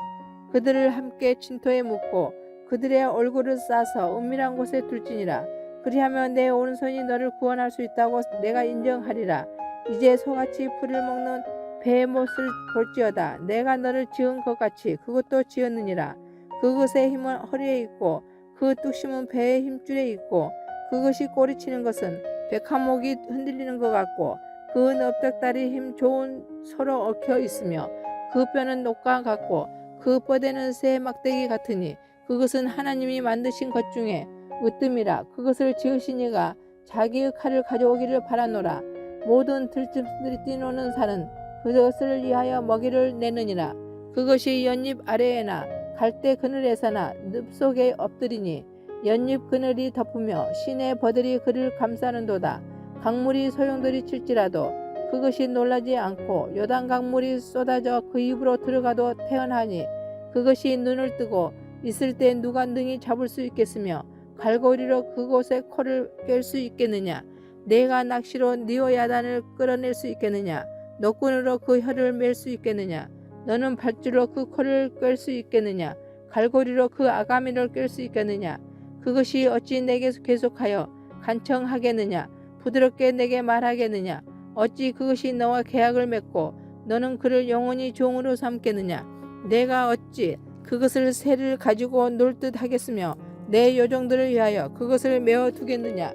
그들을 함께 진토에 묻고 그들의 얼굴을 싸서 은밀한 곳에 둘지니라. 그리하면 내 오른손이 너를 구원할 수 있다고 내가 인정하리라. 이제 소같이 풀을 먹는 배의 못을 볼지어다. 내가 너를 지은 것 같이 그것도 지었느니라. 그것의 힘은 허리에 있고 그 뚝심은 배의 힘줄에 있고 그것이 꼬리치는 것은 백합목이 흔들리는 것 같고 그 넓적다리 힘 좋은 서로 얽혀 있으며 그 뼈는 녹과 같고 그 뻗에는 새 막대기 같으니 그것은 하나님이 만드신 것 중에 으뜸이라. 그것을 지으신 이가 자기의 칼을 가져오기를 바라노라. 모든 들짐승들이 뛰노는 산은 그것을 위하여 먹이를 내느니라. 그것이 연잎 아래에나 갈대 그늘에서나 늪속에 엎드리니 연잎 그늘이 덮으며 시내 버들이 그를 감싸는도다. 강물이 소용돌이 칠지라도 그것이 놀라지 않고 요단 강물이 쏟아져 그 입으로 들어가도 태어나니 그것이 눈을 뜨고 있을 때 누가 능히 잡을 수 있겠으며 갈고리로 그곳에 코를 깰 수 있겠느냐. 내가 낚시로 니오야단을 끌어낼 수 있겠느냐. 노끈으로 그 혀를 맬 수 있겠느냐. 너는 밧줄로 그 코를 꿰 수 있겠느냐. 갈고리로 그 아가미를 깰 수 있겠느냐. 그것이 어찌 내게 계속하여 간청하겠느냐. 부드럽게 내게 말하겠느냐. 어찌 그것이 너와 계약을 맺고 너는 그를 영원히 종으로 삼겠느냐. 내가 어찌 그것을 새를 가지고 놀 듯 하겠으며 내 요정들을 위하여 그것을 메어 두겠느냐.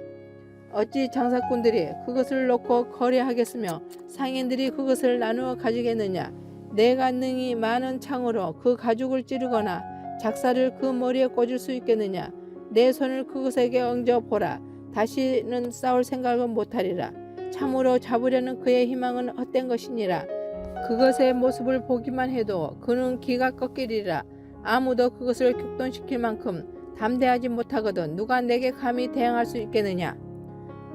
어찌 장사꾼들이 그것을 놓고 거래하겠으며 상인들이 그것을 나누어 가지겠느냐. 내가 능히 많은 창으로 그 가죽을 찌르거나 작사를 그 머리에 꽂을 수 있겠느냐. 내 손을 그것에게 얹어 보라. 다시는 싸울 생각은 못하리라. 참으로 잡으려는 그의 희망은 헛된 것이니라. 그것의 모습을 보기만 해도 그는 기가 꺾이리라. 아무도 그것을 격동시킬 만큼 담대하지 못하거든 누가 내게 감히 대항할 수 있겠느냐.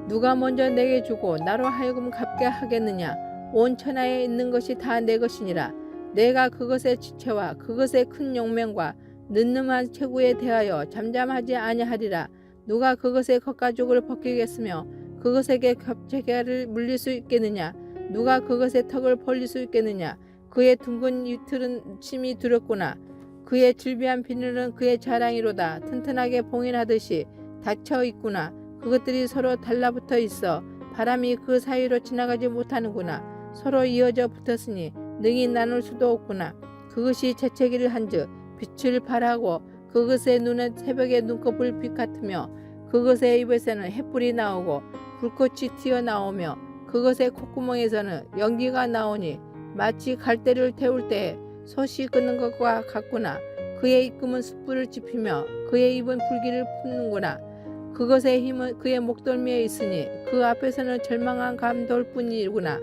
누가 먼저 내게 주고 나로 하여금 갚게 하겠느냐. 온 천하에 있는 것이 다 내 것이니라. 내가 그것의 지체와 그것의 큰 용맹과 늠름한 체구에 대하여 잠잠하지 아니하리라. 누가 그것의 겉가죽을 벗기겠으며 그것에게 겹체가를 물릴 수 있겠느냐. 누가 그것의 턱을 벌릴 수 있겠느냐. 그의 둥근 이틀은 심히 두렵구나. 그의 질비한 비늘은 그의 자랑이로다. 튼튼하게 봉인하듯이 닫혀 있구나. 그것들이 서로 달라붙어 있어 바람이 그 사이로 지나가지 못하는구나. 서로 이어져 붙었으니 능히 나눌 수도 없구나. 그것이 재채기를 한즉 빛을 발하고 그것의 눈은 새벽의 눈꺼풀 빛 같으며 그것의 입에서는 햇불이 나오고 불꽃이 튀어나오며 그것의 콧구멍에서는 연기가 나오니 마치 갈대를 태울 때에 솥이 끄는 것과 같구나. 그의 입금은 숯불을 지피며 그의 입은 불길을 품는구나. 그것의 힘은 그의 목덜미에 있으니 그 앞에서는 절망한 감돌뿐이구나.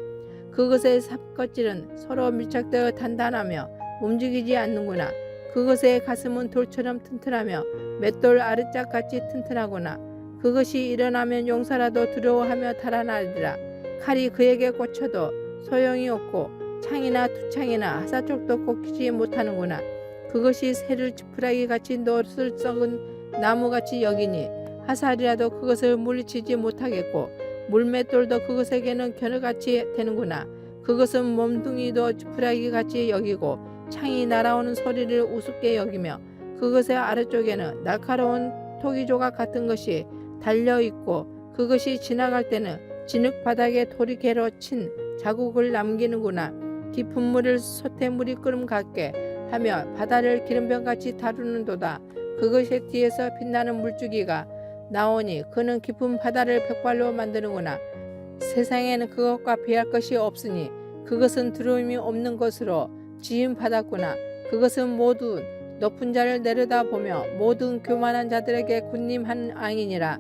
그것의 삽껍질은 서로 밀착되어 단단하며 움직이지 않는구나. 그것의 가슴은 돌처럼 튼튼하며 맷돌 아랫짝같이 튼튼하구나. 그것이 일어나면 용사라도 두려워하며 달아나리라. 칼이 그에게 꽂혀도 소용이 없고 창이나 투창이나 하사쪽도 꽂히지 못하는구나. 그것이 새를 지푸라기같이 노릇을 썩은 나무같이 여기니 화살이라도 그것을 물리치지 못하겠고 물맷돌도 그것에게는 겨누같이 되는구나. 그것은 몸뚱이도 지푸라기같이 여기고 창이 날아오는 소리를 우습게 여기며 그것의 아래쪽에는 날카로운 토기조각 같은 것이 달려있고 그것이 지나갈 때는 진흙 바닥에 돌이 개로 친 자국을 남기는구나. 깊은 물을 솥에물이 끓음 같게 하며 바다를 기름병같이 다루는도다. 그것의 뒤에서 빛나는 물줄기가 나오니 그는 깊은 바다를 백발로 만드는구나. 세상에는 그것과 비할 것이 없으니 그것은 두려움이 없는 것으로 지음 받았구나. 그것은 모두 높은 자를 내려다보며 모든 교만한 자들에게 군림한 왕이니라.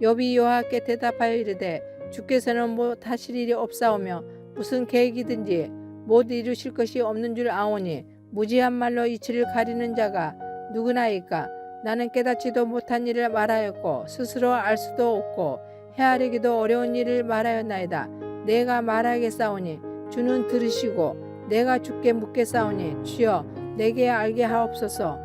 욥이 여호와께 대답하여 이르되 주께서는 못하실 일이 없사오며 무슨 계획이든지 못 이루실 것이 없는 줄 아오니 무지한 말로 이치를 가리는 자가 누구나이까. 나는 깨닫지도 못한 일을 말하였고 스스로 알 수도 없고 헤아리기도 어려운 일을 말하였나이다. 내가 말하겠사오니 주는 들으시고 내가 주께 묻겠사오니 주여 내게 알게 하옵소서.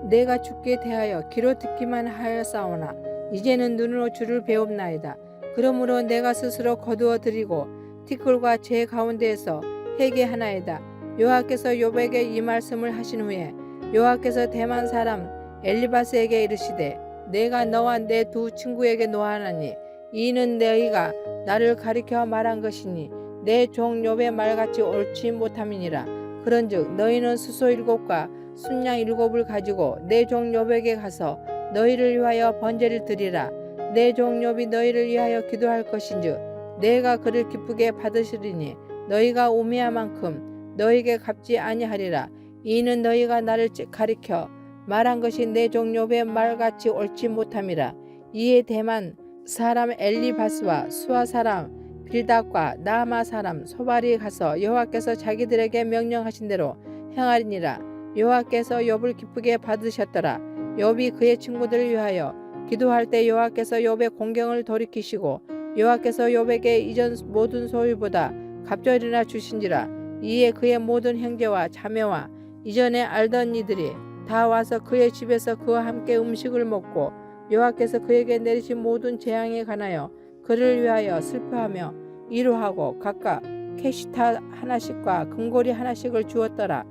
내가 주께 대하여 귀로 듣기만 하였사오나 이제는 눈으로 주를 배웁나이다. 그러므로 내가 스스로 거두어 드리고 티끌과 제 가운데에서 회개하나이다. 여호와께서 욥에게 이 말씀을 하신 후에 여호와께서 대만 사람 엘리바스에게 이르시되 내가 너와 내 두 친구에게 노하나니 이는 너희가 나를 가리켜 말한 것이니 내 종 욥의 말같이 옳지 못함이니라. 그런즉 너희는 수소 7과 순양 7을 가지고 내 종 욥에게 가서 너희를 위하여 번제를 드리라. 내 종 욥이 너희를 위하여 기도할 것인즉 내가 그를 기쁘게 받으시리니 너희가 우매한 만큼 너희에게 갚지 아니하리라. 이는 너희가 나를 가리켜 말한 것이 내 종 욥의 말같이 옳지 못함이라. 이에 대만 사람 엘리바스와 수아 사람 빌닷과 나아마 사람 소발이 가서 여호와께서 자기들에게 명령하신 대로 행하리니라. 여호와께서 욥을 기쁘게 받으셨더라. 욥이 그의 친구들을 위하여 기도할 때 여호와께서 욥의 공경을 돌이키시고 여호와께서 욥에게 이전 모든 소유보다 갑절이나 주신지라. 이에 그의 모든 형제와 자매와 이전에 알던 이들이 다 와서 그의 집에서 그와 함께 음식을 먹고 여호와께서 그에게 내리신 모든 재앙에 관하여 그를 위하여 슬퍼하며 이루하고 각각 캐시타 하나씩과 금고리 하나씩을 주었더라.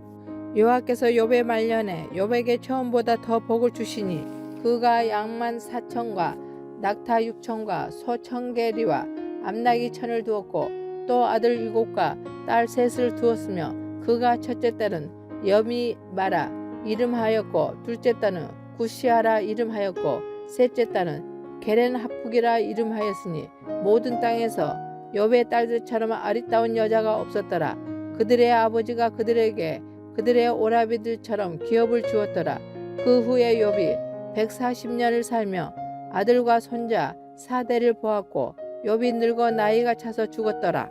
여호와께서 욥의 말년에 욥에게 처음보다 더 복을 주시니 그가 양만 4천과 낙타 6천과 소 1,000개리와 암나기 1,000을 두었고 또 아들 7과 딸 3을 두었으며 그가 첫째 딸은 여미마라 이름하였고 둘째 딸은 구시아라 이름하였고 셋째 딸은 게렌하프기라 이름하였으니 모든 땅에서 욥의 딸들처럼 아리따운 여자가 없었더라. 그들의 아버지가 그들에게 그들의 오라비들처럼 기업을 주었더라. 그 후에 욥이 140년을 살며 아들과 손자 4대를 보았고 욥이 늙어 나이가 차서 죽었더라.